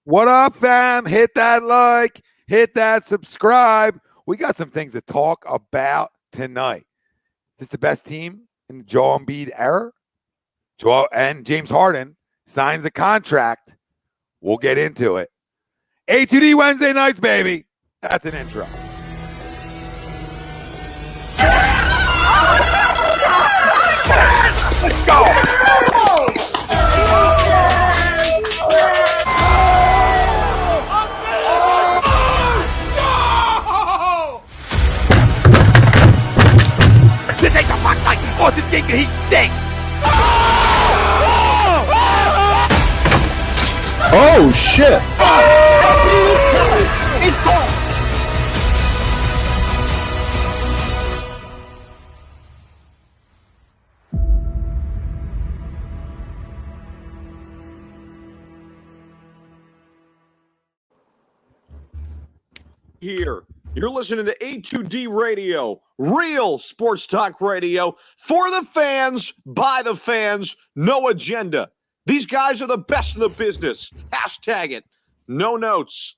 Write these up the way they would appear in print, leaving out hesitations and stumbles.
What up, fam? Hit that like, hit that subscribe. We got some things to talk about tonight. Is this the best team in the Joel Embiid era? Joel and James Harden signs a contract. We'll get into it. A2D Wednesday nights, baby. That's an intro. Let's go. This ain't the fuck night. Oh, this game, he stinks. Oh, shit. It's gone. Here, you're listening to A2D Radio, real sports talk radio for the fans, by the fans, no agenda. These guys are the best in the business. Hashtag it. No notes.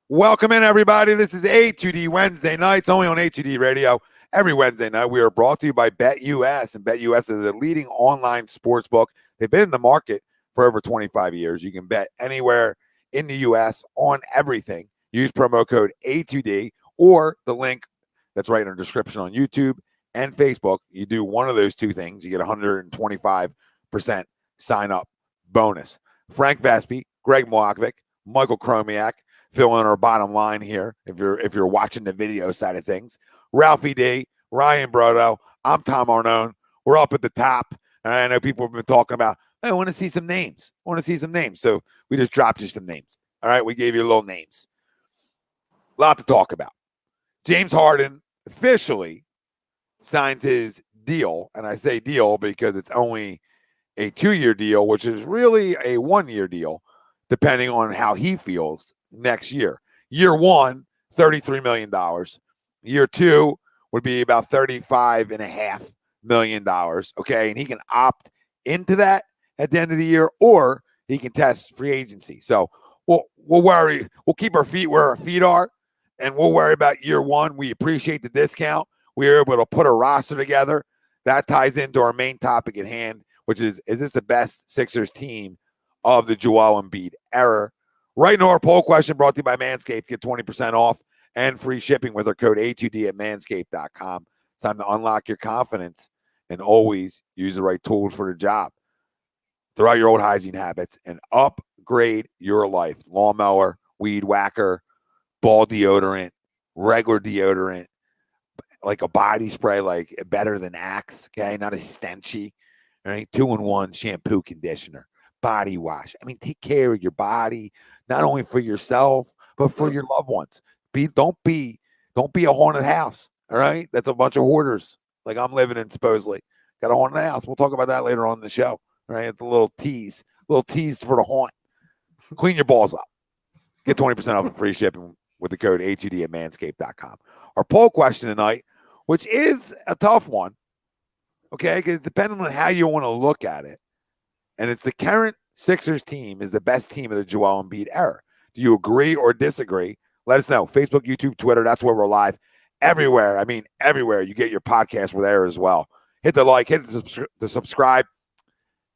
Welcome in, everybody. This is A2D Wednesday nights, only on A2D Radio. Every Wednesday night, we are brought to you by BetUS, and BetUS is a leading online sports book. They've been in the market for over 25 years. You can bet anywhere in the U.S. on everything. Use promo code A2D or the link that's right in the description on YouTube and Facebook. You do one of those two things, you get 125% sign-up bonus. Frank Vespi, Greg Moakovic, Michael Chromiak, fill in our bottom line here if you're watching the video side of things. Ralphie D, Ryan Brodo, I'm Tom Arnone. We're up at the top. And I know people have been talking about, hey, I want to see some names. So we just dropped you some names. All right, we gave you little names. A lot to talk about. James Harden officially signs his deal. And I say deal because it's only a 2-year deal, which is really a 1-year deal, depending on how he feels next year. Year one, $33 million. Year two would be about $35.5 million. Okay. And he can opt into that at the end of the year, or he can test free agency. So we'll worry. We'll keep our feet where our feet are, and we'll worry about year one. We appreciate the discount. We were able to put a roster together. That ties into our main topic at hand, which is this the best Sixers team of the Joel Embiid era? Right now, our poll question brought to you by Manscaped. Get 20% off and free shipping with our code A2D at manscaped.com. It's time to unlock your confidence and always use the right tools for the job. Throw out your old hygiene habits and upgrade your life. Lawnmower, weed whacker, ball deodorant, regular deodorant, like a body spray, like better than Axe, okay? Not a stenchy, all right? 2-in-1 shampoo, conditioner, body wash. I mean, take care of your body, not only for yourself, but for your loved ones. Don't be a haunted house, all right? That's a bunch of hoarders like I'm living in, supposedly. Got a haunted house. We'll talk about that later on in the show, all right? It's a little tease for the haunt. Clean your balls up. Get 20% off and free shipping with the code A2D at manscaped.com. Our poll question tonight, which is a tough one, okay, because depending on how you want to look at it, and it's the current Sixers team is the best team of the Joel Embiid era. Do you agree or disagree? Let us know. Facebook, YouTube, Twitter, that's where we're live. Everywhere. I mean, everywhere. You get your podcast, we're there as well. Hit the like, hit the subscribe.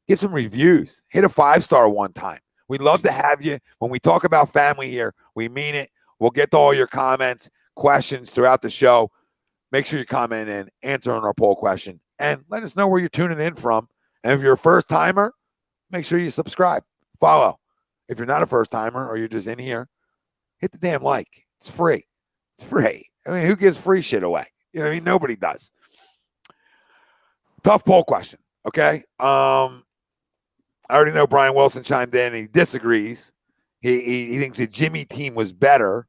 Give some reviews. Hit a 5-star one time. We'd love to have you. When we talk about family here, we mean it. We'll get to all your comments, questions throughout the show. Make sure you comment and answer on our poll question. And let us know where you're tuning in from. And if you're a first-timer, make sure you subscribe. Follow. If you're not a first-timer or you're just in here, hit the damn like. It's free. It's free. I mean, who gives free shit away? You know what I mean? Nobody does. Tough poll question, okay? I already know Brian Wilson chimed in. He disagrees. He thinks the Jimmy team was better,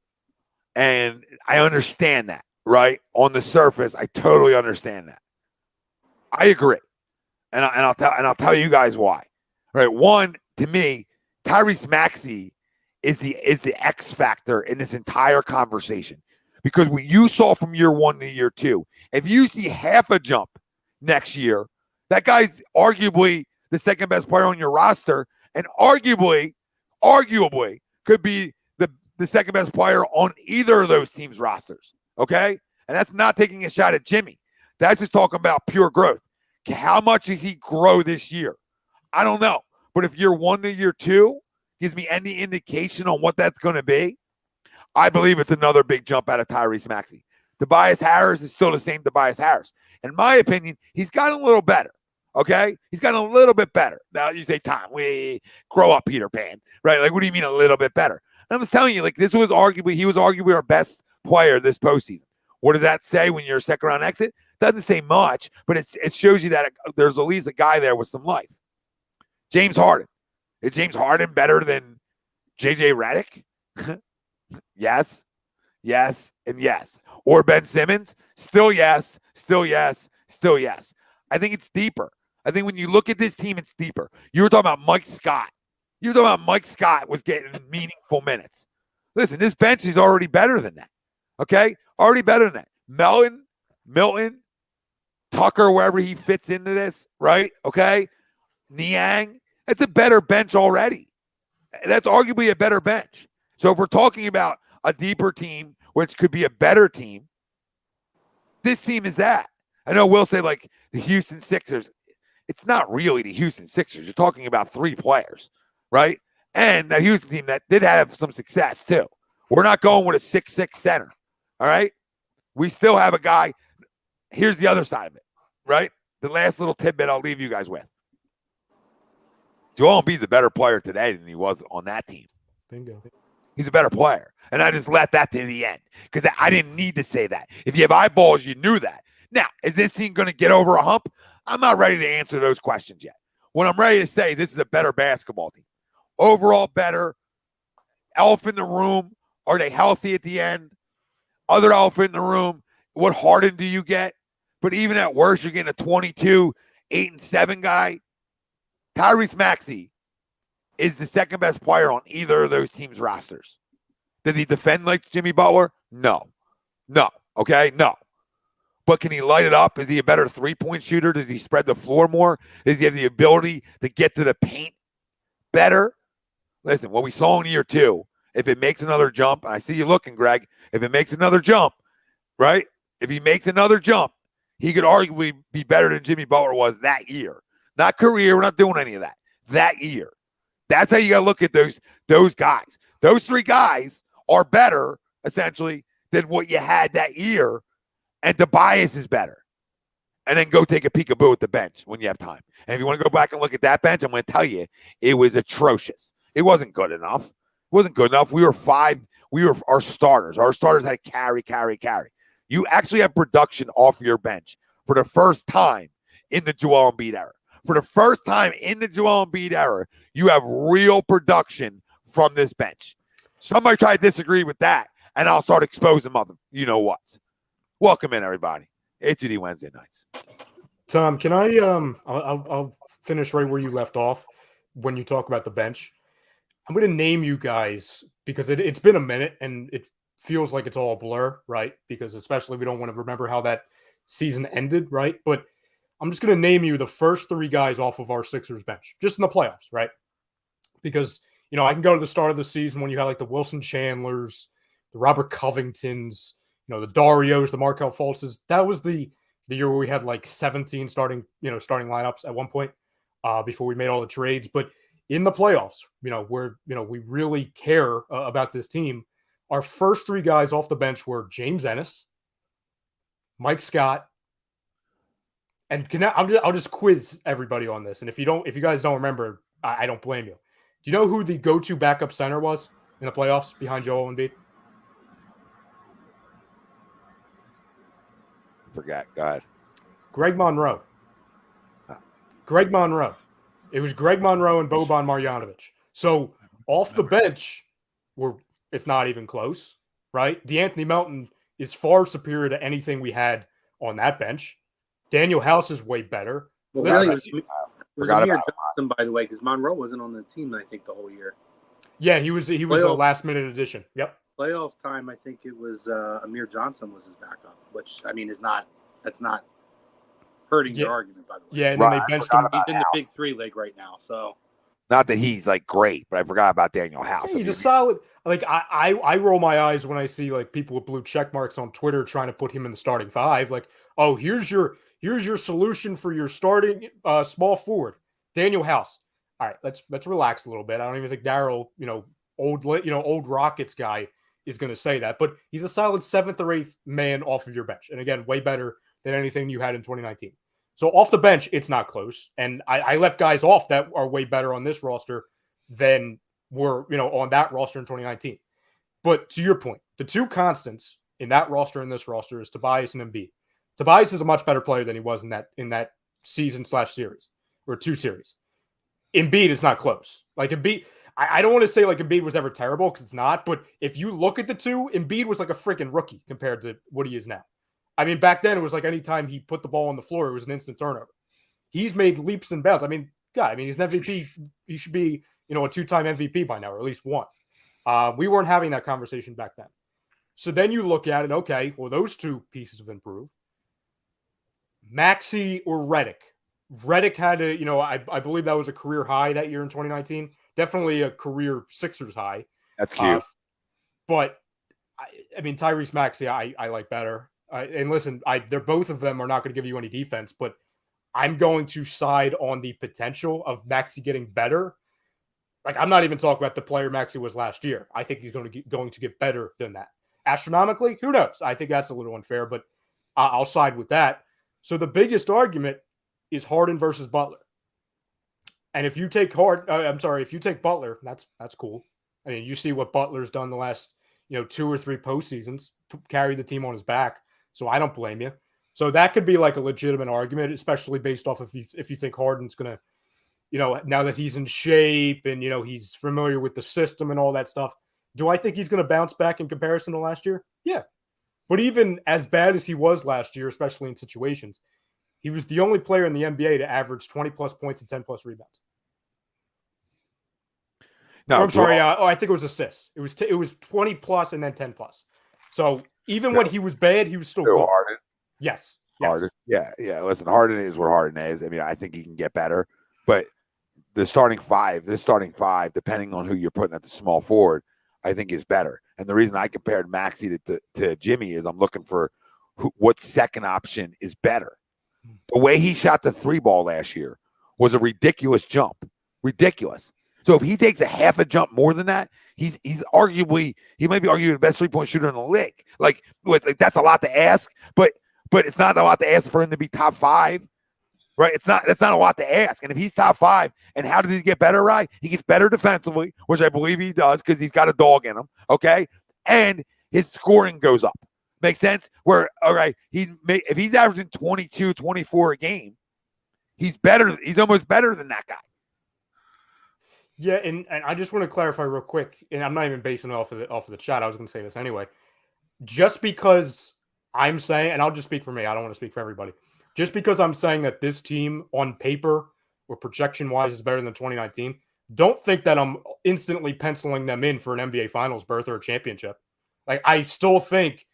and I understand that, right? On the surface, I totally understand that. I agree. and I'll tell you guys why. All right, one, to me, Tyrese Maxey is the X factor in this entire conversation, because what you saw from year 1 to year 2, if you see half a jump next year, that guy's arguably the second best player on your roster, and arguably could be the second best player on either of those teams' rosters. Okay, and that's not taking a shot at Jimmy. That's just talking about pure growth. How much does he grow this year? I don't know. But if year 1 to year 2 gives me any indication on what that's going to be, I believe it's another big jump out of Tyrese Maxey. Tobias Harris is still the same Tobias Harris. In my opinion, he's gotten a little better. Okay? He's gotten a little bit better. Now you say, Tom, we grow up, Peter Pan. Right? Like, what do you mean a little bit better? I'm just telling you, like, he was arguably our best player this postseason. What does that say when you're a second round exit? Doesn't say much, but it shows you that there's at least a guy there with some life. James Harden. Is James Harden better than JJ Redick? Yes, and yes. Or Ben Simmons? Still yes. I think it's deeper. I think when you look at this team, it's deeper. You were talking about Mike Scott. Mike Scott was getting meaningful minutes. Listen, this bench is already better than that. Okay? Already better than that. Melton, Tucker, wherever he fits into this, right? Okay? Niang, that's a better bench already. That's arguably a better bench. So if we're talking about a deeper team, which could be a better team, this team is that. I know we'll say like the Houston Sixers. It's not really the Houston Sixers. You're talking about 3 players, right? And that Houston team that did have some success too. We're not going with a 6'6" center, all right? We still have a guy. Here's the other side of it, right? The last little tidbit I'll leave you guys with. Joel Embiid's a better player today than he was on that team. Bingo. He's a better player. And I just left that to the end because I didn't need to say that. If you have eyeballs, you knew that. Now, is this team going to get over a hump? I'm not ready to answer those questions yet. What I'm ready to say is this is a better basketball team. Overall better. Elephant in the room. Are they healthy at the end? Other elephant in the room. What Harden do you get? But even at worst, you're getting a 22, 8-7 guy. Tyrese Maxey is the second best player on either of those teams' rosters. Does he defend like Jimmy Butler? No. Okay? No. But can he light it up? Is he a better three-point shooter? Does he spread the floor more? Does he have the ability to get to the paint better? Listen, what we saw in year 2, if it makes another jump, I see you looking, Greg. If it makes another jump, right? If he makes another jump, he could arguably be better than Jimmy Butler was that year. Not career. We're not doing any of that. That year. That's how you got to look at those guys. Those 3 guys are better, essentially, than what you had that year. And Tobias is better. And then go take a peekaboo at the bench when you have time. And if you want to go back and look at that bench, I'm going to tell you, it was atrocious. It wasn't good enough. We were 5. We were our starters. Our starters had to carry. You actually have production off your bench for the first time in the Joel Embiid era. For the first time in the Joel Embiid era, you have real production from this bench. Somebody try to disagree with that, and I'll start exposing other you-know-whats. Welcome in, everybody. A2D Wednesday nights. Tom, can I I'll finish right where you left off when you talk about the bench. I'm going to name you guys because it's been a minute, and it feels like it's all a blur, right? Because especially we don't want to remember how that season ended, right? But I'm just going to name you the first 3 guys off of our Sixers bench, just in the playoffs, right? Because, I can go to the start of the season when you had like the Wilson Chandlers, the Robert Covingtons, the Darios, the Markelle Fultzes. That was the year where we had like 17 starting lineups at one point before we made all the trades. But in the playoffs, where, we really care about this team, our first 3 guys off the bench were James Ennis, Mike Scott, and I'll just quiz everybody on this. And if you guys don't remember, I don't blame you. Do you know who the go-to backup center was in the playoffs behind Joel Embiid? Forgot. Go ahead. Greg Monroe. It was Greg Monroe and Boban Marjanovic. So off the bench, it's not even close, right? DeAnthony Melton is far superior to anything we had on that bench. Danuel House is way better. Well, Listen, really, it was Forgot Amir about Johnson, by the way, because Monroe wasn't on the team, I think, the whole year. Yeah, he was a Playoff. last-minute addition. Yep. Playoff time, I think it was Amir Johnson was his backup, which, I mean, that's not hurting your argument, by the way. Yeah, and then Right, they benched I him. forgot He's in the House. Big Three league right now, so. Not that he's like great, but I forgot about Danuel House. He's a solid. Like I roll my eyes when I see like people with blue check marks on Twitter trying to put him in the starting five. Like, oh, here's your solution for your starting small forward, Danuel House. All right, let's relax a little bit. I don't even think Daryl, old Rockets guy is going to say that, but he's a solid 7th or 8th man off of your bench, and again, way better than anything you had in 2019. So off the bench, it's not close. And I left guys off that are way better on this roster than were, on that roster in 2019. But to your point, the two constants in that roster and this roster is Tobias and Embiid. Tobias is a much better player than he was in that season/series or 2 series. Embiid is not close. Like Embiid, I don't want to say like Embiid was ever terrible because it's not. But if you look at the two, Embiid was like a freaking rookie compared to what he is now. I mean, back then it was like anytime he put the ball on the floor, it was an instant turnover. He's made leaps and bounds. I mean, he's an MVP. He should be, a 2-time MVP by now, or at least one. We weren't having that conversation back then. So then you look at it, okay, well, those two pieces have improved. Maxey or Redick. Redick had I believe that was a career high that year in 2019. Definitely a career Sixers high. That's cute. But, I mean, Tyrese Maxey, I like better. And listen, they're both of them are not going to give you any defense, but I'm going to side on the potential of Maxey getting better. Like, I'm not even talking about the player Maxey was last year. I think he's going to get better than that. Astronomically, who knows? I think that's a little unfair, but I'll side with that. So the biggest argument is Harden versus Butler. And if you take Butler, that's cool. I mean, you see what Butler's done the last 2 or 3 postseasons, carry the team on his back. So I don't blame you. So that could be like a legitimate argument, especially based off if you think Harden's going to, now that he's in shape and, he's familiar with the system and all that stuff. Do I think he's going to bounce back in comparison to last year? Yeah. But even as bad as he was last year, especially in situations, he was the only player in the NBA to average 20-plus points and 10-plus rebounds. No, I'm sorry. I think it was assists. It was 20-plus and then 10-plus. So even when he was bad, he was still good. Harden. Yes. Harden. Yeah. Listen, Harden is what Harden is. I mean, I think he can get better, but this starting five, depending on who you're putting at the small forward, I think is better. And the reason I compared Maxey to Jimmy is I'm looking for what second option is better. The way he shot the 3 ball last year was a ridiculous jump. Ridiculous. So if he takes a half a jump more than that, he might be arguably the best 3-point shooter in the league. Like that's a lot to ask, but it's not a lot to ask for him to be top 5, right? That's not a lot to ask. And if he's top 5, and how does he get better, right? He gets better defensively, which I believe he does because he's got a dog in him, okay? And his scoring goes up. Makes sense? Where, all right, if he's averaging 22, 24 a game, he's better. He's almost better than that guy. Yeah, and I just want to clarify real quick, and I'm not even basing it off of the chat. I was going to say this anyway. Just because I'm saying, and I'll just speak for me, I don't want to speak for everybody. Just because I'm saying that this team on paper or projection-wise is better than 2019, don't think that I'm instantly penciling them in for an NBA Finals berth or a championship. Like, I still think,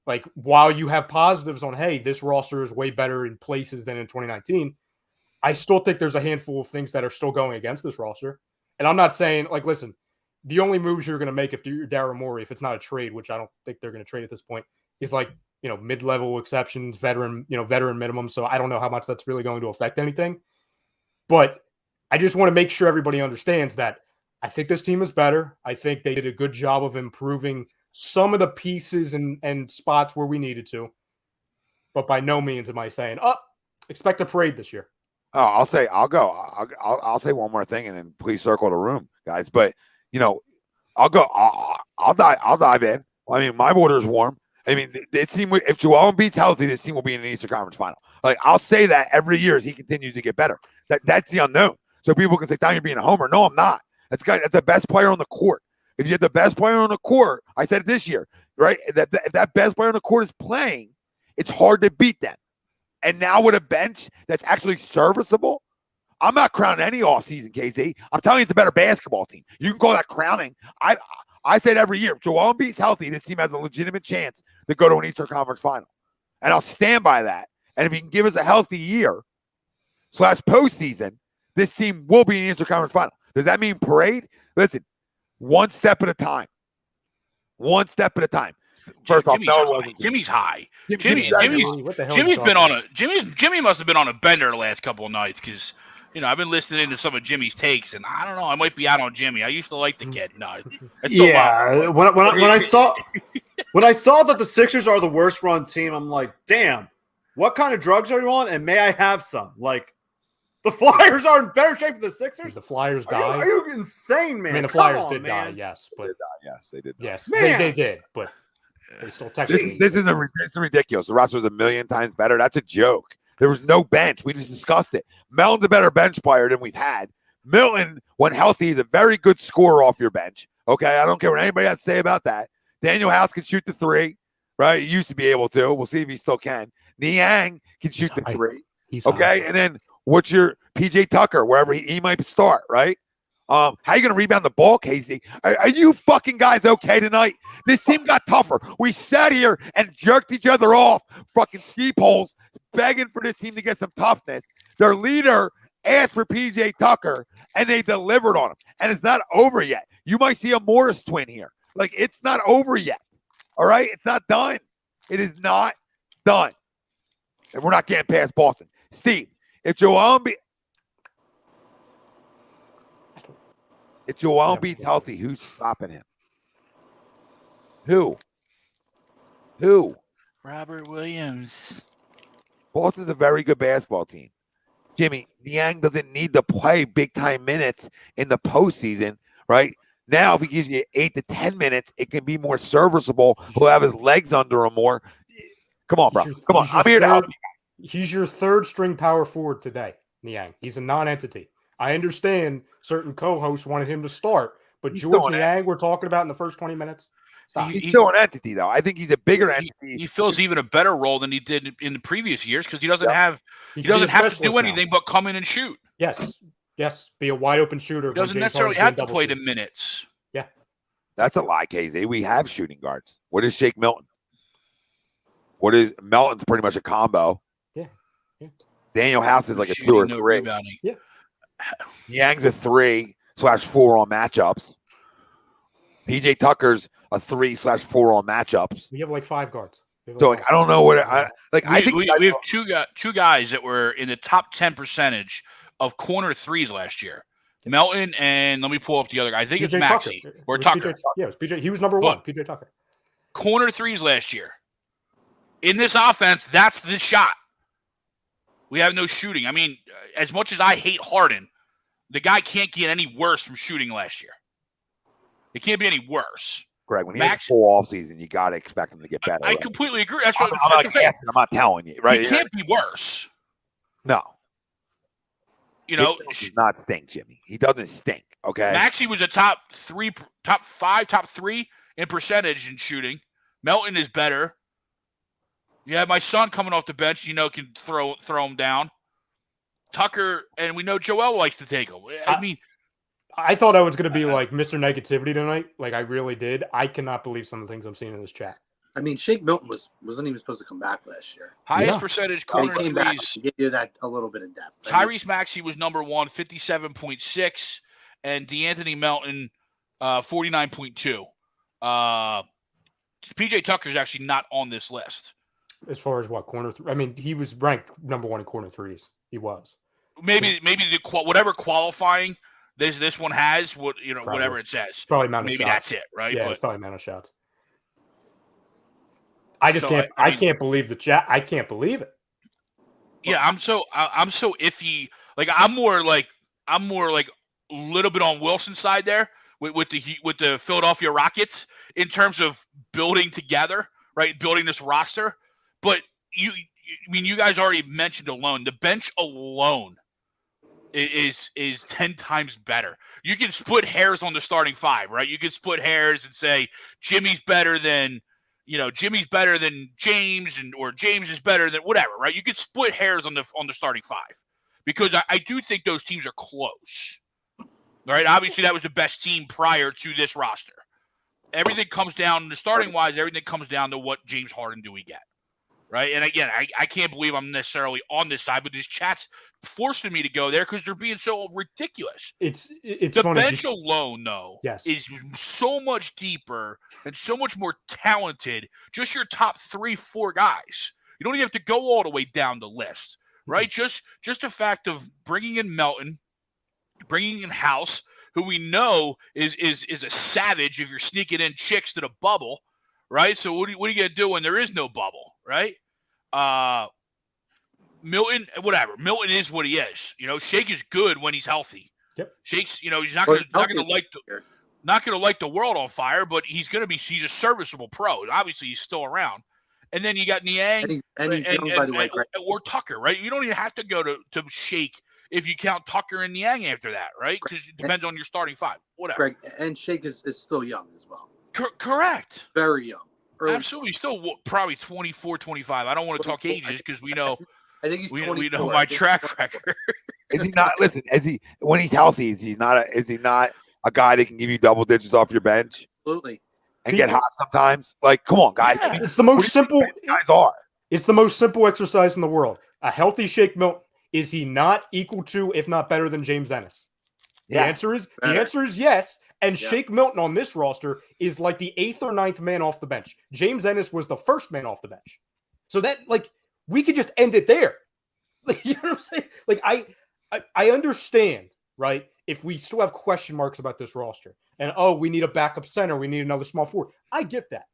like, while you have positives on, hey, this roster is way better in places than in 2019, I still think there's a handful of things that are still going against this roster. And I'm not saying, like, listen, the only moves you're going to make if you're Daryl Morey, if it's not a trade, which I don't think they're going to trade at this point, is like, mid-level exceptions, veteran minimum. So I don't know how much that's really going to affect anything. But I just want to make sure everybody understands that I think this team is better. I think they did a good job of improving some of the pieces and spots where we needed to. But by no means am I saying, expect a parade this year. Oh, I'll say one more thing, and then please circle the room, guys. But I'll go. I'll dive in. I mean, my water is warm. I mean, this team. If Joel Embiid's healthy, this team will be in the Eastern Conference Final. Like, I'll say that every year as he continues to get better. That's the unknown. So people can say, "Don, you're being a homer." No, I'm not. That's the best player on the court. If you have the best player on the court, I said it this year, right? If that best player on the court is playing, it's hard to beat them. And now with a bench that's actually serviceable, I'm not crowning any offseason, KZ. I'm telling you, it's a better basketball team. You can call that crowning. I said every year, if Joel Embiid's healthy, this team has a legitimate chance to go to an Eastern Conference final. And I'll stand by that. And if he can give us a healthy year / postseason, this team will be in the Eastern Conference final. Does that mean parade? Listen, one step at a time. One step at a time. First off, no, it wasn't. Jimmy's high. Jimmy, what the hell Jimmy must have been on a bender the last couple of nights because, I've been listening to some of Jimmy's takes, and I don't know, I might be out on Jimmy. I used to like the kid. No, yeah. When I saw that the Sixers are the worst run team, I'm like, damn, what kind of drugs are you on? And may I have some? Like, the Flyers are in better shape than the Sixers. The Flyers died. Are you insane, man? I mean, the Flyers did die, yes, but yes, they did. Yes, man. they did, but they still technically. This is ridiculous. The roster was a million times better. That's a joke. There was no bench. We just discussed it. Melton's a better bench player than we've had. Melton, when healthy, is a very good scorer off your bench. Okay, I don't care what anybody has to say about that. Danuel House can shoot the three, right? He used to be able to. We'll see if he still can. Niang can shoot the three. He's okay, high. And then what's your PJ Tucker, wherever he might start, right? How are you going to rebound the ball, Casey? Are you fucking guys okay tonight? This team got tougher. We sat here and jerked each other off, fucking ski poles, begging for this team to get some toughness. Their leader asked for PJ Tucker, and they delivered on him. And it's not over yet. You might see a Morris twin here. Like, it's not over yet. All right? It's not done. It is not done. And we're not getting past Boston. Steve, if Joel Embiid's healthy, who's stopping him? Who? Robert Williams. Boston's a very good basketball team. Jimmy, Niang doesn't need to play big-time minutes in the postseason, right? Now, if he gives you 8 to 10 minutes, it can be more serviceable. He'll have his legs under him more. Come on, bro. Come on. I'm here to help you guys. He's your third-string power forward today, Niang. He's a non-entity. I understand certain co-hosts wanted him to start, but George Niang we're talking about in the first 20 minutes. He's still an entity, though. I think he's a bigger entity. He fills even a better role than he did in the previous years because he doesn't have to do anything but come in and shoot. Yes, be a wide open shooter. He doesn't necessarily have to play the minutes. Yeah, that's a lie, KZ. We have shooting guards. What is Shake Melton? Melton's pretty much a combo. Yeah. Danuel House is like a 2 or 3. Rebounding. Yeah. Yang's a 3/4 on matchups. PJ Tucker's a 3/4 on matchups. We have like 5 guards. So I don't know what I think we have two guys that were in the top 10 percentage of corner threes last year. Melton and let me pull up the other guy. I think it's Maxey or Tucker. Yeah, it was PJ. He was number 1. PJ Tucker. Corner threes last year. In this offense, that's the shot. We have no shooting. I mean, as much as I hate Harden, the guy can't get any worse from shooting last year. It can't be any worse. Greg, when he has a full offseason, you got to expect him to get better. I completely agree. That's what I'm saying. I'm not telling you, right? He can't be worse. No. He does not stink, Jimmy. He doesn't stink, okay? Maxey was a top 3 in percentage in shooting. Melton is better. You have my son coming off the bench, can throw him down. Tucker, and we know Joel likes to take him. I thought I was going to be like Mr. Negativity tonight. Like, I really did. I cannot believe some of the things I'm seeing in this chat. I mean, Shake Milton wasn't even supposed to come back last year. Highest percentage corner threes. back, give you that a little bit of depth. Tyrese Maxey was number 1, 57.6, and DeAnthony Melton, 49.2. PJ Tucker is actually not on this list. As far as what corner? I mean, he was ranked number 1 in corner threes. He was. Maybe whatever qualifying this one has, whatever it says. Probably amount of maybe shots. That's it, right? Yeah, it's probably amount of shots. I can't believe the chat. I can't believe it. Yeah, I'm so iffy. Like I'm more like a little bit on Wilson's side there with the Philadelphia Rockets in terms of building together, right? Building this roster. But you guys already mentioned alone. The bench alone is 10 times better. You can split hairs on the starting 5, right? You can split hairs and say Jimmy's better than Jimmy's better than James or James is better than whatever, right? You could split hairs on the starting five because I do think those teams are close. Right? Obviously, that was the best team prior to this roster. Everything comes down to starting-wise, everything comes down to what James Harden do we get. Right? And again, I can't believe I'm necessarily on this side, but this chat's forcing me to go there because they're being so ridiculous. It's the funny. Bench alone, though, yes, is so much deeper and so much more talented. Just your top 3-4 guys. You don't even have to go all the way down the list, right? Just the fact of bringing in Melton, bringing in House, who we know is a savage if you're sneaking in chicks to the bubble, right? So what are you going to do when there is no bubble, right? Milton, whatever. Milton is what he is. Shake is good when he's healthy. Yep. Shake's, he's not going to light the world on fire, but he's a serviceable pro. Obviously, he's still around. And then you got Niang and he's young, by the way, or Tucker, right? You don't even have to go to Shake if you count Tucker and Niang after that, right? Because it depends on your starting five. Whatever. Greg, and Shake is still young as well. Correct. Very young. Early. Absolutely. Still probably 24, 25. I don't want to talk ages because we know. I think he's 24. We know my track record. Is he not? Listen, when he's healthy? Is he not a guy that can give you double digits off your bench? Absolutely. And get hot sometimes. Like, come on, guys. Yeah, it's the most simple. Guys are. It's the most simple exercise in the world. A healthy Shake Milton. Is he not equal to, if not better than James Ennis? The answer is yes. And Shake Milton on this roster is like the 8th or 9th man off the bench. James Ennis was the first man off the bench. So that, we could just end it there. You know what I'm saying? I understand, right? If we still have question marks about this roster and, we need a backup center, we need another small forward. I get that.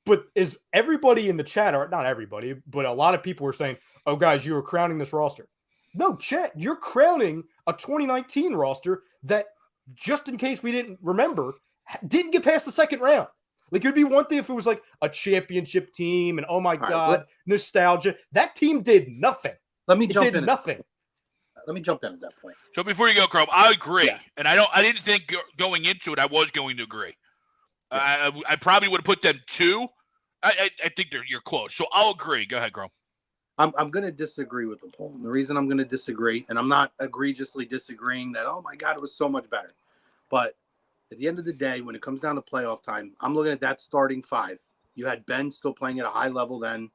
But is everybody in the chat, or not everybody, but a lot of people were saying, oh, guys, you were crowning this roster. No, Chet, you're crowning a 2019 roster that, just in case we didn't remember, didn't get past the second round. It'd be one thing if it was like a championship team and, oh my God, nostalgia. That team did nothing. Let me jump in. Nothing. Let me jump in at that point. So before you go, Chrome, I agree. Yeah. And I didn't think going into it, I was going to agree. Yeah. I probably would have put them 2. I think you're close. So I'll agree. Go ahead, Chrome. I'm going to disagree with the poll. And the reason I'm going to disagree, and I'm not egregiously disagreeing that, oh my God, it was so much better. But at the end of the day, when it comes down to playoff time, I'm looking at that starting 5. You had Ben still playing at a high level then.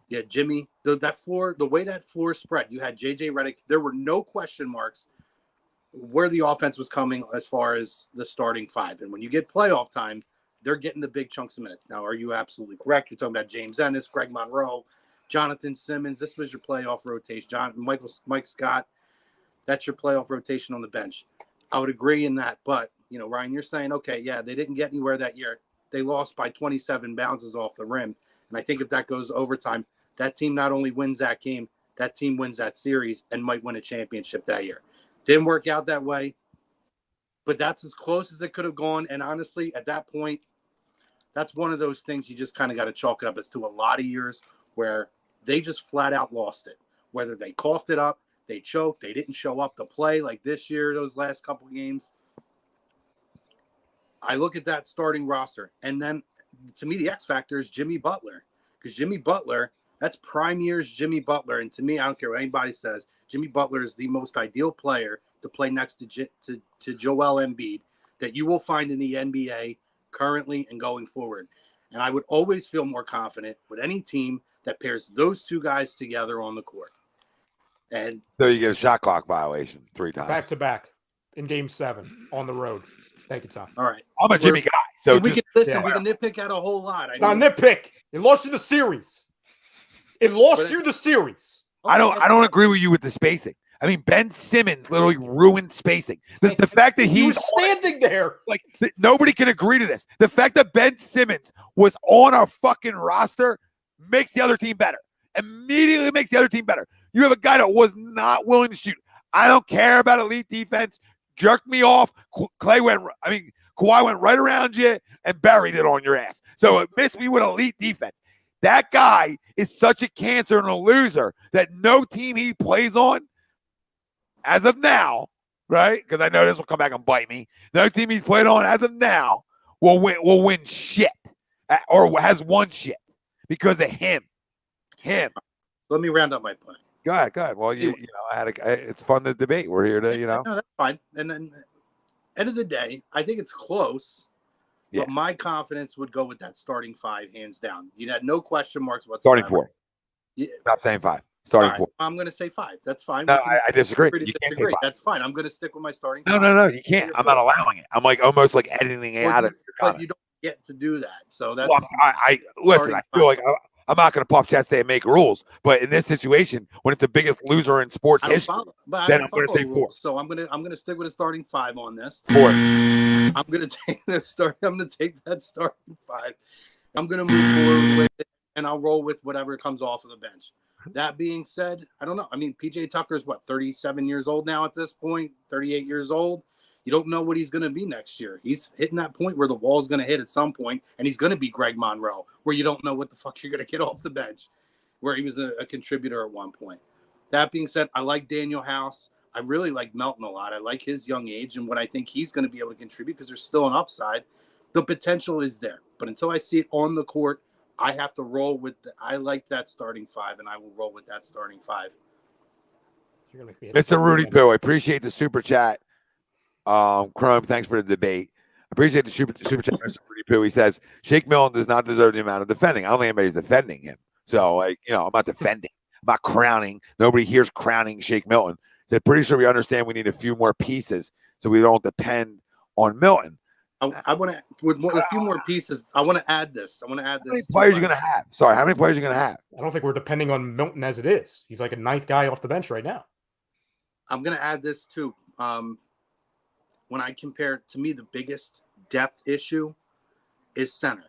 You had Jimmy. That floor, the way that floor spread, you had JJ Redick. There were no question marks where the offense was coming as far as the starting 5. And when you get playoff time, they're getting the big chunks of minutes. Now, are you absolutely correct? You're talking about James Ennis, Greg Monroe, Jonathan Simmons. This was your playoff rotation. Mike Scott, that's your playoff rotation on the bench. I would agree in that. But, Ryan, you're saying, okay, yeah, they didn't get anywhere that year. They lost by 27 bounces off the rim. And I think if that goes to overtime, that team not only wins that game, that team wins that series and might win a championship that year. Didn't work out that way, but that's as close as it could have gone. And honestly, at that point, that's one of those things you just kind of got to chalk it up as to a lot of years where they just flat out lost it. Whether they coughed it up, they choked, they didn't show up to play like this year, those last couple games. I look at that starting roster, and then to me, the X factor is Jimmy Butler, because Jimmy Butler, that's prime years Jimmy Butler. And to me, I don't care what anybody says, Jimmy Butler is the most ideal player to play next to Joel Embiid that you will find in the NBA currently and going forward. And I would always feel more confident with any team that pairs those two guys together on the court. And so you get a shot clock violation 3 times. Back to back in Game 7 on the road. Thank you, Tom. All right. I'm a Jimmy guy. So we can listen. We can nitpick out a whole lot. It's not a nitpick. It lost you the series. I don't agree with you with the spacing. I mean, Ben Simmons literally ruined spacing. The fact that he was standing there, nobody can agree to this. The fact that Ben Simmons was on our fucking roster makes the other team better. Immediately makes the other team better. You have a guy that was not willing to shoot. I don't care about elite defense. Jerked me off. Kawhi went right around you and buried it on your ass. So it missed me with elite defense. That guy is such a cancer and a loser that no team he plays on, as of now, right? Because I know this will come back and bite me. No team he's played on as of now will win shit. or has won shit because of him. Let me round up my point. Go ahead. Well, you know, it's fun to debate. We're here to, you know. No, that's fine. And then, end of the day, I think it's close. Yeah. But my confidence would go with that starting 5, hands down. You had no question marks whatsoever. Starting 4. Yeah. Stop saying 5. Starting 4. I'm going to say 5. That's fine. No, I disagree. You can't say 5. That's fine. I'm going to stick with my starting. No, you can't. I'm not allowing it. I'm like almost like editing it out of your comment. But you don't get to do that. So that's. Well, I listen. I feel like I'm not going to puff chest say make rules, but in this situation, when it's the biggest loser in sports history, then I'm going to say 4. So I'm going to stick with a starting 5 on this. 4. I'm going to take the start. I'm going to take that starting 5. I'm going to move forward with it, and I'll roll with whatever comes off of the bench. That being said, I don't know. I mean, PJ Tucker's 37 years old now at this point, 38 years old. You don't know what he's going to be next year. He's hitting that point where the wall's going to hit at some point, and he's going to be Greg Monroe, where you don't know what the fuck you're going to get off the bench, where he was a contributor at one point. That being said, I like Danuel House. I really like Melton a lot. I like his young age and what I think he's going to be able to contribute because there's still an upside. The potential is there. But until I see it on the court, I have to roll with I like that starting 5, and I will roll with that starting 5. Mr. Rudy Poo, I appreciate the super chat. Chrome, thanks for the debate. I appreciate the super chat, Mr. Rudy Poo. He says Shake Milton does not deserve the amount of defending. I don't think anybody's defending him. So, like, you know, I'm not defending. I'm not crowning. Nobody here's crowning Shake Milton. They're pretty sure we understand we need a few more pieces so we don't depend on Milton. I want to, with a few more pieces, I want to add this. How many players are you going to have? Sorry, how many players are you going to have? I don't think we're depending on Milton as it is. He's like a 9th guy off the bench right now. I'm going to add this too. When I compare, to me, the biggest depth issue is center.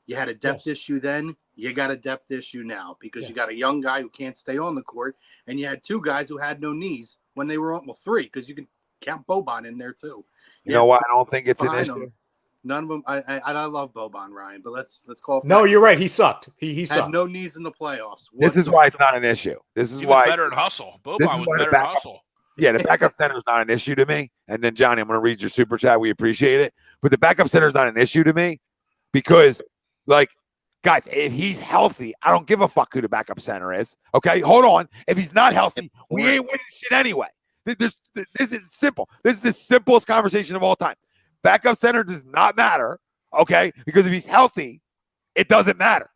You had a depth issue then. You got a depth issue now because you got a young guy who can't stay on the court, and you had 2 guys who had no knees when they were on. Well, 3 because you can count Boban in there too. You know what? I don't think it's an issue. None of them. I love Boban, Ryan, but let's call. No, you're right. He sucked. He sucked. Had no knees in the playoffs. This is why it's not an issue. This is he why was better at hustle. Boban was better at hustle. Yeah, the backup center is not an issue to me. And then Johnny, I'm going to read your super chat. We appreciate it, but the backup center is not an issue to me because, like, guys, if he's healthy, I don't give a fuck who the backup center is. Okay, hold on. If he's not healthy, we ain't winning shit anyway. This is simple. This is the simplest conversation of all time. Backup center does not matter, okay? Because if he's healthy, it doesn't matter.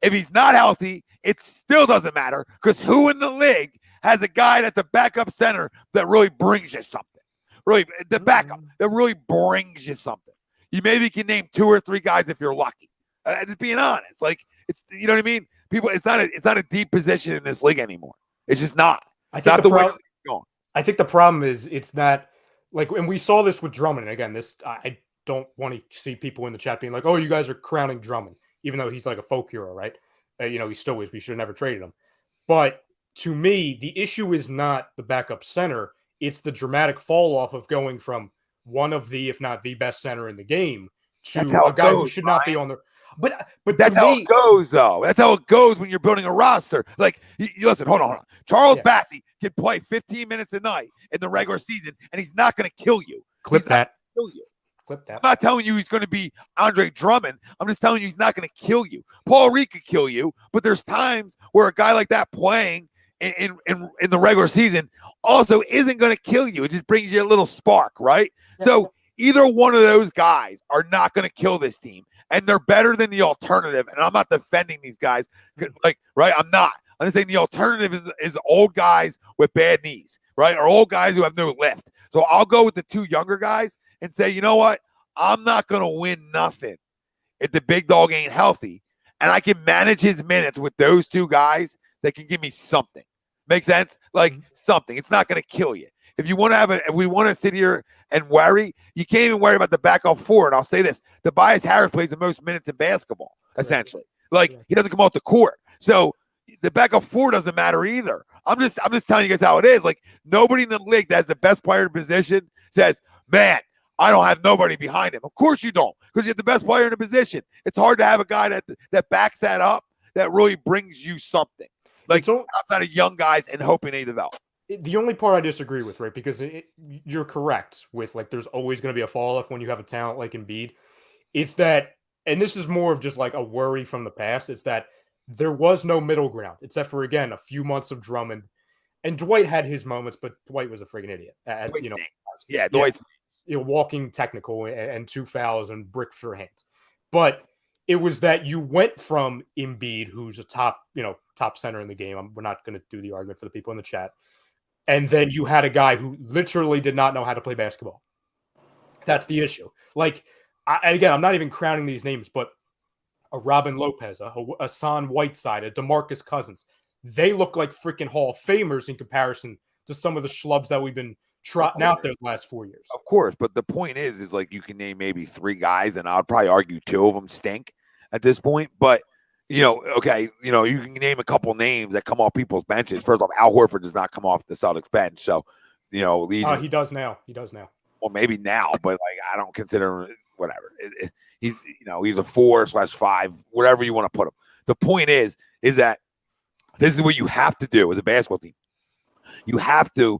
If he's not healthy, it still doesn't matter because who in the league has a guy that's a backup center that really brings you something? Really, the backup that really brings you something. You maybe can name 2 or 3 guys if you're lucky. Just being honest, like it's, you know what I mean? People, it's not a deep position in this league anymore. It's just not. I think I think the problem is it's not like, and we saw this with Drummond. And again, I don't want to see people in the chat being like, "Oh, you guys are crowning Drummond," even though he's like a folk hero, right? You know, he still is. We should have never traded him. But to me, the issue is not the backup center; it's the dramatic fall off of going from one of the, if not the best center in the game, to a guy who should not be on the. But that's how it goes, though. That's how it goes when you're building a roster. Like, you listen, hold on. Charles Bassey can play 15 minutes a night in the regular season, and he's not going to kill you. Clip that. Kill you. Clip that. I'm not telling you he's going to be Andre Drummond. I'm just telling you he's not going to kill you. Paul Reed could kill you, but there's times where a guy like that playing in the regular season also isn't going to kill you. It just brings you a little spark, right? Yeah. So either one of those guys are not going to kill this team. And they're better than the alternative. And I'm not defending these guys. Like, right? I'm not. I'm just saying the alternative is old guys with bad knees, right? Or old guys who have no lift. So I'll go with the 2 younger guys and say, you know what? I'm not going to win nothing if the big dog ain't healthy. And I can manage his minutes with those 2 guys that can give me something. Make sense? Like something. It's not going to kill you. If you want to if we want to sit here and worry, you can't even worry about the backup 4. And I'll say this: Tobias Harris plays the most minutes in basketball, essentially. Like, he doesn't come off the court, so the backup 4 doesn't matter either. I'm just telling you guys how it is. Like, nobody in the league that has the best player in position says, "Man, I don't have nobody behind him." Of course you don't, because you have the best player in the position. It's hard to have a guy that backs that up, that really brings you something. Like, outside of young guys and hoping they develop. The only part I disagree with, right, because you're correct with, like, there's always going to be a fall off when you have a talent like Embiid. It's that and this is more of just like a worry from the past. It's that there was no middle ground, except for, again, a few months of Drummond. And Dwight had his moments, but Dwight was a friggin' idiot. Dwight's walking technical and 2 fouls and brick for hands. But it was that you went from Embiid, who's a top center in the game. We're not going to do the argument for the people in the chat. And then you had a guy who literally did not know how to play basketball. That's the issue. Like, again, I'm not even crowning these names, but a Robin Lopez, a Hassan Whiteside, a DeMarcus Cousins, they look like freaking Hall of Famers in comparison to some of the schlubs that we've been trotting out there the last 4 years. Of course, but the point is like you can name maybe 3 guys, and I'd probably argue 2 of them stink at this point. But you can name a couple names that come off people's benches. First off, Al Horford does not come off the Celtics bench, so he does now. Well, maybe now, but like I don't consider him whatever. He's a 4/5, whatever you want to put him. The point is that this is what you have to do as a basketball team. You have to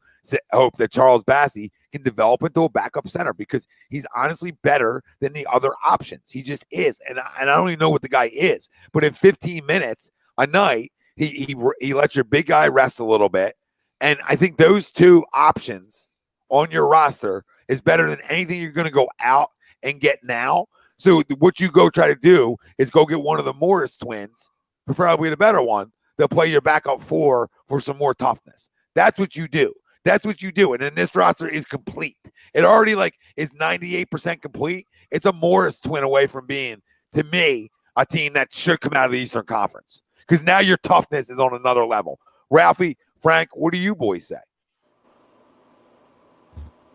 hope that Charles Bassey can develop into a backup center because he's honestly better than the other options. He just is. And I don't even know what the guy is. But in 15 minutes a night, he lets your big guy rest a little bit. And I think those 2 options on your roster is better than anything you're going to go out and get now. So what you go try to do is go get one of the Morris twins, preferably the better one, to play your backup 4 for some more toughness. That's what you do. And then this roster is complete. It already is 98% complete. It's a Morris twin away from being, to me, a team that should come out of the Eastern Conference. Because now your toughness is on another level. Ralphie, Frank, what do you boys say?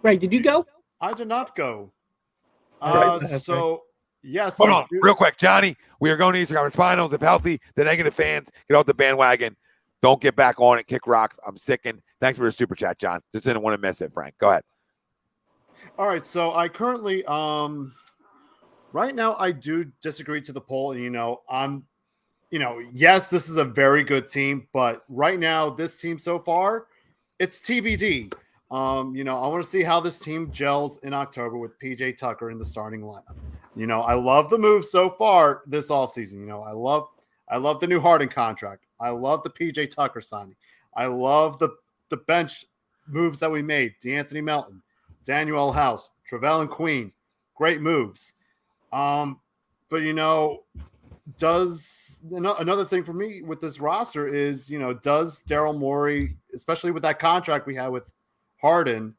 Right, did you go? I did not go. So, yes. Hold on, real quick. Johnny, we are going to Eastern Conference Finals. If healthy, the negative fans, get off the bandwagon. Don't get back on it. Kick rocks. I'm sickened. Thanks for the super chat, John. Just didn't want to miss it, Frank. Go ahead. All right. So I currently, right now, I do disagree to the poll. And, yes, this is a very good team. But right now, this team so far, it's TBD. I want to see how this team gels in October with PJ Tucker in the starting lineup. I love the move so far this offseason. I love the new Harden contract. I love the PJ Tucker signing. I love the bench moves that we made. D'Anthony Melton, Danuel House, Trevelyan Queen, great moves. But does another thing for me with this roster is does Daryl Morey, especially with that contract we had with Harden,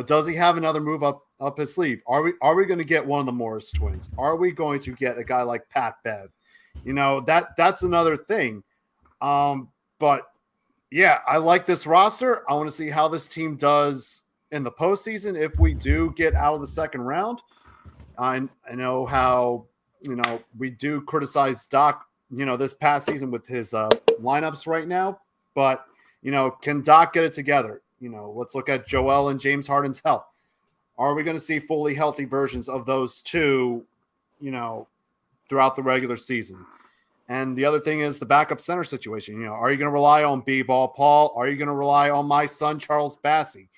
does he have another move up his sleeve? Are we going to get one of the Morris twins? Are we going to get a guy like Pat Bev? That's another thing. But yeah, I like this roster. I want to see how this team does in the postseason if we do get out of the second round. I know how we do criticize Doc this past season with his lineups right now, but can Doc get it together? Let's look at Joel and James Harden's health. Are we going to see fully healthy versions of those 2 throughout the regular season? And the other thing is the backup center situation. Are you going to rely on B-Ball Paul? Are you going to rely on my son, Charles Bassey?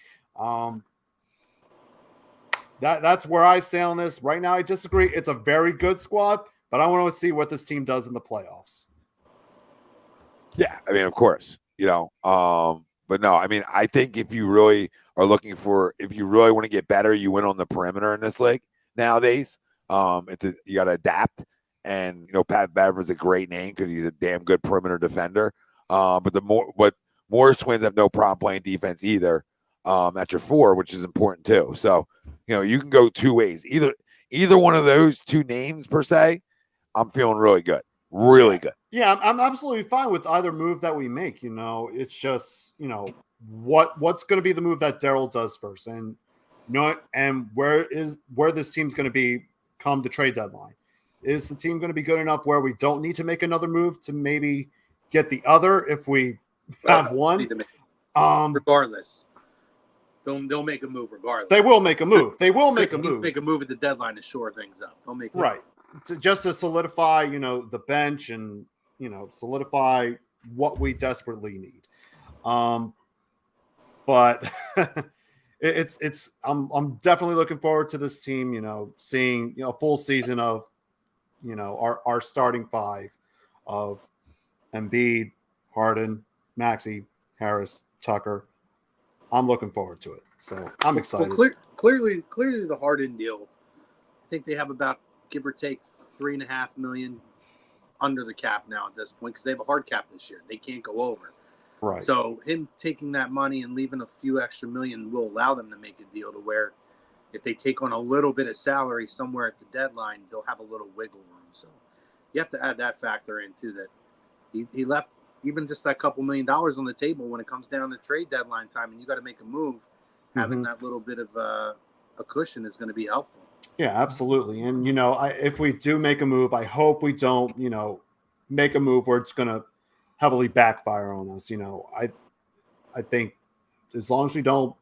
That's where I stand on this. Right now, I disagree. It's a very good squad, but I want to see what this team does in the playoffs. Yeah, I mean, of course, but no, I mean, I think if you really want to get better, you win on the perimeter in this league nowadays. You got to adapt. And Pat Bev is a great name because he's a damn good perimeter defender. But Morris twins have no problem playing defense either at your 4, which is important too. So you can go 2 ways. Either one of those 2 names per se, I'm feeling really good, good. Yeah, I'm absolutely fine with either move that we make. It's just what's going to be the move that Daryl does first, and and where this team's going to be come the trade deadline. Is the team going to be good enough where we don't need to make another move to maybe get the other if we have one? Regardless, they'll make a move regardless. They will make a move. They will make a move. Make a move at the deadline to shore things up. They'll make right just to solidify, the bench and solidify what we desperately need. But I'm definitely looking forward to this team. Seeing a full season of our starting five of Embiid, Harden, Maxey, Harris, Tucker. I'm looking forward to it. So I'm excited. Well, clearly the Harden deal, I think they have about, give or take, $3.5 million under the cap now at this point because they have a hard cap this year. They can't go over. Right. So him taking that money and leaving a few extra million will allow them to make a deal to where if they take on a little bit of salary somewhere at the deadline, they'll have a little wiggle room. So you have to add that factor in too, that he left even just that couple $1 million on the table when it comes down to trade deadline time and you got to make a move. Having that little bit of a cushion is going to be helpful. Yeah, absolutely. And, if we do make a move, I hope we don't, make a move where it's going to heavily backfire on us. I think as long as we don't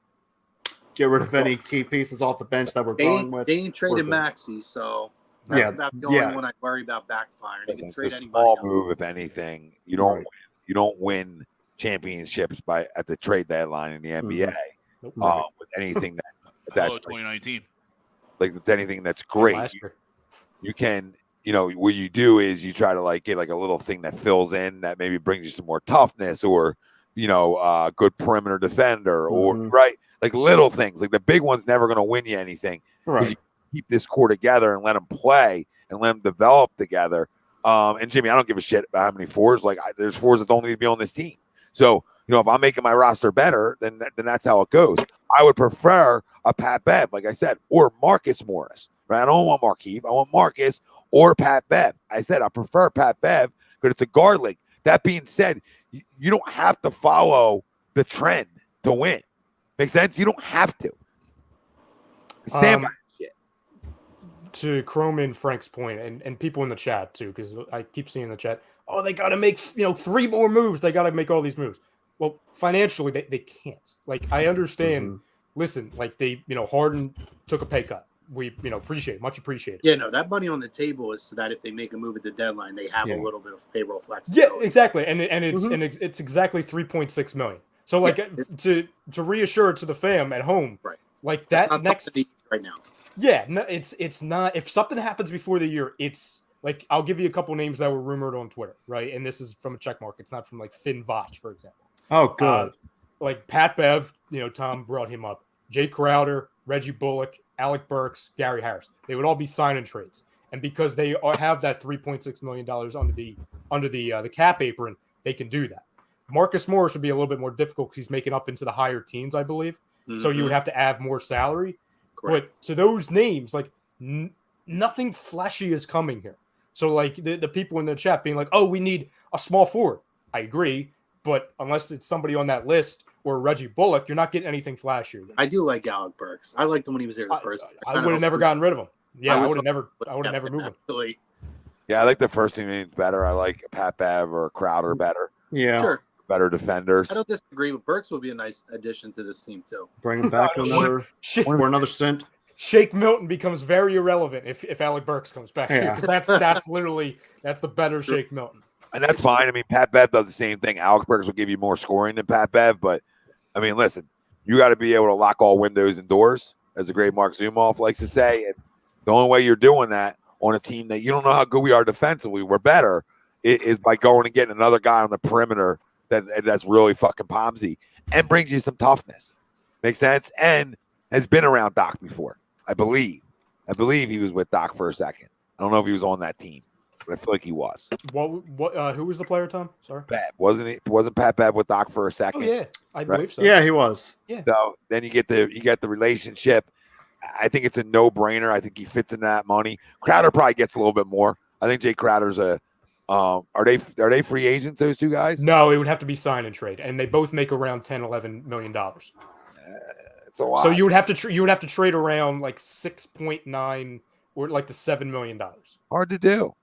get rid of any key pieces off the bench that we're going with. They ain't traded Maxey, so that's about the only one I worry about backfiring. It's a small move, if anything. You don't win championships at the trade deadline in the NBA with anything that's 2019. Like with anything that's great. You can, what you do is you try to get a little thing that fills in that maybe brings you some more toughness or good perimeter defender or right. Like little things, like the big one's never going to win you anything. Right. You keep this core together and let them play and let them develop together. And Jimmy, I don't give a shit about how many fours. There's fours that don't need to be on this team. So, if I'm making my roster better, then that's how it goes. I would prefer a Pat Bev, like I said, or Marcus Morris. Right? I don't want Markieff. I want Marcus or Pat Bev. I said I prefer Pat Bev because it's a guard league. That being said, you don't have to follow the trend to win. Make sense? You don't have to. Stand by shit. To Chrome and Frank's point, and people in the chat too, because I keep seeing in the chat, they got to make 3 more moves. They got to make all these moves. Well, financially, they can't. I understand. Listen, Harden took a pay cut. We appreciate it, much appreciated. Yeah, no, that money on the table is so that if they make a move at the deadline, they have a little bit of payroll flexibility. Yeah, exactly, and it's exactly $3.6 million. So to reassure to the fam at home, right? That next right now. Yeah, no, it's not. If something happens before the year, it's I'll give you a couple names that were rumored on Twitter, right? And this is from a check mark. It's not from Finn Voch, for example. Oh, good. Pat Bev, Tom brought him up. Jay Crowder, Reggie Bullock, Alec Burks, Gary Harris. They would all be sign-in trades, and because they have that $3.6 million under the cap apron, they can do that. Marcus Morris would be a little bit more difficult because he's making up into the higher teens, I believe. So you would have to add more salary. Correct. But to those names, nothing flashy is coming here. So the people in the chat being oh, we need a small forward. I agree, but unless it's somebody on that list or Reggie Bullock, you're not getting anything flashier. I do like Alec Burks. I liked him when he was there first. I would have never gotten rid of him. Yeah, I would have never moved him. Yeah, I like the first team names better. I like Pat Bev or Crowder better. Yeah. Sure. Better defenders. I don't disagree, but Burks would be a nice addition to this team too. Bring him back for another cent. Shake Milton becomes very irrelevant if Alec Burks comes back here, because that's the better Shake Milton. And that's fine. I mean, Pat Bev does the same thing. Alec Burks will give you more scoring than Pat Bev, but I mean, listen, you got to be able to lock all windows and doors, as the great Mark Zumoff likes to say. And the only way you're doing that on a team that you don't know how good we are defensively, we're better, is by going and getting another guy on the perimeter that's really fucking Pomsy and brings you some toughness. Makes sense? And has been around Doc before, I believe. I believe he was with Doc for a second. I don't know if he was on that team, but I feel like he was. What? Who was the player, Tom? Sorry. Bev. Wasn't Pat Bev with Doc for a second? Oh, yeah. I believe so. Yeah, he was. Yeah. So then you get the relationship. I think it's a no-brainer. I think he fits in that money. Crowder probably gets a little bit more. I think Jay Crowder's are they free agents, those two guys? No, it would have to be sign and trade, and they both make around $10-11 million. It's a lot. So you would have to trade around 6.9 or to $7 million. Hard to do.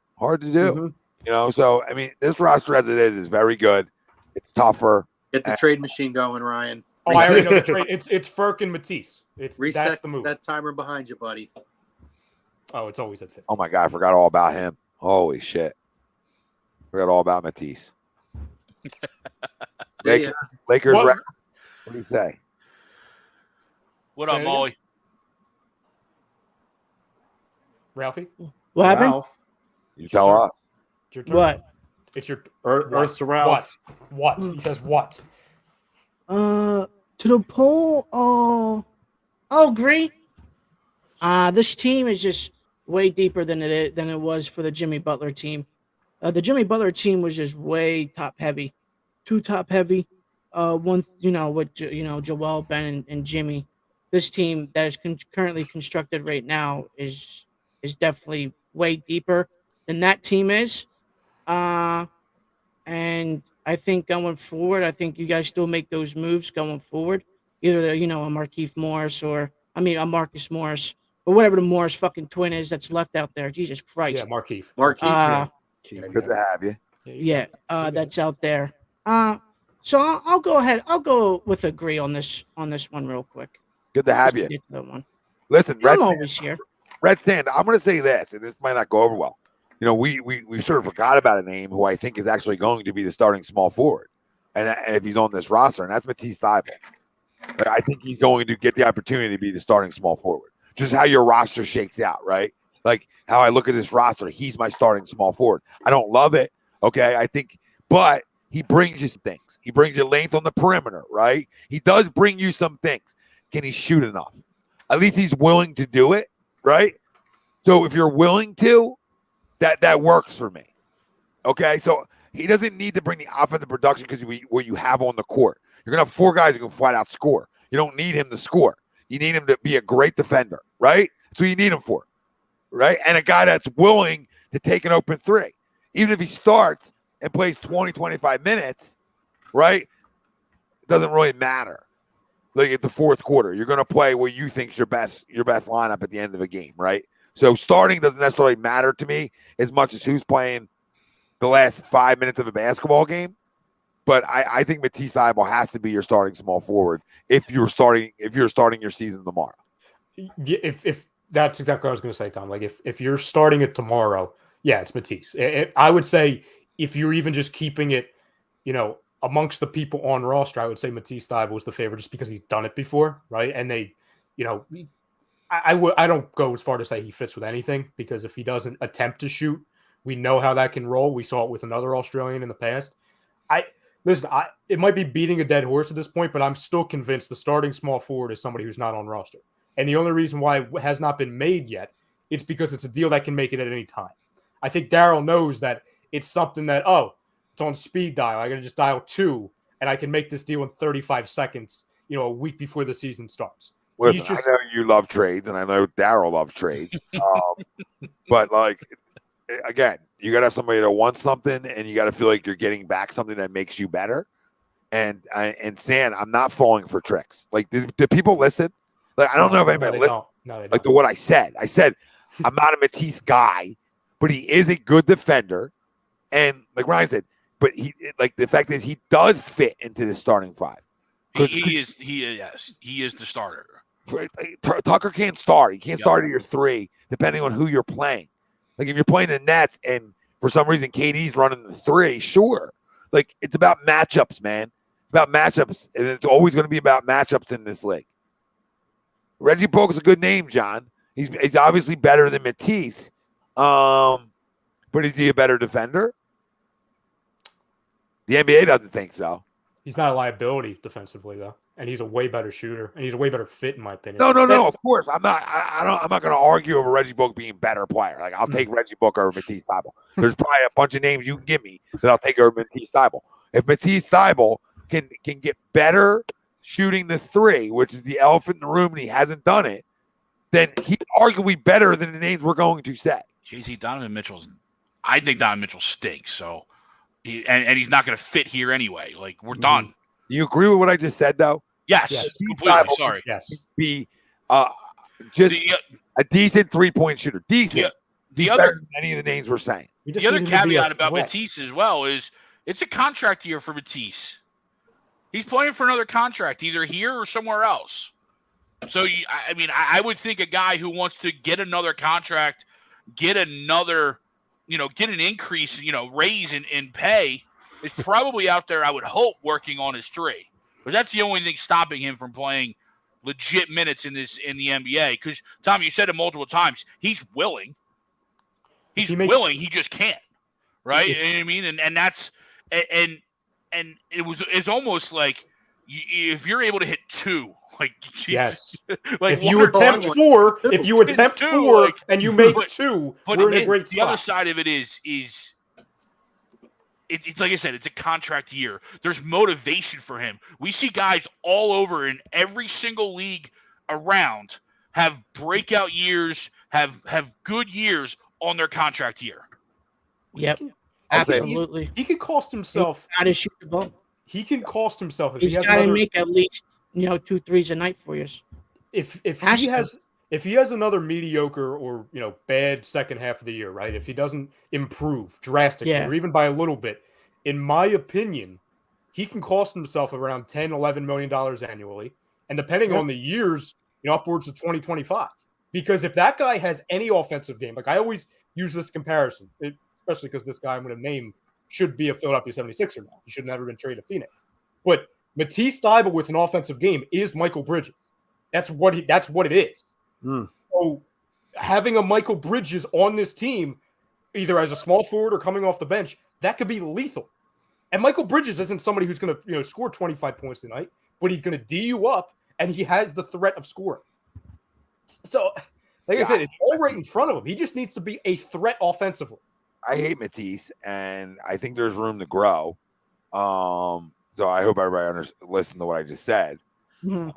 So I mean, this roster as it is very good. It's tougher. Get the trade machine going, Ryan. Oh, I already know the trade. It's Ferk and Mattise. That's the move. That timer behind you, buddy. Oh, it's always at 50. Oh my God, I forgot all about him. Holy shit. Forgot all about Mattise. Lakers. What do you say? What up, Molly? Ralphie? What happened? Ralph. You tell turn. us. It's your turn. What? It's your Earth's around. What? He says what? To the poll, I'll agree. This team is just way deeper than it was for the Jimmy Butler team. The Jimmy Butler team was just way top heavy, too top heavy. With Joel, Ben, and Jimmy. This team that is currently constructed right now is definitely way deeper than that team is. And I think going forward, I think you guys still make those moves going forward. Either a Markieff Morris or a Marcus Morris or whatever the Morris fucking twin is that's left out there. Jesus Christ. Yeah, Markieff. Good to have you. Yeah, that's out there. So I'll go ahead. I'll go with agree on this one real quick. Good to have you. Get to that one. Listen, I'm always here. Red Sand, I'm going to say this, and this might not go over well. We sort of forgot about a name who I think is actually going to be the starting small forward, and if he's on this roster, and that's Mattise Thybulle. I think he's going to get the opportunity to be the starting small forward. Just how your roster shakes out, right? Like how I look at this roster, he's my starting small forward. I don't love it, okay? I think, but he brings you some things. He brings you length on the perimeter, right? He does bring you some things. Can he shoot enough? At least he's willing to do it, right? So if you're willing to, that works for me. Okay, so he doesn't need to bring the offensive production because what you have on the court. You're going to have 4 guys who can flat out score. You don't need him to score. You need him to be a great defender, right? That's what you need him for, right? And a guy that's willing to take an open 3. Even if he starts and plays 20, 25 minutes, right? It doesn't really matter. Like at the fourth quarter, you're going to play what you think is your best lineup at the end of a game, right? So starting doesn't necessarily matter to me as much as who's playing the last 5 minutes of a basketball game. But I think Mattise Thybulle has to be your starting small forward if you're starting your season tomorrow. If that's exactly what I was going to say, Tom. Like if you're starting it tomorrow, yeah, it's Mattise. I would say if you're even just keeping it, amongst the people on roster, I would say Mattise Thybulle was the favorite just because he's done it before, right? And they, I don't go as far to say he fits with anything because if he doesn't attempt to shoot, we know how that can roll. We saw it with another Australian in the past. It might be beating a dead horse at this point, but I'm still convinced the starting small forward is somebody who's not on roster. And the only reason why it has not been made yet, it's because it's a deal that can make it at any time. I think Daryl knows that it's something that, it's on speed dial. I got to just dial 2, and I can make this deal in 35 seconds, a week before the season starts. Listen, I know you love trades, and I know Daryl loves trades. But, again, you got to have somebody that wants something, and you got to feel like you're getting back something that makes you better. And San, I'm not falling for tricks. Like, do people listen? Like, I don't know if anybody listens. No, they don't. Like to what I said. I said I'm not a Mattise guy, but he is a good defender. And like Ryan said, but the fact is he does fit into the starting 5. He is the starter. Tucker can't start. He can't start at your 3, depending on who you're playing. Like if you're playing the Nets and for some reason KD's running the 3, sure. Like it's about matchups, man. It's about matchups, and it's always going to be about matchups in this league. Reggie Bullock's a good name, John. He's obviously better than Mattise. But is he a better defender? The NBA doesn't think so. He's not a liability defensively, though, and he's a way better shooter, and he's a way better fit, in my opinion. No. Of course, I'm not. I'm not going to argue over Reggie Bullock being a better player. Like I'll take Reggie Bullock over Mattise Thybulle. There's probably a bunch of names you can give me that I'll take over Mattise Thybulle. If Mattise Thybulle can get better shooting the 3, which is the elephant in the room, and he hasn't done it, then he's arguably better than the names we're going to say. JC I think Donovan Mitchell stinks. So, and he's not going to fit here anyway. Like we're done. Do you agree with what I just said, though? Yes. Completely. Sorry. Yes. Be just a decent 3-point shooter. Decent. He's better than any of the names we're saying. The other caveat about Mattise as well is it's a contract year for Mattise. He's playing for another contract, either here or somewhere else. So, I would think a guy who wants to get another contract, get another, get an increase, raise in pay, is probably out there, I would hope, working on his 3. Because that's the only thing stopping him from playing legit minutes in the NBA. Because, Tom, you said it multiple times, he's willing. He's willing, he just can't. Right? You know what I mean? And that's and it's almost like if you're able to hit 2, like Jesus, yes, like if you attempt 4, like, and you make 2, but we're in a great spot. The other side of it is it's like I said, it's a contract year. There's motivation for him. We see guys all over in every single league around have breakout years, have good years on their contract year. Yep. Absolutely. He could cost himself. Got to shoot the ball. He can cost himself if He's he has got to another, make at least 2 threes a night for you. If he has another mediocre or bad second half of the year, right? If he doesn't improve drastically or even by a little bit, in my opinion, he can cost himself around $10-11 million annually, and depending on the years, upwards of 20-25. Because if that guy has any offensive game, like I always use this comparison, especially because this guy I'm going to name should be a Philadelphia 76er now. He should have never been traded to Phoenix. But Mattise Thybulle with an offensive game is Michael Bridges. That's what it is. So having a Michael Bridges on this team, either as a small forward or coming off the bench, that could be lethal. And Michael Bridges isn't somebody who's going to score 25 points tonight, but he's going to D you up, and he has the threat of scoring. So, like I said, it's all right in front of him. He just needs to be a threat offensively. I hate Mattise, and I think there's room to grow. So I hope everybody listened to what I just said. Mm-hmm.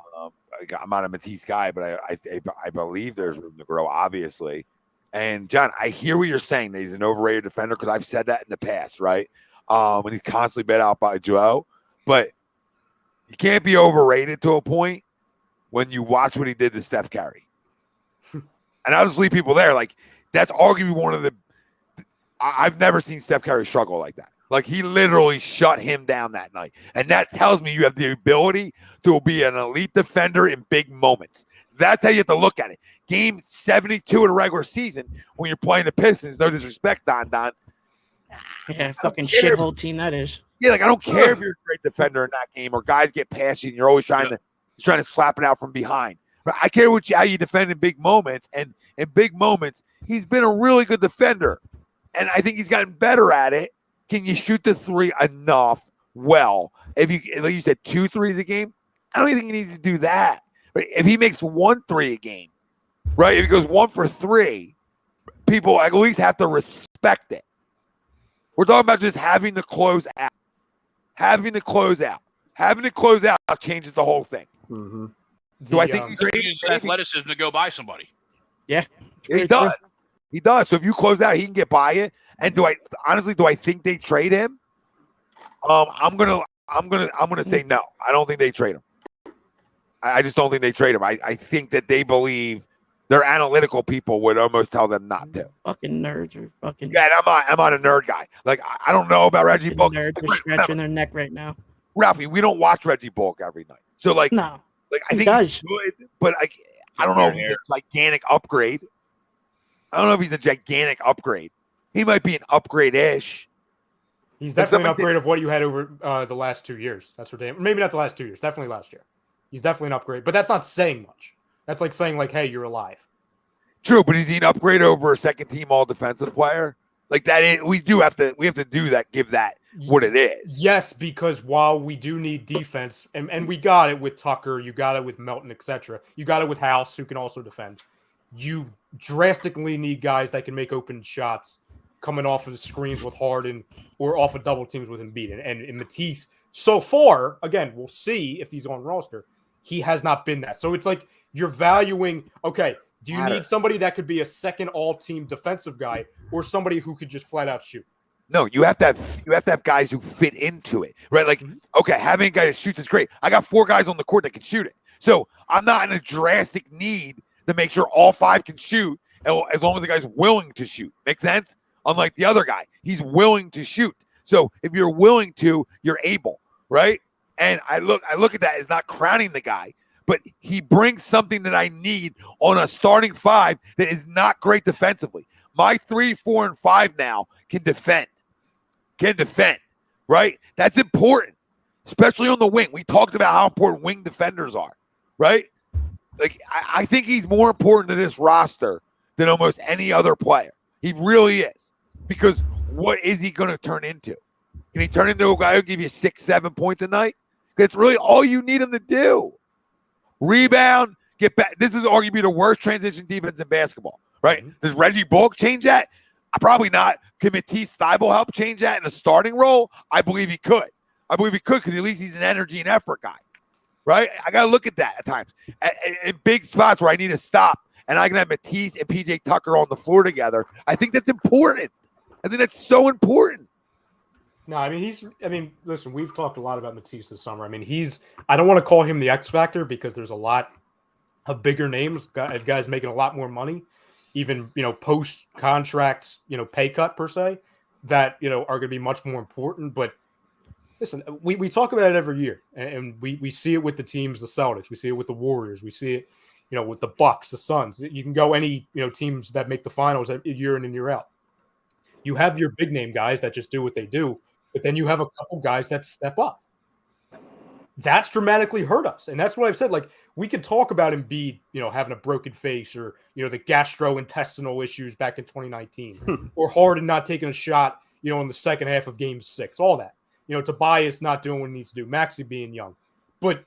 I'm not a Mattise guy, but I believe there's room to grow, obviously. And John, I hear what you're saying that he's an overrated defender because I've said that in the past, right? And he's constantly bet out by Joel, but you can't be overrated to a point when you watch what he did to Steph Curry. And I'll just leave people there. Like, that's arguably one of the I've never seen Steph Curry struggle like that. Like, he literally shut him down that night. And that tells me you have the ability to be an elite defender in big moments. That's how you have to look at it. Game 72 in a regular season, when you're playing the Pistons, no disrespect, Don. Yeah, fucking shithole team that is. Yeah, like, I don't care if you're a great defender in that game or guys get past you and you're always trying to slap it out from behind. But I care how you defend in big moments. And in big moments, he's been a really good defender. And I think he's gotten better at it. Can you shoot the 3 enough well? If you, like you said, 2 threes a game, I don't even think he needs to do that. But if he makes 1 3 a game, right? If he goes 1 for 3, people at least have to respect it. We're talking about just having to close out. Having to close out changes the whole thing. Mm-hmm. Do I think he's he uses athleticism to go by somebody? Yeah. He does. He does. So if you close out, he can get by it. And do I think they trade him? I'm gonna say no. I don't think they trade him. I just don't think they trade him. I think that they believe their analytical people would almost tell them not to. Fucking nerds are fucking. Yeah, I'm not a nerd guy. Like, I don't know about Reggie Bullock. Nerds are scratching their neck right now. Ralphie, we don't watch Reggie Bullock every night. So like, no, like I he think does. he's good, but I don't know if he's a gigantic upgrade. I don't know if he's a gigantic upgrade. He might be an upgrade-ish. He's definitely an upgrade of what you had over the last 2 years. That's for damn. Maybe not the last 2 years. Definitely last year. He's definitely an upgrade, but that's not saying much. That's like saying hey, you're alive. True, but is he an upgrade over a second-team all-defensive player? Like that, we have to do that. Give that what it is. Yes, because while we do need defense, and we got it with Tucker, you got it with Melton, etc. You got it with House, who can also defend. You drastically need guys that can make open shots coming off of the screens with Harden or off of double teams with Embiid. And Mattise, so far, again, we'll see if he's on roster. He has not been that. So it's like you're valuing, okay, do you need somebody that could be a second all-team defensive guy or somebody who could just flat out shoot? No, you have to have guys who fit into it, right? Like, okay, having a guy that shoots is great. I got 4 guys on the court that can shoot it. So I'm not in a drastic need to make sure all 5 can shoot as long as the guy's willing to shoot. Make sense? Unlike the other guy, he's willing to shoot. So if you're willing to, you're able, right? And I look at that as not crowning the guy, but he brings something that I need on a starting 5 that is not great defensively. My 3, 4, and 5 now can defend, right? That's important, especially on the wing. We talked about how important wing defenders are, right? Like, I think he's more important to this roster than almost any other player. He really is. Because what is he going to turn into? Can he turn into a guy who give you 6-7 points a night? That's really all you need him to do. Rebound, get back. This is arguably the worst transition defense in basketball, right? Does Reggie Bullock change that? Probably not. Can Mattise Thybulle help change that in a starting role? I believe he could. Because at least he's an energy and effort guy, right? I got to look at that at times. In big spots where I need to stop, and I can have Mattise and PJ Tucker on the floor together. I think that's important. I think that's so important. No, listen, we've talked a lot about Mattise this summer. I don't want to call him the X factor because there's a lot of bigger names, guys making a lot more money, even, post contract, pay cut per se, that, are going to be much more important. But listen, we talk about it every year, and we see it with the teams, the Celtics, we see it with the Warriors, we see it, with the Bucks, the Suns. You can go any, teams that make the finals year in and year out. You have your big name guys that just do what they do, but then you have a couple guys that step up. That's dramatically hurt us. And that's what I've said. Like, we could talk about Embiid, having a broken face, or, the gastrointestinal issues back in 2019, or Harden not taking a shot, in the second half of Game 6, all that. Tobias not doing what he needs to do, Maxey being young. But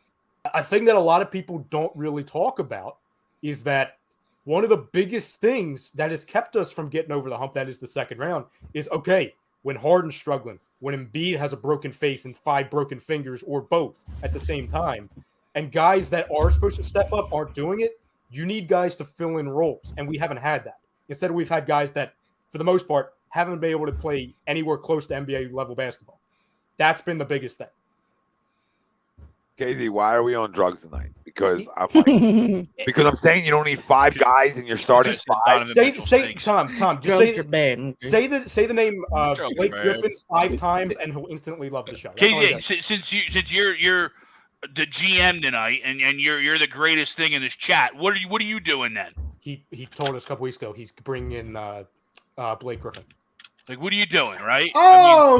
a thing that a lot of people don't really talk about is that one of the biggest things that has kept us from getting over the hump, that is the second round, is, okay, when Harden's struggling, when Embiid has a broken face and 5 broken fingers, or both at the same time, and guys that are supposed to step up aren't doing it, you need guys to fill in roles, and we haven't had that. Instead, we've had guys that, for the most part, haven't been able to play anywhere close to NBA-level basketball. That's been the biggest thing. KZ, why are we on drugs tonight? Because I'm saying you don't need 5 guys in your starting 5. Tom, just say the name Blake Griffin 5 times, and he'll instantly love the show. KZ, since you're the GM tonight, and you're the greatest thing in this chat, what are you doing then? He told us a couple weeks ago he's bringing in Blake Griffin. Like, what are you doing, right?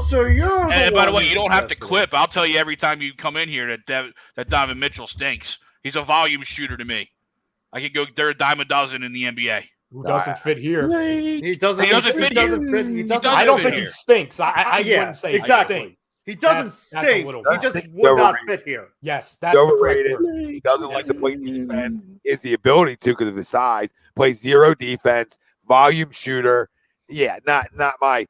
So you're. And by the way, you don't have to clip. I'll tell you every time you come in here that Donovan Mitchell stinks. He's a volume shooter to me. I could go. They're a dime a dozen in the NBA. Who doesn't fit here? He doesn't fit. I don't think he stinks. I wouldn't say exactly. He stinks. He doesn't stink. He just would not fit here. Yes, that's overrated. He doesn't like to play defense. Is the ability to because of his size. Plays 0 defense. Volume shooter. Yeah, not my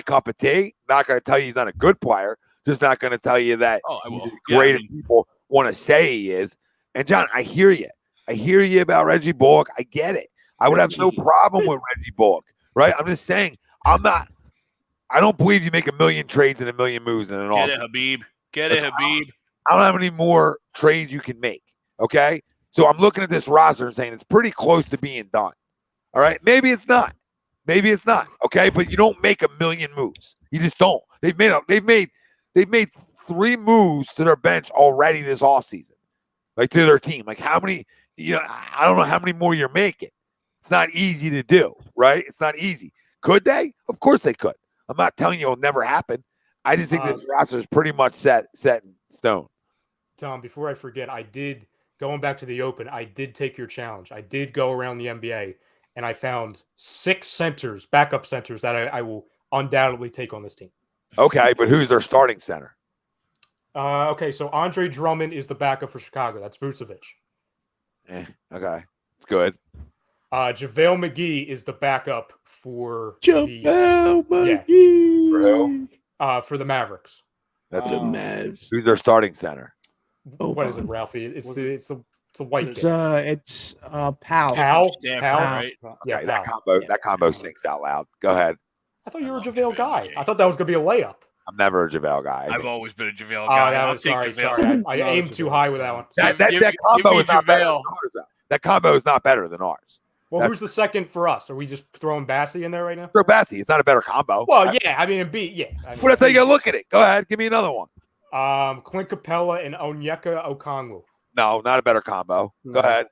cup of tea. Not going to tell you he's not a good player. Just not going to tell you that he's great as people want to say he is. And John, I hear you. I hear you about Reggie Bullock. I get it. I would have no problem with Reggie Bullock, right? I'm just saying I don't believe you make a million trades and a million moves in an offseason. Get it, Habib. Get it, Habib. I don't have any more trades you can make. Okay, so I'm looking at this roster and saying it's pretty close to being done. All right, maybe it's not. Okay, but you don't make a million moves. You just don't. They've made 3 moves to their bench already this offseason, like to their team. Like how many? I don't know how many more you're making. It's not easy to do, right? It's not easy. Could they? Of course they could. I'm not telling you it'll never happen. I just think this roster is pretty much set in stone. Tom, before I forget, going back to the Open, I did take your challenge. I did go around the NBA, and I found 6 centers, backup centers, that I will undoubtedly take on this team. Okay, but who's their starting center? Okay, so Andre Drummond is the backup for Chicago. That's Vucevic. Okay, it's good. JaVale McGee is the backup for for the Mavericks. That's the it. Mavs. Who's their starting center? What is it, Ralphie? It's the white. It's Powell. Powell, right? Yeah, Okay, Powell. that combo stinks out loud. Go ahead. I thought you were a JaVale guy. I thought that was gonna be a layup. I'm never a JaVale guy. I've always been a JaVale guy. That was sorry. I aimed too high with that one. That combo is not better than ours. That combo is not better than ours. Well, who's the second for us? Are we just throwing Bassey in there right now? Throw Bassey. It's not a better combo. Well, yeah. I mean, Embiid, yeah. What if you gotta look at it? Go ahead. Give me another one. Clint Capella and Onyeka Okongwu. No, not a better combo. Go ahead.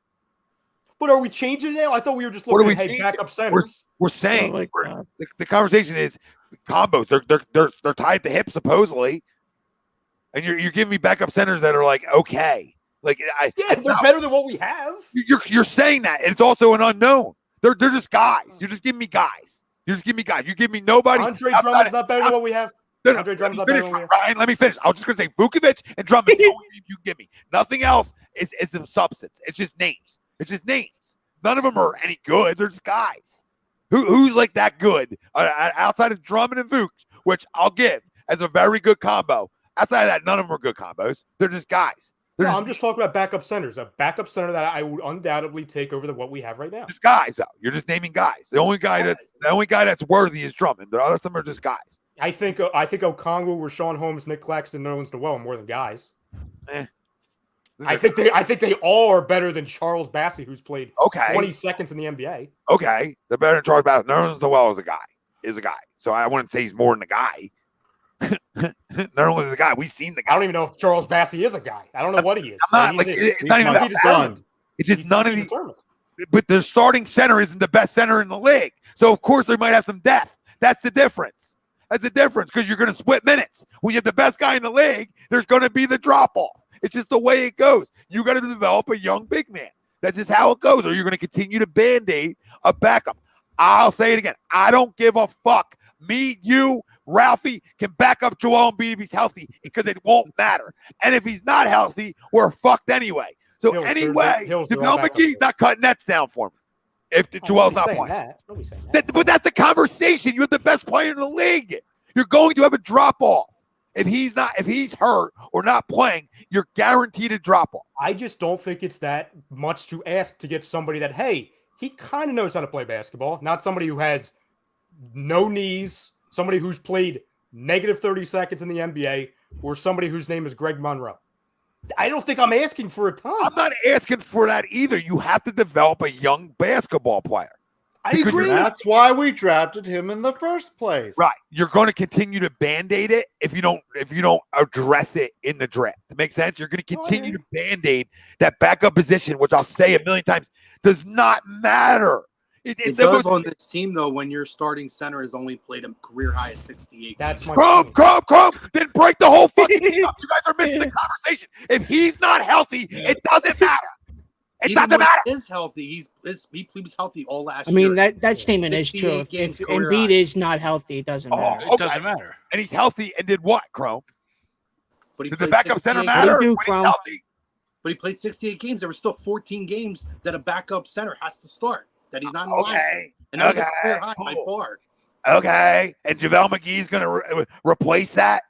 But are we changing it now? I thought we were just looking at backup centers. We're saying the conversation is combos. They're tied to hip supposedly, and you're giving me backup centers that are like okay. They're better than what we have. You're saying that, and it's also an unknown. They're just guys. You're just giving me guys. You just give me guys. You give me nobody. Andre Drummond's not better than what we have. Andre Drummond's not better than what we have. Ryan, let me finish. I was just going to say Vukovic and Drummond's the only name you give me. Nothing else is some substance. It's just names. It's just names. None of them are any good. They're just guys. Who's like that good outside of Drummond and Vuk, which I'll give as a very good combo. Outside of that, none of them are good combos. They're just guys. I'm just talking about backup centers. A backup center that I would undoubtedly take over what we have right now. Just guys, though. You're just naming guys. The only guy that's worthy is Drummond. The others are just guys. I think Okongwu, Rashawn Holmes, Nick Claxton, Nerlens Noel are more than guys. I think they all are better than Charles Bassey, who's played 20 seconds in the NBA. Okay, they're better than Charles Bassey. Nerlens Noel is a guy. So I wouldn't say he's more than a guy. Nerlens is a guy. We've seen the guy. I don't even know if Charles Bassey is a guy. I don't know what he is. It's not even that done. It's just none of the. But the starting center isn't the best center in the league. So of course they might have some depth. That's the difference. That's the difference because you're going to split minutes. When you have the best guy in the league, there's going to be the drop off. It's just the way it goes. You got to develop a young big man. That's just how it goes. Or you're going to continue to band-aid a backup. I'll say it again. I don't give a fuck. Me, you, Ralphie can back up Joel Embiid if he's healthy because it won't matter. And if he's not healthy, we're fucked anyway. So anyway, Joel McGee's not cutting nets down for me if Joel's not playing. But that's the conversation. You have the best player in the league. You're going to have a drop-off. If he's hurt or not playing, you're guaranteed a drop-off. I just don't think it's that much to ask to get somebody that, hey, he kind of knows how to play basketball, not somebody who has no knees, somebody who's played negative 30 seconds in the NBA, or somebody whose name is Greg Monroe. I don't think I'm asking for a ton. I'm not asking for that either. You have to develop a young basketball player. I agree. That's why we drafted him in the first place. Right. You're going to continue to band-aid it if you don't address it in the draft. That makes sense? You're going to continue to band-aid that backup position, which I'll say a million times, does not matter. It does on this team, though, when your starting center has only played a career high of 68. That's my Chrome. Then break the whole fucking thing up. You guys are missing the conversation. If he's not healthy, it doesn't matter. It doesn't matter. He is healthy. He was healthy all last year. I mean, year. that statement is true. If Embiid is not healthy, it doesn't matter. It doesn't matter. And he's healthy and did what, Chrome? But did the backup center matter when he's healthy? But he played 68 games. There were still 14 games that a backup center has to start. That he's not in the line. And that was a career high by far. Okay. And JaVale McGee's going to replace that?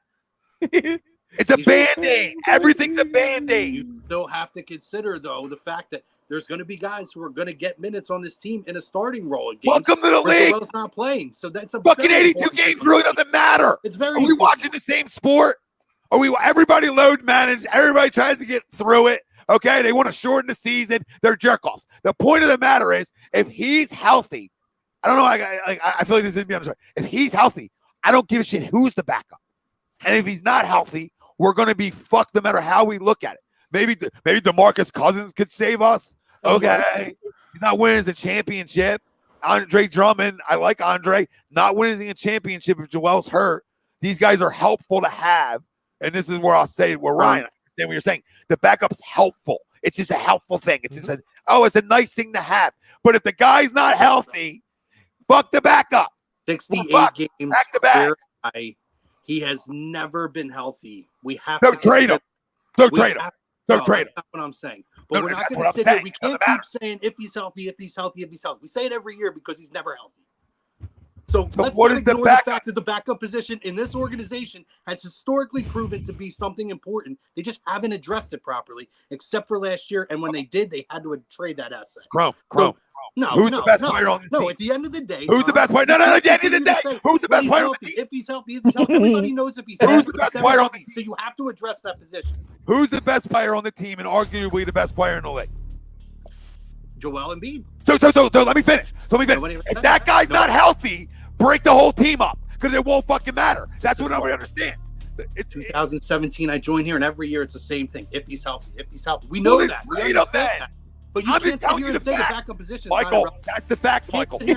It's a Band-Aid. Everything's a Band-Aid. You still have to consider, though, the fact that there's going to be guys who are going to get minutes on this team in a starting role. Welcome to the league. Joel's not playing. So that's a fucking 82 games really doesn't matter. It's very Are we watching the same sport? Everybody load managed? Everybody tries to get through it. Okay, they want to shorten the season. They're jerk-offs. The point of the matter is, if he's healthy, I don't know. I feel like this isn't be understood. If he's healthy, I don't give a shit who's the backup. And if he's not healthy, we're going to be fucked no matter how we look at it. Maybe DeMarcus Cousins could save us. Okay, he's not winning the championship. Andre Drummond, I like Andre. Not winning a championship if Joel's hurt. These guys are helpful to have. And this is where I'll say, Ryan, what you're saying. The backup's helpful. It's just a helpful thing. It's just it's a nice thing to have. But if the guy's not healthy, fuck the backup. 68 games back to back. He has never been healthy. We have to trade him. Don't trade him. Don't trade him. That's what I'm saying. But we're not going to sit here. We can't keep saying if he's healthy. We say it every year because he's never healthy. So let's not ignore the fact that the backup position in this organization has historically proven to be something important. They just haven't addressed it properly, except for last year. And when they did, they had to trade that asset. Chrome. Who's the best player on this team? No, at the end of the day. Who's the best player? No, at the end of the day. Who's the best player on the team? If he's healthy, everybody knows if he's healthy. Who's the best player on the team? So you have to address that position. Who's the best player on the team and arguably the best player in the league? Joel Embiid. So let me finish. If that guy's not healthy, break the whole team up because it won't fucking matter. That's what nobody understands. 2017, I joined here, and every year it's the same thing. If he's healthy. We know that. We understand that. But you can't sit here and say the backup position. Michael, that's the facts, Michael. We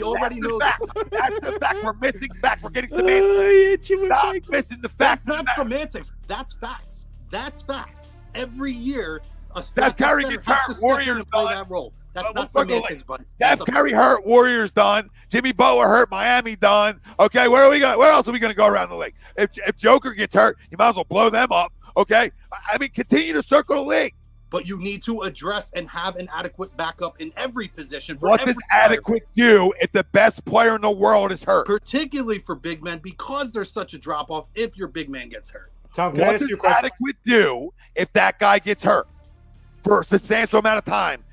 already know this. That's the fact. We're missing facts. We're getting semantics. Stop missing the facts. That's not semantics. That's facts. That's facts. Every year, a Steph Curry gets hurt. Warriors play that role. That's We'll not circle the semantics, but Steph Curry hurt, Warriors done. Jimmy Butler hurt, Miami done. Okay, where are we going? Where else are we going to go around the league? If Joker gets hurt, you might as well blow them up. Okay, I mean, continue to circle the league. But you need to address and have an adequate backup in every position. What does adequate do if the best player in the world is hurt? Particularly for big men, because there's such a drop off if your big man gets hurt. Tom, can I What ask does you a question? adequate do if that guy gets hurt for a substantial amount of time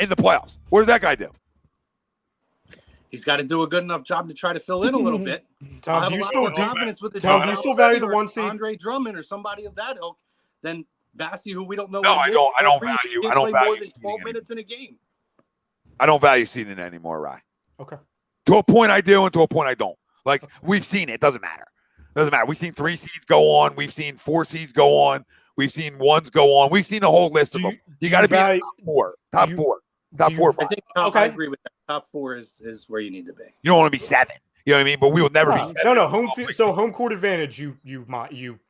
in the playoffs? What does that guy do? He's got to do a good enough job to try to fill in a little bit. Tom, I'll do have you a lot still more do confidence with the Tom, do you still value the or one seed? Andre Drummond or somebody of that ilk than Bassey, who we don't know. No, what I he don't. I is. don't Can't value. play I don't more value than seeding 12 anymore. minutes in a game. I don't value seeding anymore, Rye. Okay. To a point I do, and to a point I don't. Like, we've seen it. It doesn't matter. Doesn't matter. We've seen 3 seeds go on. We've seen 4 seeds go on. We've seen ones go on. We've seen a whole list of them. You got to be in the top 4. Top 4. Top 4 or 5. I think I agree with that. Top 4 is where you need to be. You don't want to be 7. You know what I mean? But we will never be 7. No, home field. So home court advantage, you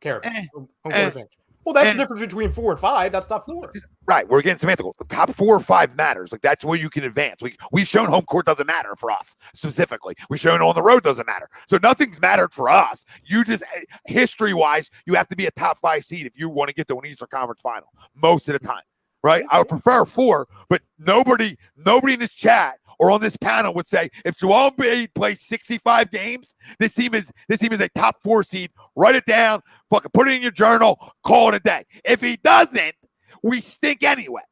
care about. Home court advantage. Well, that's the difference between 4 and 5. That's top 4. Right. We're getting semantical. The top 4 or 5 matters. Like, that's where you can advance. We've shown home court doesn't matter for us specifically. We've shown on the road doesn't matter. So nothing's mattered for us. You just, history-wise, you have to be a top 5 seed if you want to get to an Eastern Conference final most of the time. Right? I would prefer 4, but nobody in this chat or on this panel would say if Joel Embiid plays 65 games, this team is a top 4 seed. Write it down, fucking put it in your journal, call it a day. If he doesn't, we stink anyway.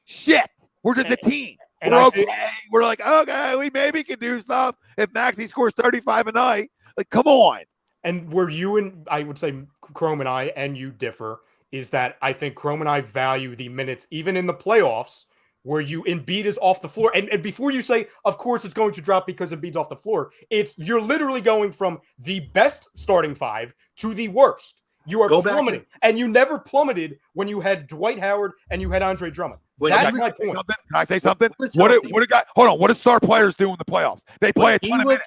Shit, we're just a team. We're okay. We're like, okay, we maybe can do stuff if Maxey scores 35 a night. Like, come on. And where you and I would say Chrome and I and you differ is that I think Chrome and I value the minutes even in the playoffs where Embiid is off the floor. And before you say, of course, it's going to drop because Embiid's off the floor, you're literally going from the best starting 5 to the worst. You are plummeting. And you never plummeted when you had Dwight Howard and you had Andre Drummond. That's my point. Can I say something? What do star players do in the playoffs? They play a ton of minutes.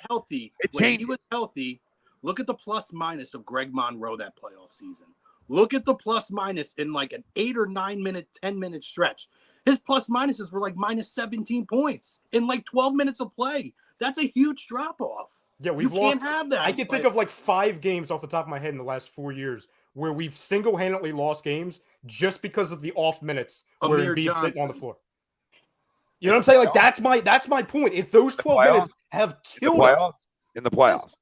When he was healthy, look at the plus minus of Greg Monroe that playoff season. Look at the plus minus in like an 8 or 9 minute, 10-minute stretch. His plus minuses were like minus 17 points in like 12 minutes of play. That's a huge drop off. Yeah, you can't have that. I can think of like 5 games off the top of my head in the last 4 years where we've single-handedly lost games just because of the off minutes where Embiid's sitting on the floor. You know what I'm saying? Like that's my point. It's those 12 minutes have killed us. In the playoffs.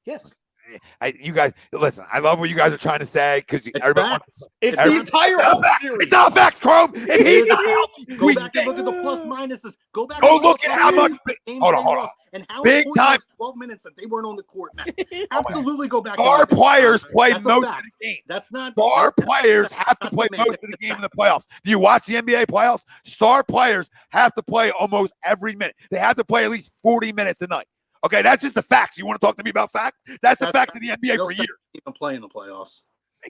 Yes. You guys, listen, I love what you guys are trying to say because it's the entire series. It's not facts, Chrome. If he's not healthy, go back and look at the plus minuses. Go back. Go look at how much. Hold on. And how big time 12 minutes that they weren't on the court, man. Absolutely go back. Star players play most of the game. That's not. Star players have to play most of the game in the playoffs. Do you watch the NBA playoffs? Star players have to play almost every minute. They have to play at least 40 minutes a night. Okay, that's just the facts. You want to talk to me about facts? That's the facts of the NBA for years. Even play in the playoffs.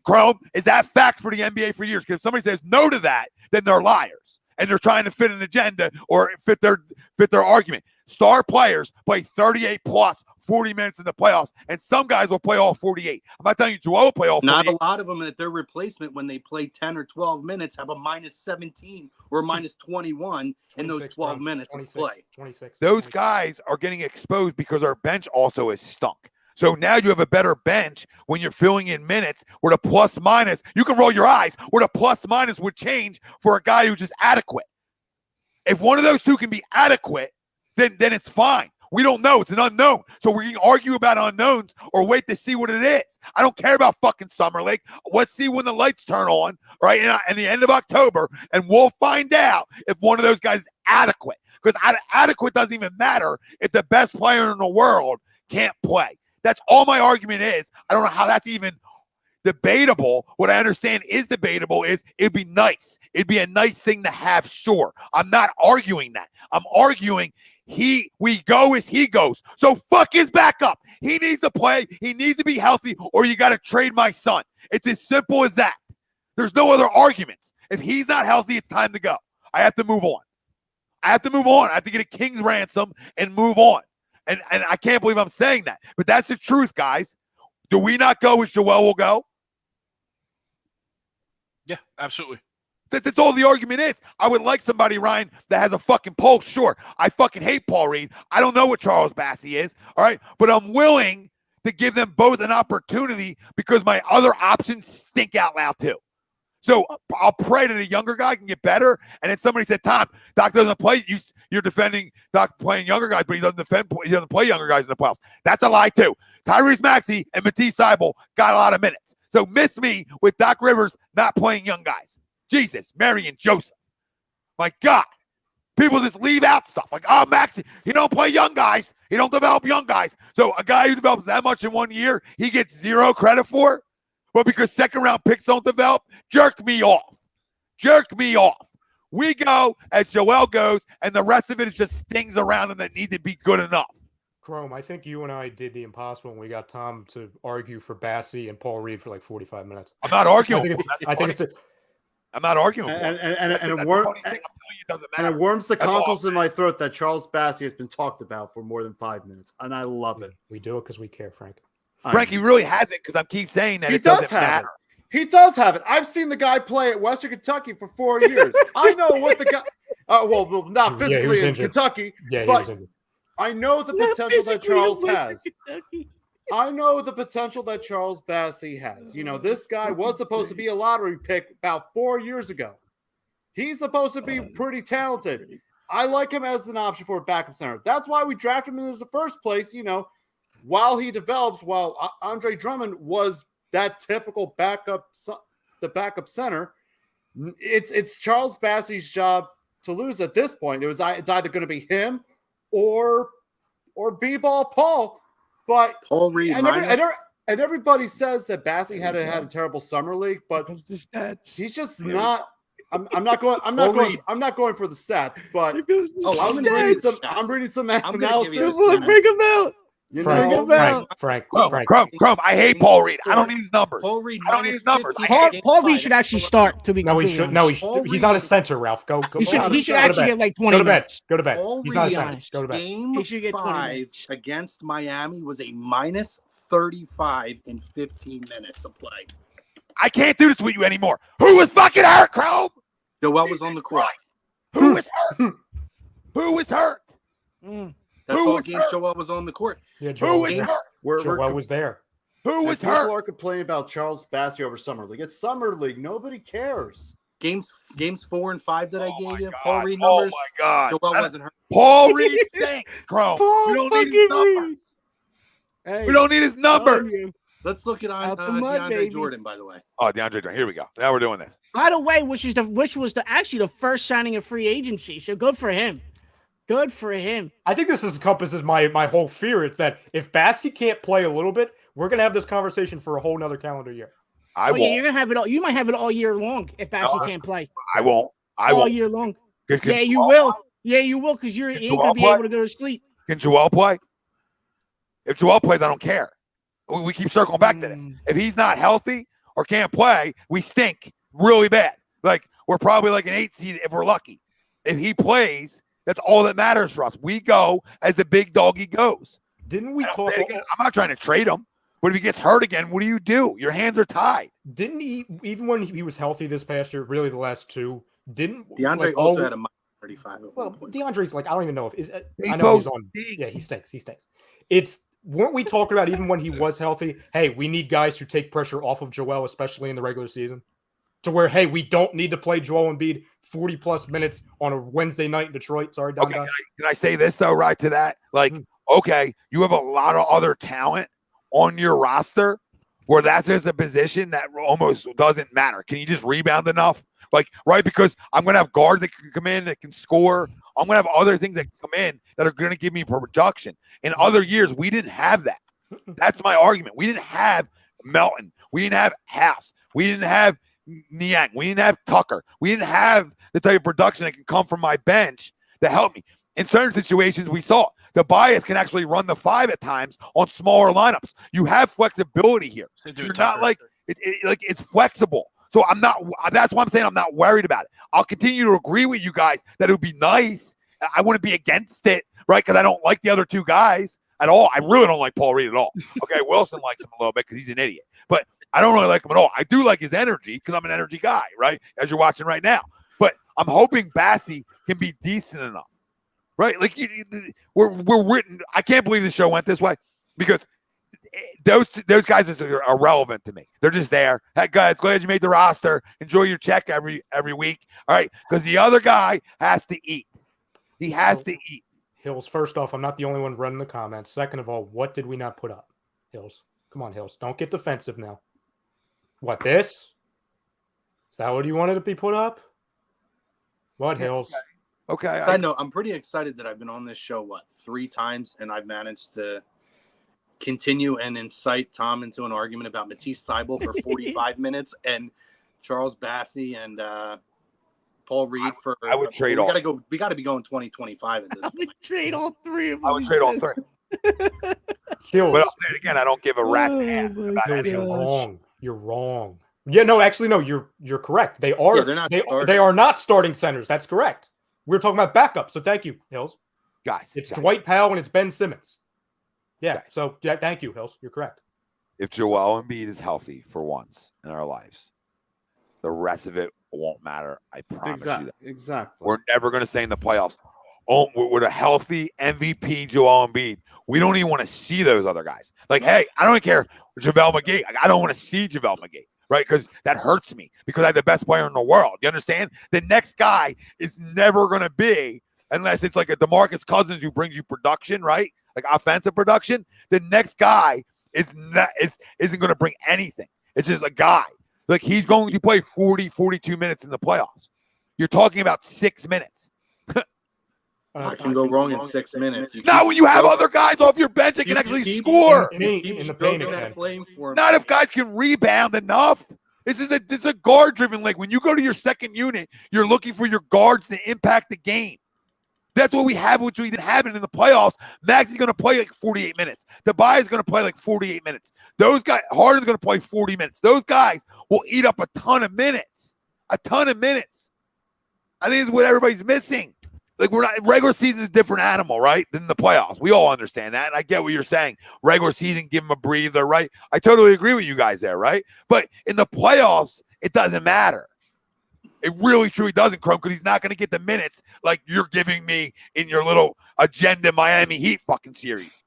Chrome, is that fact for the NBA for years? Because if somebody says no to that, then they're liars and they're trying to fit an agenda or fit their argument. Star players play 38 plus 40 minutes in the playoffs, and some guys will play all 48. I'm not telling you Joel will play all 48. Not a lot of them at their replacement when they play 10 or 12 minutes have a minus 17 or minus 21 in those 12 minutes of play. 26. Those guys are getting exposed because our bench also is stunk. So now you have a better bench when you're filling in minutes where the plus minus, you can roll your eyes, where the plus minus would change for a guy who's just adequate. If one of those two can be adequate, then it's fine. We don't know. It's an unknown. So we can argue about unknowns or wait to see what it is. I don't care about fucking Summer League. Let's see when the lights turn on, right, in the end of October, and we'll find out if one of those guys is adequate. Because adequate doesn't even matter if the best player in the world can't play. That's all my argument is. I don't know how that's even debatable. What I understand is debatable is it'd be nice. It'd be a nice thing to have, sure. I'm not arguing that. I'm arguing we go as he goes. So fuck his backup. He needs to play. He needs to be healthy, or you got to trade my son. It's as simple as that. There's no other arguments. If he's not healthy, it's time to go. I have to move on. I have to get a king's ransom and move on. And I can't believe I'm saying that. But that's the truth, guys. Do we not go as Joel will go? Yeah, absolutely. That's all the argument is. I would like somebody, Ryan, that has a fucking pulse. Sure, I fucking hate Paul Reed. I don't know what Charles Bassey is, all right? But I'm willing to give them both an opportunity because my other options stink out loud too. So I'll pray that a younger guy can get better. And then somebody said, Tom, Doc doesn't play. You're defending Doc playing younger guys, but he doesn't play younger guys in the playoffs. That's a lie too. Tyrese Maxey and Mattise Thybulle got a lot of minutes. So miss me with Doc Rivers not playing young guys. Jesus, Mary and Joseph. My God. People just leave out stuff. Like, oh, Maxey, he don't play young guys. He don't develop young guys. So a guy who develops that much in 1 year, he gets zero credit for? Well, because second-round picks don't develop? Jerk me off. Jerk me off. We go as Joel goes, and the rest of it is just things around him that need to be good enough. Chrome, I think you and I did the impossible when we got Tom to argue for Bassey and Paul Reed for like 45 minutes. I'm not arguing. I'm not arguing. And it warms the cockles in my throat that Charles Bassey has been talked about for more than 5 minutes, and I love it. We do it because we care, Frank. Frank, he really hasn't, because I keep saying that it doesn't matter. He does have it. I've seen the guy play at Western Kentucky for 4 years. I know what the guy. Well, not physically in Kentucky, but I know the potential that Charles has. I know the potential that Charles Bassey has. You know, this guy was supposed to be a lottery pick about 4 years ago. He's supposed to be pretty talented. I like him as an option for a backup center. That's why we drafted him in the first place, you know, while he develops, while Andre Drummond was that typical backup center. It's Charles Bassey's job to lose at this point. It's either going to be him or B-ball Paul. But Paul Reed and everybody says that Bassey had a terrible summer league, but he's just not. I'm not going for the stats, but I'm reading some analysis. Bring him out. Frank. Crumb. I hate Paul Reed. I don't need his numbers. Paul Reed. I don't need his numbers. Paul Reed should actually start. To be he's not a center, Ralph. Go. He should actually get like 20 minutes. Go to bed. He's not a center. Go to bed. Game 5 against Miami was a minus 35 in 15 minutes of play. I can't do this with you anymore. Who was fucking hurt, Chrome? Joel was on the court. Who was hurt? Who was hurt? That's all games Joel was on the court. Yeah, Joel was there. Joel was there. Who was hurt? People are complaining about Charles Bassey over Summer League. It's Summer League. Nobody cares. Games 4 and 5 that I gave you, God. Paul Reed numbers. Oh, my God. Joel wasn't hurt. Paul Reed stinks, Chrome. We don't need his numbers. Hey, we don't need his numbers. Let's look at DeAndre Jordan, by the way. Oh, DeAndre Jordan. Here we go. Now we're doing this. By the way, which was actually the first signing of free agency. So good for him. Good for him. I think this encompasses my whole fear. It's that if Bassey can't play a little bit, we're gonna have this conversation for a whole nother calendar year. I won't. Yeah, you're gonna have it all. You might have it all year long if Bassey can't play. I won't. All year long. Yeah, you will. Yeah, you will, because you ain't gonna be able to go to sleep. Can Joel play? If Joel plays, I don't care. We keep circling back to this. If he's not healthy or can't play, we stink really bad. Like, we're probably like an 8 seed if we're lucky. If he plays, that's all that matters for us. We go as the big doggy goes. Didn't we talk? I'm not trying to trade him, but if he gets hurt again, what do? Your hands are tied. Didn't he, even when he was healthy this past year, really the last two, DeAndre also had a minus 35. Well, DeAndre's like, I don't even know if I know he's on. Yeah, he stinks. Weren't we talking about even when he was healthy? Hey, we need guys to take pressure off of Joel, especially in the regular season. To where, hey, we don't need to play Joel Embiid 40-plus minutes on a Wednesday night in Detroit. Sorry, Don. Okay, can I say this, though, right to that? Like, okay, you have a lot of other talent on your roster where that's just a position that almost doesn't matter. Can you just rebound enough? Like, right, because I'm going to have guards that can come in that can score. I'm going to have other things that can come in that are going to give me production. In other years, we didn't have that. That's my argument. We didn't have Melton. We didn't have House. We didn't have Niang. We didn't have Tucker. We didn't have the type of production that can come from my bench to help me. In certain situations, we saw Tobias can actually run the 5 at times on smaller lineups. You have flexibility here. You're not like it's flexible. So that's why I'm saying I'm not worried about it. I'll continue to agree with you guys that it would be nice. I wouldn't be against it, right? Because I don't like the other two guys at all. I really don't like Paul Reed at all. Okay, Wilson likes him a little bit because he's an idiot. But I don't really like him at all. I do like his energy because I'm an energy guy, right? As you're watching right now. But I'm hoping Bassey can be decent enough, right? Like we're written. I can't believe the show went this way because those guys are irrelevant to me. They're just there. Hey guys, glad you made the roster. Enjoy your check every week. All right, because the other guy has to eat. He has to eat. Hills, first off, I'm not the only one running the comments. Second of all, what did we not put up? Hills, come on, Hills. Don't get defensive now. What, this? Is that what you wanted to be put up? What, Hills? Okay. I know. I'm pretty excited that I've been on this show, 3 times, and I've managed to continue and incite Tom into an argument about Mattise Thybulle for 45 minutes and Charles Bassey and Paul Reed for. I would trade all. We got to be going 2025 at this point. I would trade all 3 of them. I would trade all 3. Hills. But I'll say it again. I don't give a rat's ass about Hills, any of you're them. wrong. You're wrong. Yeah, no, actually, no. You're correct. They are. Yeah, they're not. They are not starting centers. That's correct. We're talking about backups. So thank you, Hills. Guys, It's Dwight Powell and it's Ben Simmons. Yeah. Okay. So yeah, thank you, Hills. You're correct. If Joel Embiid is healthy for once in our lives, the rest of it won't matter. I promise you that. Exactly. We're never going to say in the playoffs, oh, with a healthy MVP Joel Embiid, we don't even want to see those other guys. Like, hey, I don't care JaVale McGee. Like, I don't want to see JaVale McGee, right? Because that hurts me because I have the best player in the world. You understand? The next guy is never going to be, unless it's like a DeMarcus Cousins who brings you production, right? Like offensive production. The next guy isn't going to bring anything. It's just a guy. Like, he's going to play 40, 42 minutes in the playoffs. You're talking about 6 minutes. I can go wrong in 6 minutes. Not when you have other guys off your bench that can actually score. In the paint again. Not if guys can rebound enough. This is a guard-driven league. When you go to your second unit, you're looking for your guards to impact the game. That's what we have, which we didn't have it in the playoffs. Maxey's going to play like 48 minutes. Tobias is going to play like 48 minutes. Those guys, Harden's going to play 40 minutes. Those guys will eat up a ton of minutes. A ton of minutes. I think it's what everybody's missing. Like, we're not, regular season is a different animal, right, than the playoffs. We all understand that, and I get what you're saying. Regular season, give them a breather, right? I totally agree with you guys there, right? But in the playoffs, it doesn't matter. It really, truly doesn't, Chrome, because he's not going to get the minutes like you're giving me in your little agenda Miami Heat fucking series,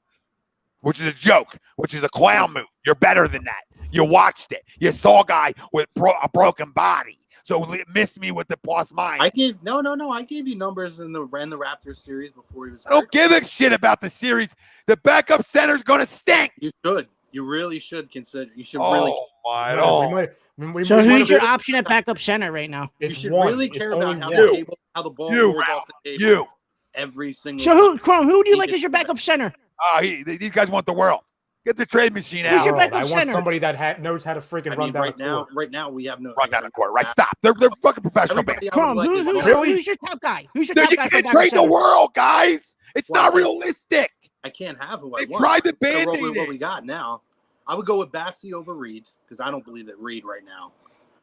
which is a joke, which is a clown move. You're better than that. You watched it. You saw a guy with a broken body. So miss me with the plus minus. I gave I gave you numbers in the Raptors series before he was hurt. I don't give a shit about the series. The backup center's going to stink. You should. You really should consider. You should Oh, really. my God. So who's your option at backup center right now? You should really care about how the ball You, rolls Ralph. off the table. You. Every single. So time. who do you He like gets as your backup center? These guys want the world. Get the trade machine Who's out. your backup I want center? somebody that knows how to freaking run down right the now, court. right now we have no Run down the court. Right, stop. They're fucking professional. Everybody I Crum, would like is- who's your top guy? Who's your Dude, top you guy? for can't backup trade the center? world, guys. It's Well, not realistic. I can't have who I They want. tried to Gotta roll band-aid with what it. we got now. I would go with Bassey over Reed because I don't believe that Reed right now.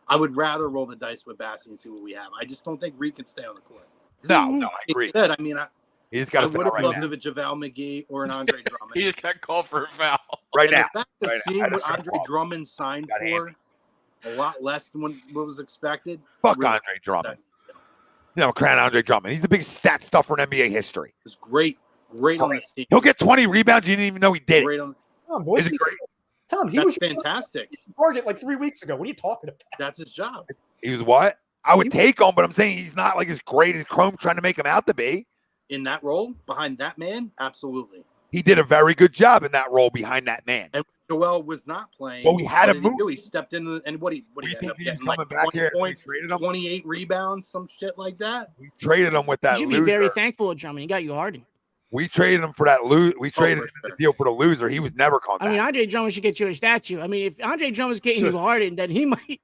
I would rather roll the dice with Bassey and see what we have. I just don't think Reed can stay on the court. No, I agree. Instead, I mean, He just I got to would fit have right loved now. if a JaVale McGee or an Andre Drummond. He just got called for a foul. Right And now. the fact of Right now. seeing I had a what straight Andre ball. Drummond signed Got for, a lot less than what was expected. Fuck really- Andre Drummond. Crown Andre Drummond. He's the biggest stat stuffer in NBA history. It's great on this team. He'll get 20 rebounds. You didn't even know he did it. Great on. Come on, boys. Is it great? Tell him he That's was fantastic. target like 3 weeks ago. What are you talking about? That's his job. He was what? I would take him, but I'm saying he's not like as great as Chrome trying to make him out to be. In that role, behind that man, absolutely. He did a very good job in that role behind that man. And Joel was not playing. Well, we had what him did he move. do? He stepped in and what he You ended think up he's getting coming like back 20 here if we points, traded him? 28 rebounds, some shit like that. We traded him with You that should be loser. very thankful of Drummond. He got you Harden. We traded him for that loser. We traded for him sure. the deal for the loser. He was never coming I mean, back. Andre Drummond should get you a statue. I mean, if Andre Drummond's getting you Harden, then he might.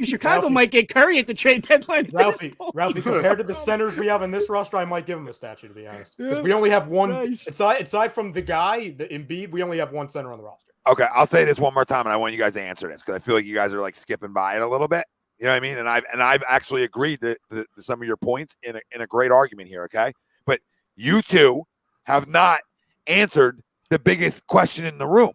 Chicago Ralphie. might get Curry at the trade deadline. Ralphie, compared to the centers we have in this roster, I might give him a statue, to be honest. Because we only have one. Nice. Aside from the guy, the Embiid, we only have one center on the roster. Okay, I'll say this one more time, and I want you guys to answer this because I feel like you guys are like skipping by it a little bit. You know what I mean? And I've actually agreed to some of your points in a great argument here. Okay, but you two have not answered the biggest question in the room.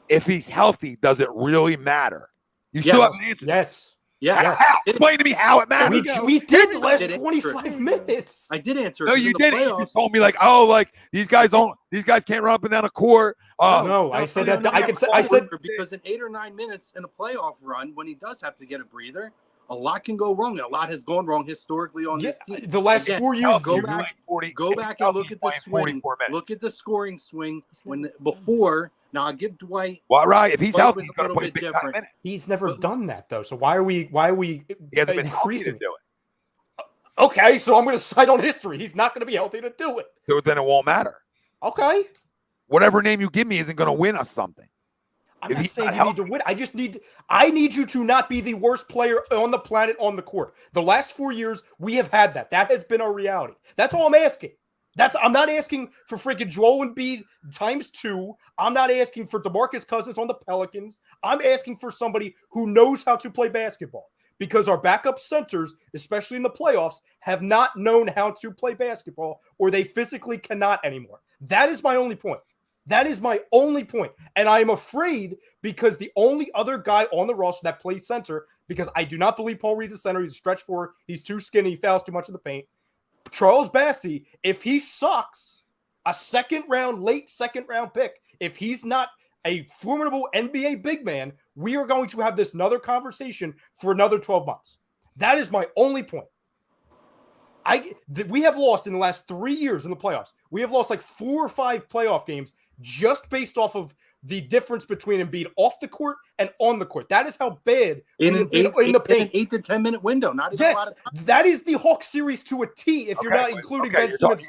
if he's healthy, does it really matter? You still Yes. haven't answered. Yes. Yes. How? Explain to me how it matters. We did the I last did answer 25 it. minutes. I did answer. No, it. you In the didn't. You playoffs- just told me like, oh, like these guys can't run up and down a court. No, I said that. I said because in 8 or 9 minutes in a playoff run, when he does have to get a breather, a lot can go wrong. A lot has gone wrong historically on this team. the last Again, 4 years. go back and look at the swing. Look at the scoring swing before. Now I give Dwight. Well, right. If he's Dwight healthy, was he's a going to little play bit big time different. minutes. He's never done that though. So why are we He hasn't been healthy to increasing? do it. Okay, so I'm going to cite on history. He's not going to be healthy to do it. So then it won't matter. Okay. Whatever name you give me isn't going to win us something. I'm If not he's saying not you need to win. I need you to not be the worst player on the planet on the court. The last 4 years, we have had that. That has been our reality. That's all I'm asking. I'm not asking for freaking Joel Embiid ×2. I'm not asking for DeMarcus Cousins on the Pelicans. I'm asking for somebody who knows how to play basketball, because our backup centers, especially in the playoffs, have not known how to play basketball, or they physically cannot anymore. That is my only point. That is my only point. And I am afraid, because the only other guy on the roster that plays center, because I do not believe Paul Reed's a center. He's a stretch forward. He's too skinny. He fouls too much in the paint. Charles Bassey, if he sucks, a late second round pick, if he's not a formidable NBA big man, we are going to have this another conversation for another 12 months. That is my only point. We have lost in the last 3 years in the playoffs. We have lost like 4 or 5 playoff games just based off of the difference between Embiid off the court and on the court. That is how bad in the an paint. 8 to 10 minute window. Not even a lot Yes, of time. that is the Hawks series to a T. If you're not including Ben Simmons.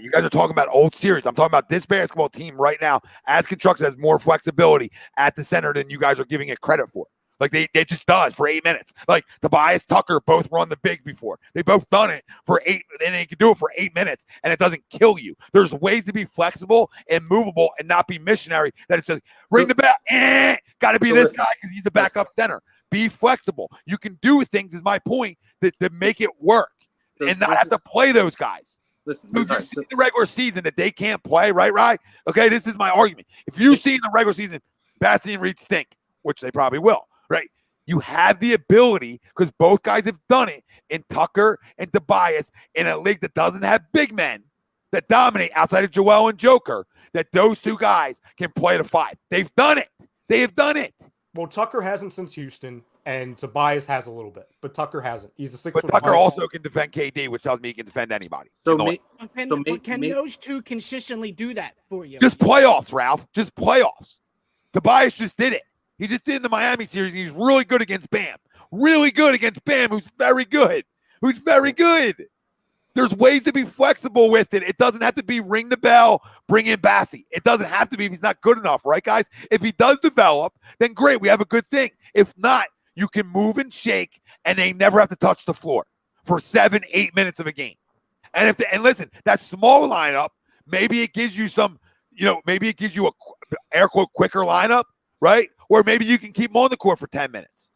You guys are talking about old series. I'm talking about this basketball team right now, as constructed, has more flexibility at the center than you guys are giving it credit for. Like they just does for 8 minutes. Like Tobias Tucker both run the big before. They both done it for 8, and they can do it for 8 minutes, and it doesn't kill you. There's ways to be flexible and movable and not be missionary. That it's just ring the bell. Got to be this guy because he's the backup center. Be flexible. You can do things, is my point, to make it work and not have to play those guys. Listen, Dude, you see the regular season that they can't play, right? Okay, this is my argument. If you see in the regular season Batsy and Reed stink, which they probably will, right? You have the ability, because both guys have done it in Tucker and Tobias, in a league that doesn't have big men that dominate outside of Joel and Joker, that those two guys can play the 5. They've done it. They have done it. Well, Tucker hasn't since Houston, and Tobias has a little bit, but Tucker hasn't. He's a 6 But foot Tucker tall. also can defend KD, which tells me he can defend anybody. Can those two consistently do that for you? Just playoffs, Ralph. Just playoffs. Tobias just did it. He just did in the Miami series. He's really good against Bam. Really good against Bam, who's very good. There's ways to be flexible with it. It doesn't have to be ring the bell, bring in Bassey. It doesn't have to be if he's not good enough, right, guys? If he does develop, then great. We have a good thing. If not, you can move and shake, and they never have to touch the floor for 7-8 minutes of a game. And listen, that small lineup, maybe it gives you some, maybe it gives you a air quote quicker lineup, right? Or maybe you can keep them on the court for 10 minutes,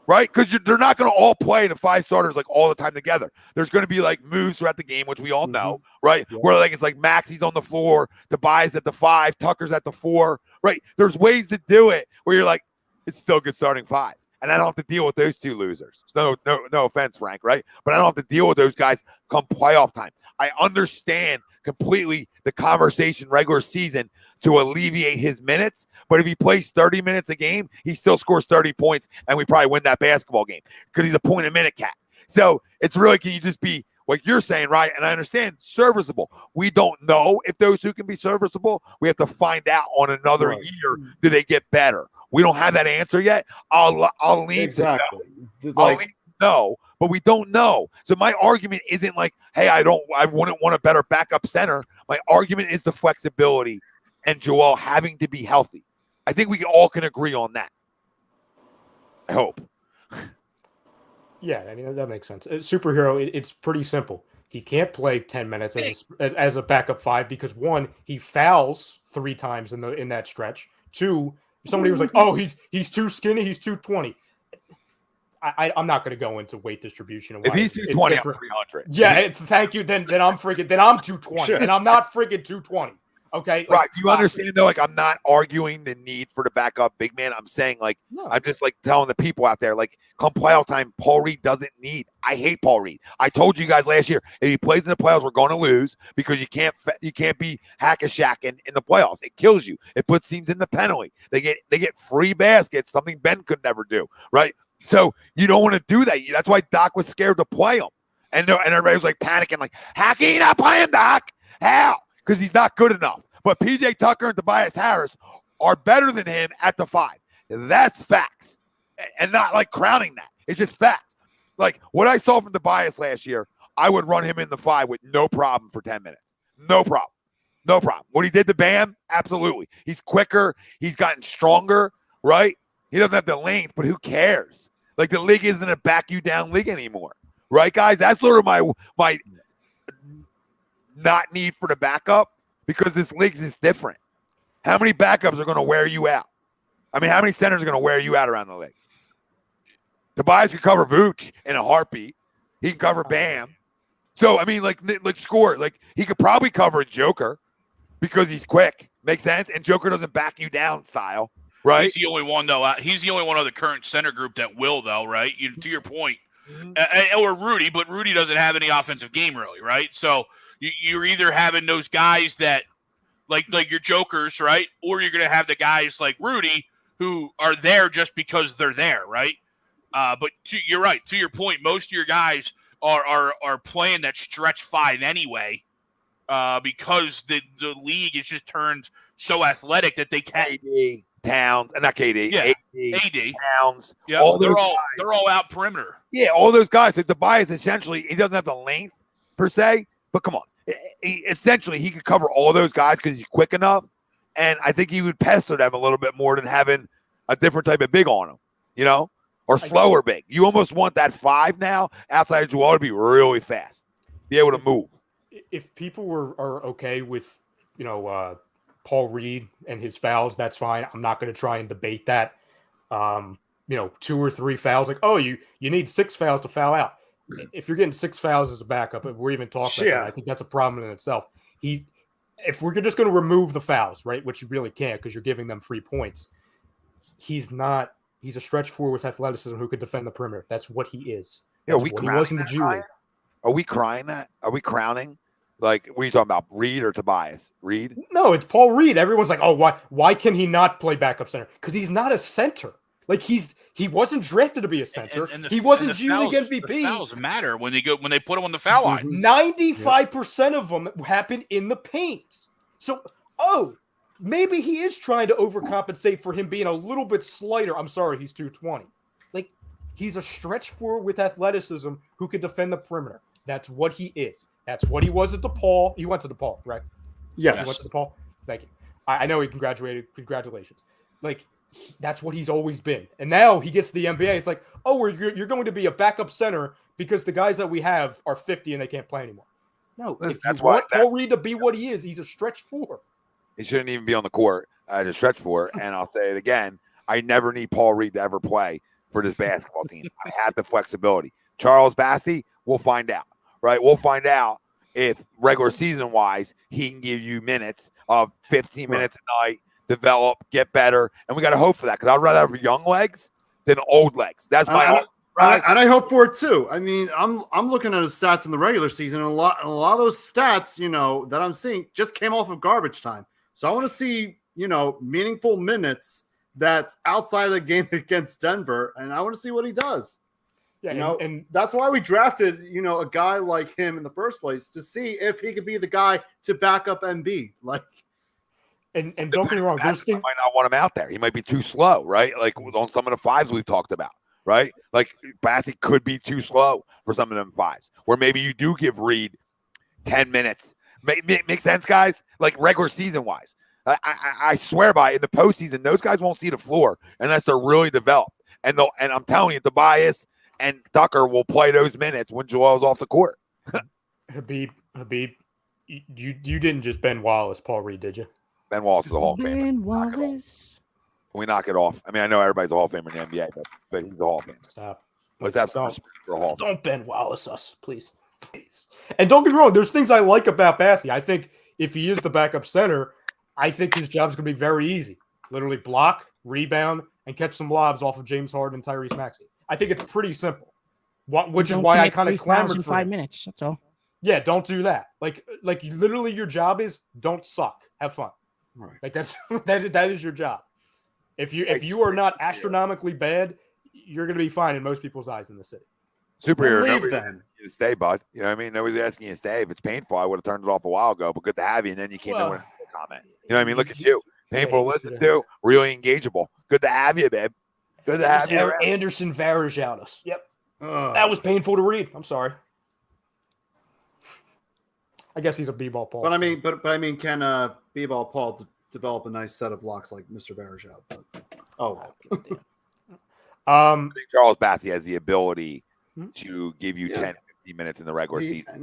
right? Because they're not going to all play the 5 starters like all the time together. There's going to be like moves throughout the game, which we all know, right? Yeah. Where it's like Maxey's on the floor, Tobias at the 5, Tucker's at the 4, right? There's ways to do it where you're like, it's still a good starting 5. And I don't have to deal with those 2 losers. No offense, Frank, right? But I don't have to deal with those guys come playoff time. I understand completely the conversation regular season to alleviate his minutes, but if he plays 30 minutes a game, he still scores 30 points, and we probably win that basketball game because he's a point-a-minute cat. So it's really, can you just be, like you're saying, right? And I understand, serviceable. We don't know if those 2 can be serviceable. We have to find out on another year. Do they get better? We don't have that answer yet. I'll lean to no, but we don't know. So my argument isn't like, hey, I wouldn't want a better backup center. My argument is the flexibility and Joel having to be healthy. I think we all can agree on that. I hope. Yeah, I mean, that makes sense. Superhero, it's pretty simple. He can't play 10 minutes as a backup 5 because 1, he fouls 3 times in that stretch. 2, somebody was like, oh, he's too skinny, he's 220. I'm not going to go into weight distribution. If he's 220, I'm 300. Yeah, thank you. Then I'm 220, and I'm not freaking 220. Okay. Right. Do you understand though? Like, I'm not arguing the need for the backup big man. I'm saying, like, No. I'm just like telling the people out there, like, come playoff time, Paul Reed doesn't need. I hate Paul Reed. I told you guys last year, if he plays in the playoffs, we're going to lose because you can't be hack-a-shacking in the playoffs. It kills you. It puts teams in the penalty. They get free baskets, something Ben could never do. Right. So you don't want to do that. That's why Doc was scared to play him, and everybody was like panicking, like, how can you not play him, Doc? How? Because he's not good enough. But PJ Tucker and Tobias Harris are better than him at the 5. That's facts. And not like crowning that. It's just facts. Like what I saw from Tobias last year, I would run him in the 5 with no problem for 10 minutes. No problem. No problem. What he did to Bam, absolutely. He's quicker. He's gotten stronger, right? He doesn't have the length, but who cares? Like the league isn't a back you down league anymore. Right, guys? That's sort of my not need for the backup. Because this league is different. How many backups are going to wear you out? I mean, how many centers are going to wear you out around the league? Tobias can cover Vooch in a heartbeat. He can cover Bam. So, I mean, like score. Like, he could probably cover a Joker because he's quick. Makes sense? And Joker doesn't back you down style, right? He's the only one, though. He's the only one of the current center group that will, though, right? To your point. Or Rudy, but Rudy doesn't have any offensive game, really, right? So, you're either having those guys that like your jokers, right? Or you're going to have the guys like Rudy who are there just because they're there, right? But you're right. To your point, most of your guys are playing that stretch 5 anyway because the league is just turned so athletic that they can't. KD, Towns, not KD. Yeah, AD, Towns. Yeah, they're all out perimeter. Yeah, all those guys. So Tobias essentially, he doesn't have the length per se. But come on, essentially, he could cover all those guys because he's quick enough. And I think he would pester them a little bit more than having a different type of big on him, you know, or slower big. You almost want that 5 now outside of Joel to be really fast, be able to move. If people are okay with, Paul Reed and his fouls, that's fine. I'm not going to try and debate that. 2 or 3 fouls, like, oh, you need 6 fouls to foul out. If you're getting 6 fouls as a backup, if we're even talking about that, I think that's a problem in itself. If we're just going to remove the fouls, right, which you really can't because you're giving them free points, he's a stretch 4 with athleticism who could defend the perimeter. That's what he is. That's what he was in the G League. Are we crying that? Are we crowning? Like, what are you talking about, Reed or Tobias? Reed? No, it's Paul Reed. Everyone's like, oh, why can he not play backup center? Because he's not a center. Like he wasn't drafted to be a center. He wasn't G League MVP. The fouls matter when they put him on the foul line. 95% of them happen in the paint. So, maybe he is trying to overcompensate for him being a little bit slighter. I'm sorry, he's 220. Like, he's a stretch 4 with athleticism who can defend the perimeter. That's what he is. That's what he was at DePaul. He went to DePaul, right? Yes. He went to DePaul. Thank you. I know he graduated. Congratulations. Like, that's what he's always been. And now he gets to the NBA. It's like, oh, you're going to be a backup center because the guys that we have are 50 and they can't play anymore. No, that's why Paul Reed to be what he is. He's a stretch 4. He shouldn't even be on the court at a stretch 4. And I'll say it again. I never need Paul Reed to ever play for this basketball team. I have the flexibility. Charles Bassey, we'll find out, right? We'll find out if regular season-wise he can give you minutes of 15 minutes a night, develop, get better, and we got to hope for that because I'd rather have young legs than old legs. That's my hope. Right? And I hope for it too. I mean, I'm looking at his stats in the regular season, and a lot of those stats, that I'm seeing just came off of garbage time. So I want to see, meaningful minutes that's outside of the game against Denver, and I want to see what he does. Yeah, and that's why we drafted, a guy like him in the first place to see if he could be the guy to back up Embiid. Like, and don't get me wrong, those things might not want him out there. He might be too slow, right? Like on some of the 5s we've talked about, right? Like Bassey could be too slow for some of them 5s, where maybe you do give Reed 10 minutes. Make sense, guys? Like regular season wise, I swear by it, in the postseason, those guys won't see the floor unless they're really developed. And I'm telling you, Tobias and Tucker will play those minutes when Joel's off the court. Habib, you didn't just Ben Wallace, Paul Reed, did you? Ben Wallace is a Hall of Famer. Ben Wallace. Can we knock it off? I mean, I know everybody's a Hall of Famer in the NBA, but he's a Hall of Famer. Stop. Let's have some respect for a Hall of Famer. Don't Ben Wallace us, please. And don't get me wrong, there's things I like about Bassey. I think if he is the backup center, I think his job's going to be very easy. Literally block, rebound, and catch some lobs off of James Harden and Tyrese Maxey. I think it's pretty simple. Which is why I kind of clamored for 5 minutes. That's all. Yeah, don't do that. Like literally, your job is don't suck. Have fun. Right. Like that is your job. If you are not astronomically bad, you're going to be fine in most people's eyes in the city. Superhero. Leave Nobody's then. asking you to stay, bud. You know what I mean? Nobody's asking you to stay. If it's painful, I would have turned it off a while ago. But good to have you. And then you came in with a comment. You know what I mean? Look at you. Painful to listen to. Really engageable. Good to have you, babe. Good to have you. Anderson Varejaunis. Yep. That was painful to read. I'm sorry. I guess he's a b-ball Paul. But I mean, can b-ball Paul develop a nice set of locks like Mr. Varejao? I think Charles Bassey has the ability to give you 10, 15 minutes in the regular season.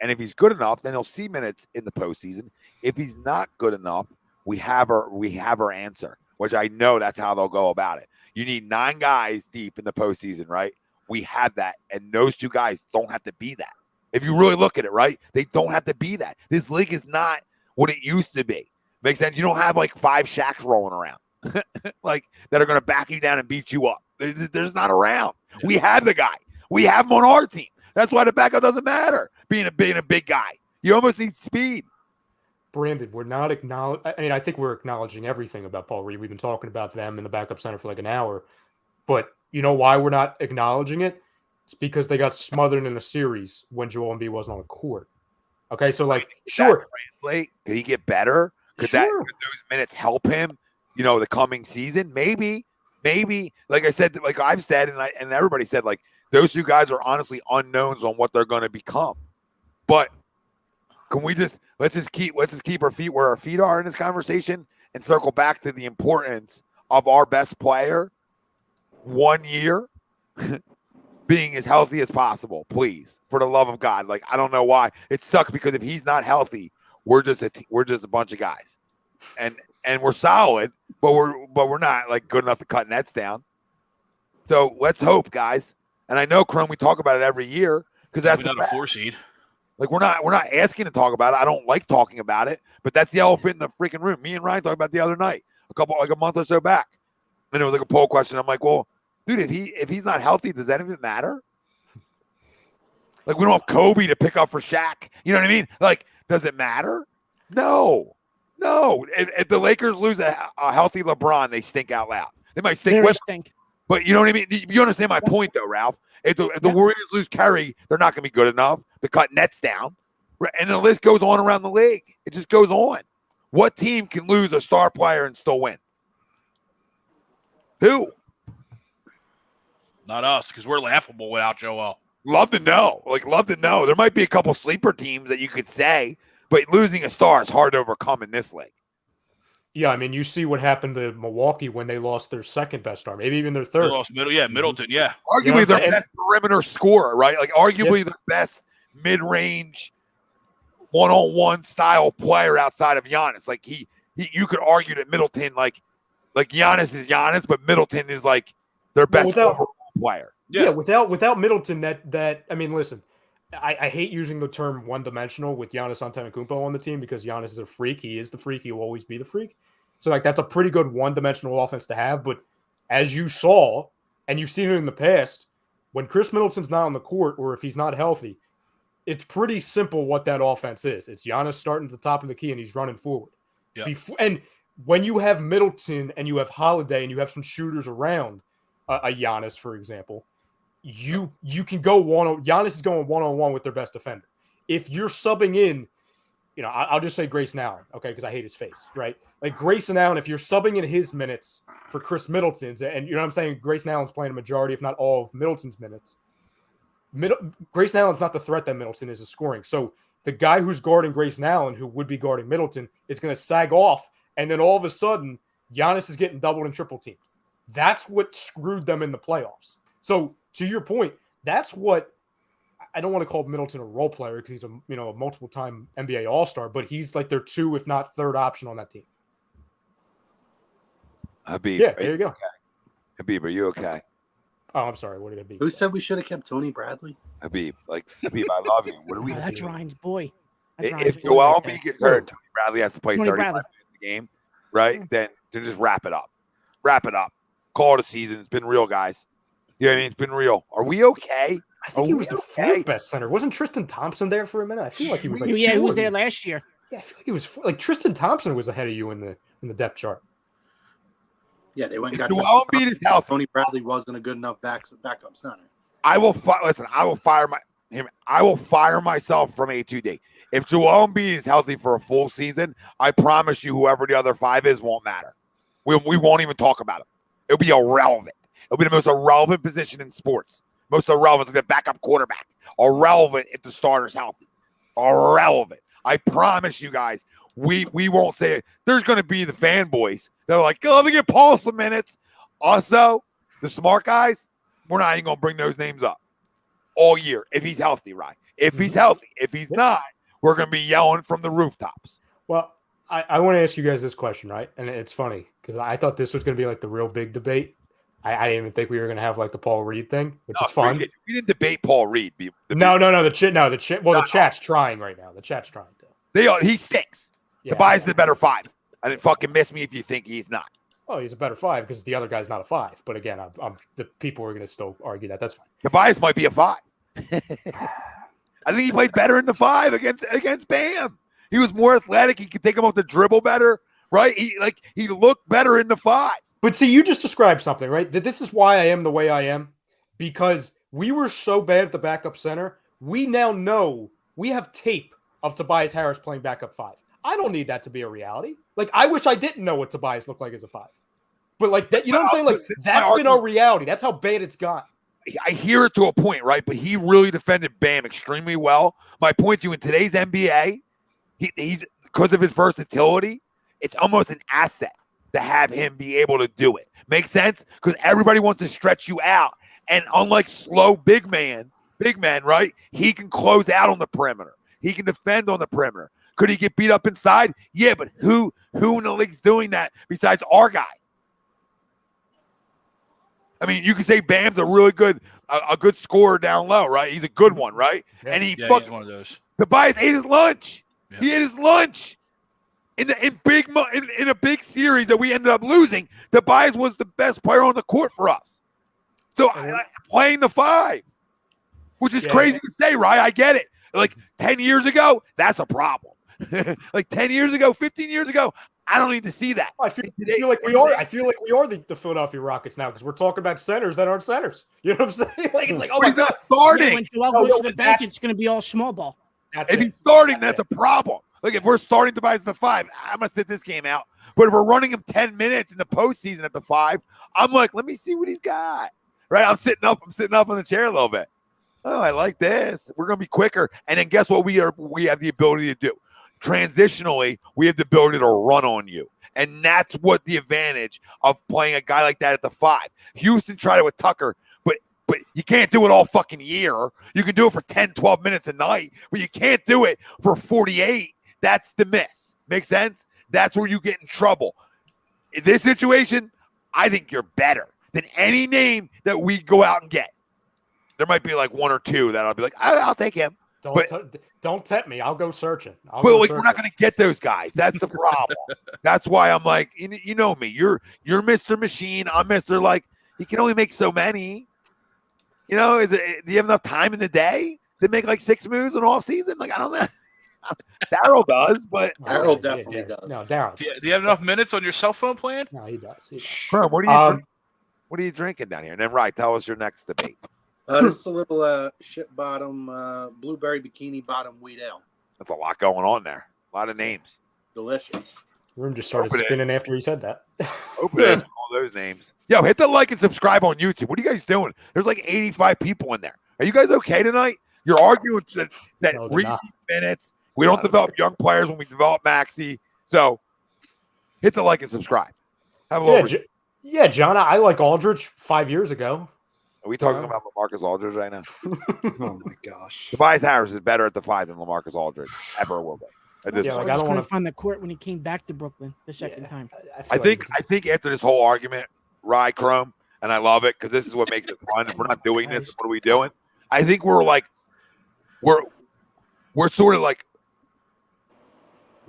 And if he's good enough, then he'll see minutes in the postseason. If he's not good enough, we have our answer, which I know that's how they'll go about it. You need 9 guys deep in the postseason, right? We have that, and those 2 guys don't have to be that. If you really look at it, right, they don't have to be that. This league is not what it used to be. Makes sense? You don't have like 5 Shaqs rolling around like that are going to back you down and beat you up. There's not around. We have the guy. We have him on our team. That's why the backup doesn't matter. Being a big guy, you almost need speed. Brandon, we're not acknowledging. I mean, I think we're acknowledging everything about Paul Reed. We've been talking about them in the backup center for like an hour, but you know why we're not acknowledging it? It's because they got smothered in a series when Joel Embiid wasn't on the court. Okay, so like, sure. Could he get better? Could those minutes help him? You know, the coming season, maybe. Like I said, like I've said, and everybody said, like those 2 guys are honestly unknowns on what they're going to become. But can we let's just keep our feet where our feet are in this conversation and circle back to the importance of our best player 1 year being as healthy as possible, please, for the love of God. Like, I don't know why it sucks, because if he's not healthy, we're just a bunch of guys, and we're solid, but we're not like good enough to cut nets down. So let's hope, guys. And I know, Chrome, we talk about it every year because that's not a 4 seed. Like we're not asking to talk about it. I don't like talking about it, but that's the elephant in the freaking room. Me and Ryan talked about it the other night, a month or so back, and it was like a poll question. I'm like, well, dude, if he's not healthy, does that even matter? Like, we don't have Kobe to pick up for Shaq. You know what I mean? Like, does it matter? No. If the Lakers lose a healthy LeBron, they stink out loud. They might stink with him. But you know what I mean? You understand my point, though, Ralph. If the Warriors lose Curry, they're not going to be good enough to cut nets down. And the list goes on around the league. It just goes on. What team can lose a star player and still win? Who? Not us, because we're laughable without Joel. Love to know. There might be a couple sleeper teams that you could say, but losing a star is hard to overcome in this league. Yeah, I mean, you see what happened to Milwaukee when they lost their second best star, maybe even their third. They lost Middleton, yeah. Arguably their best perimeter scorer, right? Like arguably the best mid-range one-on-one style player outside of Giannis. Like you could argue that Middleton, like Giannis is Giannis, but Middleton is like their best overall player. Yeah, without Middleton, that I mean, listen, I hate using the term one-dimensional with Giannis Antetokounmpo on the team because Giannis is a freak. He is the freak. He will always be the freak. So, like, that's a pretty good one-dimensional offense to have. But as you saw, and you've seen it in the past, when Chris Middleton's not on the court or if he's not healthy, it's pretty simple what that offense is. It's Giannis starting at the top of the key and he's running forward. Yeah. And when you have Middleton and you have Holiday and you have some shooters around a Giannis, for example, you can go Giannis is going one-on-one with their best defender. If you're subbing in, I'll just say Grayson Allen, okay, because I hate his face, right? Like Grayson Allen, if you're subbing in his minutes for Chris Middleton's, and you know what I'm saying, Grayson Allen's playing a majority, if not all, of Middleton's minutes. Grayson Allen's not the threat that Middleton is scoring. So the guy who's guarding Grayson Allen, who would be guarding Middleton, is going to sag off, and then all of a sudden, Giannis is getting doubled and triple teamed. That's what screwed them in the playoffs. So to your point, that's what I don't want to call Middleton a role player because he's a multiple-time NBA All-Star, but he's like their 2, if not 3rd option on that team. Habib, yeah, there you go. Okay? Habib, are you okay? Oh, I'm sorry. What did it be? Who said we should have kept Tony Bradley? Habib, I love you. What are we? That's Ryan's boy. If Joel Embiid gets hurt, Tony Bradley has to play 35 minutes game, right? Then to just wrap it up. Wrap it up. Call it a season. It's been real, guys. Yeah, I mean, it's been real. Are we okay? I think he was the fourth best center. Wasn't Tristan Thompson there for a minute? I feel like he was like yeah, he was there last year. Yeah, I feel like he was like Tristan Thompson was ahead of you in the depth chart. Yeah, they went and got Joel Embiid is healthy. Tony Bradley wasn't a good enough backup center. I will listen. I will fire him. I will fire myself from A2D. If Joel Embiid is healthy for a full season, I promise you, whoever the other 5 is won't matter. We won't even talk about him. It'll be irrelevant. It'll be the most irrelevant position in sports. Most irrelevant, like the backup quarterback. Irrelevant if the starter's healthy. Irrelevant. I promise you guys, we won't say it. There's going to be the fanboys that are like, oh, let me get Paul some minutes. Also, the smart guys, we're not even going to bring those names up all year if he's healthy, right? If he's healthy. If he's not, we're going to be yelling from the rooftops. Well, I want to ask you guys this question, right? And it's funny because I thought this was going to be like the real big debate. I didn't even think we were going to have like the Paul Reed thing, which is fun. We didn't debate Paul Reed. No. The chat's trying right now. The chat's trying to. He stinks. Yeah. Tobias is a better 5. I didn't fucking miss me if you think he's not. Oh, he's a better 5 because the other guy's not a 5. But again, I'm the people are going to still argue that. That's fine. Tobias might be a 5. I think he played better in the 5 against Bam. He was more athletic. He could take him off the dribble better, right? He looked better in the 5. But see, you just described something, right? That this is why I am the way I am, because we were so bad at the backup center. We now know we have tape of Tobias Harris playing backup 5. I don't need that to be a reality. Like, I wish I didn't know what Tobias looked like as a 5. But like that, you know what I'm saying? Like, that's been our reality. That's how bad it's got. I hear it to a point, right? But he really defended Bam extremely well. My point to you, in today's NBA, he's because of his versatility, it's almost an asset to have him be able to do it. Make sense? Because everybody wants to stretch you out. And unlike slow big man, right? He can close out on the perimeter. He can defend on the perimeter. Could he get beat up inside? Yeah, but who in the league's doing that besides our guy? I mean, you can say Bam's a really good scorer down low, right? He's a good one, right? Yeah. And he's one of those. Tobias ate his lunch. Yeah. He ate his lunch. In a big series that we ended up losing, Tobias was the best player on the court for us. So playing the 5, which is crazy to say, right? I get it. Like 10 years ago, that's a problem. Like 10 years ago, 15 years ago, I don't need to see that. I feel like we are. I feel like we are the Philadelphia Rockets now because we're talking about centers that aren't centers. You know what I'm saying? Like it's like, oh, he's not starting. Yeah, when Joel goes to the bench, it's going to be all small ball. If he's starting, that's a problem. Like, if we're starting Tobias in the 5, I'm going to sit this game out. But if we're running him 10 minutes in the postseason at the 5, I'm like, let me see what he's got. Right? I'm sitting up on the chair a little bit. Oh, I like this. We're going to be quicker. And then guess what we have the ability to do? Transitionally, we have the ability to run on you. And that's what the advantage of playing a guy like that at the 5. Houston tried it with Tucker, but you can't do it all fucking year. You can do it for 10, 12 minutes a night, but you can't do it for 48. That's the miss. Make sense? That's where you get in trouble. In this situation, I think you're better than any name that we go out and get. There might be like 1 or 2 that I'll be like, I'll take him. Don't tempt me. I'll go searching. We're not going to get those guys. That's the problem. That's why I'm like, you know me. You're Mr. Machine. I'm Mr. Like, you can only make so many. You know, do you have enough time in the day to make like 6 moves in off season? Like, I don't know. Daryl does, but Daryl definitely does. No, Daryl. Do you have enough minutes on your cell phone plan? No, he does. Bro, what are you drinking down here? And then, right, tell us your next debate. This is a little shit bottom, blueberry bikini bottom wheat ale. That's a lot going on there. A lot of names. Delicious. Room just started spinning after he said that. Open it. All those names. Yo, hit the like and subscribe on YouTube. What are you guys doing? There's like 85 people in there. Are you guys okay tonight? You're arguing that No, 3 minutes. We don't develop young players when we develop Maxey. So hit the like and subscribe. Have a little. Yeah, John, I like Aldridge 5 years ago. Are we talking about LaMarcus Aldridge right now? Oh my gosh. Tobias Harris is better at the 5 than LaMarcus Aldridge ever will be. I was going to find the court when he came back to Brooklyn the second time. I think after this whole argument, Rye Chrome, and I love it because this is what makes it fun. If we're not doing this, what are we doing? I think we're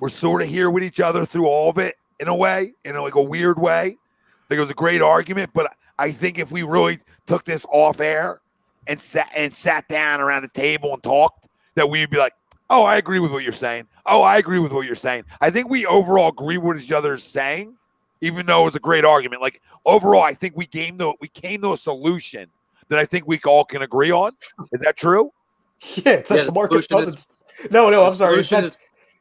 sort of here with each other through all of it, in a way, in like a weird way. I think it was a great argument, but I think if we really took this off air and sat down around the table and talked, that we'd be like, oh, I agree with what you're saying. Oh, I agree with what you're saying. I think we overall agree with what each other is saying, even though it was a great argument. Like overall, I think we came to a solution that I think we all can agree on. Is that true? Yeah, it's that Marcus Cousins. No, I'm sorry.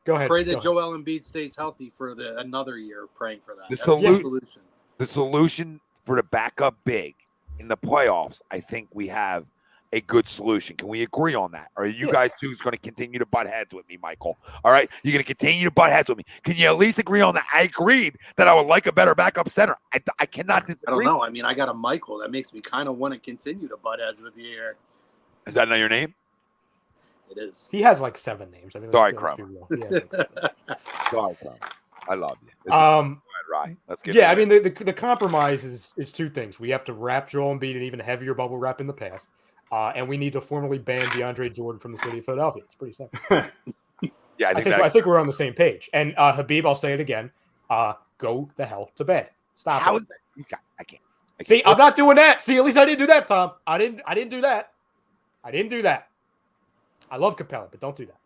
Go ahead. Pray that Joel Embiid stays healthy for another year. Praying for that. The solution. The solution for the backup big in the playoffs, I think we have a good solution. Can we agree on that? Or are you guys two going to continue to butt heads with me, Michael? All right? You're going to continue to butt heads with me. Can you at least agree on that? I agreed that I would like a better backup center. I cannot disagree. I don't know. I mean, I got a Michael. That makes me kind of want to continue to butt heads with you here. Is that not your name? It is. He has like 7 names. I mean, sorry, Crumb. Sorry, Crumb. I love you. Right. Let's get. Yeah, I mean, the compromise is 2 things. We have to wrap Joel Embiid an even heavier bubble wrap in the past. And we need to formally ban DeAndre Jordan from the city of Philadelphia. It's pretty simple. Yeah, I think we're on the same page. And Habib, I'll say it again. Go the hell to bed. Stop. How is that? These guys, I can't. See, I'm not doing that. See, at least I didn't do that, Tom. I didn't do that. I didn't do that. I love Capella, but don't do that,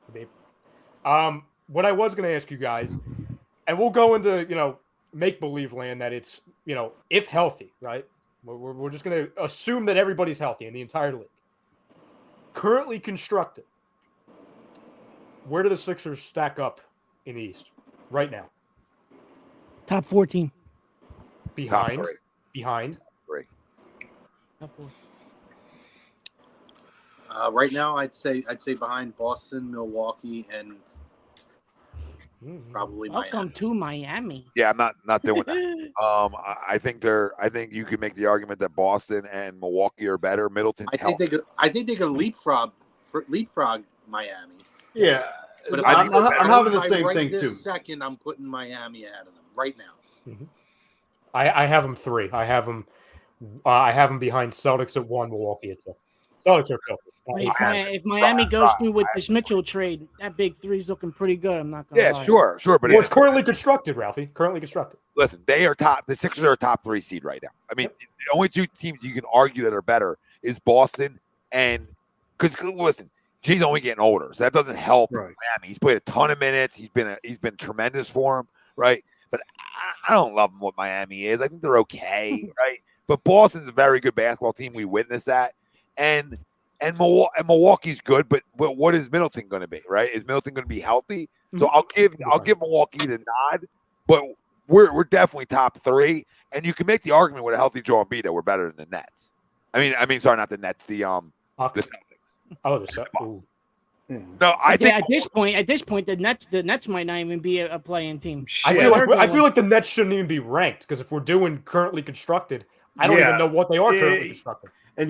Habib. What I was going to ask you guys, and we'll go into make believe land that it's if healthy, right? We're just going to assume that everybody's healthy in the entire league. Currently constructed, where do the Sixers stack up in the East right now? Top 14. Behind. Top 3. Behind. 3. Top 4. Right now, I'd say behind Boston, Milwaukee, and probably Welcome Miami. to Miami. Yeah, I'm not doing that. I think you could make the argument that Boston and Milwaukee are better. Middleton's I think they could leapfrog Miami. Yeah, But if I'm having the my same right thing this too. Second, I'm putting Miami ahead of them right now. Mm-hmm. I have them 3. I have them behind Celtics at 1, Milwaukee at 2. Celtics are filthy. If Miami goes through with this Mitchell trade, that big 3's looking pretty good. I'm not going to lie. Sure. But it's currently constructed, Ralphie. Currently constructed. Listen, they are top. The Sixers are a top 3 seed right now. I mean, the only 2 teams you can argue that are better is Boston and because listen, G's only getting older, so that doesn't help Miami. He's played a ton of minutes. He's been tremendous for him, right? But I don't love what Miami is. I think they're okay, right? But Boston's a very good basketball team. We witnessed that, and Milwaukee's good. But what is Middleton going to be, right? Is Middleton going to be healthy? So I'll give Milwaukee the nod, but we're definitely top 3, and you can make the argument with a healthy Joel Embiid that we're better than the Nets. I mean, sorry, not the Nets. The Celtics. Oh, the Celtics. No, I think at this point, the Nets might not even be a playing team. I feel like the Nets shouldn't even be ranked because if we're doing currently constructed, I don't even know what they are currently constructed. And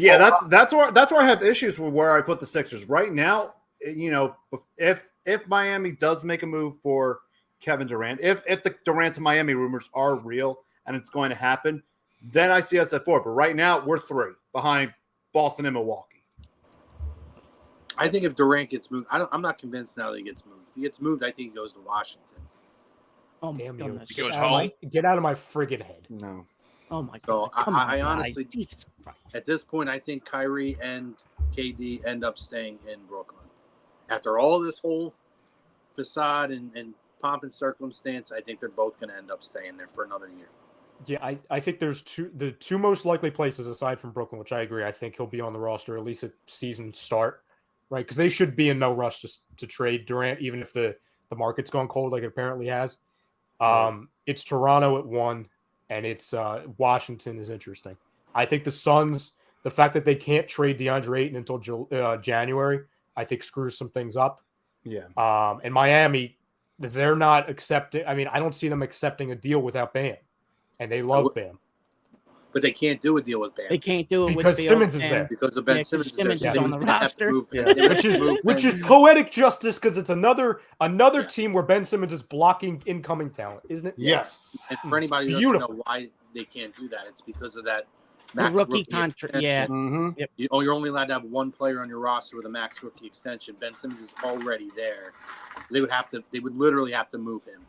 that's where I have issues with where I put the Sixers right now. If Miami does make a move for Kevin Durant, if the Durant to Miami rumors are real and it's going to happen, then I see us at 4. But right now we're 3 behind Boston and Milwaukee. I think if Durant gets moved, I'm not convinced now that he gets moved. If he gets moved, I think he goes to Washington. Oh my Damn goodness! He goes home. Get out of my friggin' head. No. Oh my So god! I honestly, Jesus Christ. at this point, I think Kyrie and KD end up staying in Brooklyn. After all this whole facade and pomp and circumstance, I think they're both going to end up staying there for another year. Yeah, I think there's the two most likely places aside from Brooklyn, which I agree. I think he'll be on the roster at least at season start, right? Because they should be in no rush to trade Durant, even if the market's gone cold like it apparently has. It's Toronto at 1, and it's Washington is interesting. I think the Suns, the fact that they can't trade DeAndre Ayton until January, I think screws some things up. Yeah. And Miami, they're not accepting. I mean, I don't see them accepting a deal without Bam, and they love Bam. But they can't do a deal with Bam. They can't do it because with Simmons is Bam. there. Because of Ben Simmons Simmons is on the roster. Which is poetic justice because it's another team where Ben Simmons is blocking incoming talent, isn't it? Yes. And for anybody who doesn't know why they can't do that, it's because of that max rookie contract. Yeah. Mm-hmm. Yep. You're only allowed to have one player on your roster with a max rookie extension. Ben Simmons is already there. They would literally have to move him.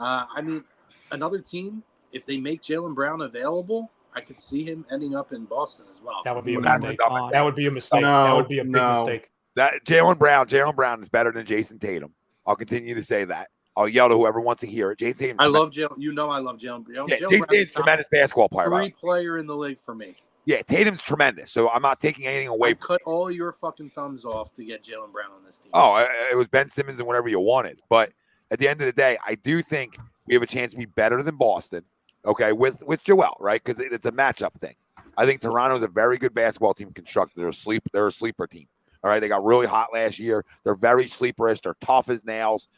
I mean, another team, if they make Jaylen Brown available, I could see him ending up in Boston as well. That would be a That's a mistake. dumb mistake. That would be a mistake. No, That would be a big no. mistake. That Jaylen Brown is better than Jason Tatum. I'll continue to say that. I'll yell to whoever wants to hear it. Jason Tatum. I love Jaylen. You know I love Jaylen. Yeah, Jaylen Jason Brown's Tatum's top tremendous basketball player. 3 player in the league for me. Yeah, Tatum's tremendous. So I'm not taking anything away I from. cut all your fucking thumbs off to get Jaylen Brown on this team. Oh, it was Ben Simmons and whatever you wanted. But at the end of the day, I do think we have a chance to be better than Boston. Okay, with Joel, right? Because it's a matchup thing. I think Toronto is a very good basketball team constructed. They're a sleeper team. All right, they got really hot last year. They're very sleeperish. They're tough as nails.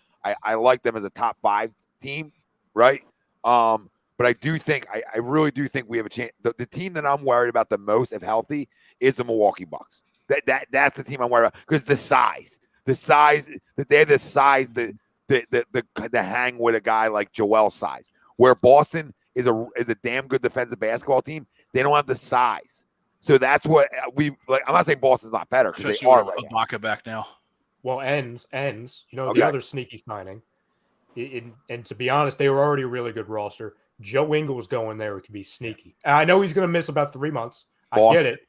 I like them as a top 5 team, right? But I do think I really do think we have a chance. The team that I'm worried about the most, if healthy, is the Milwaukee Bucks. That's the team I'm worried about because the size that they're the size the hang with a guy like Joel's size. Where Boston is a damn good defensive basketball team, they don't have the size. So that's what we like. I'm not saying Boston's not better because they Especially are with right now. Ibaka back now. Well, ends. You know, Okay. the other sneaky signing. And to be honest, they were already a really good roster. Joe Ingles going there, it could be sneaky. And I know he's going to miss about 3 months. Boston. I get it.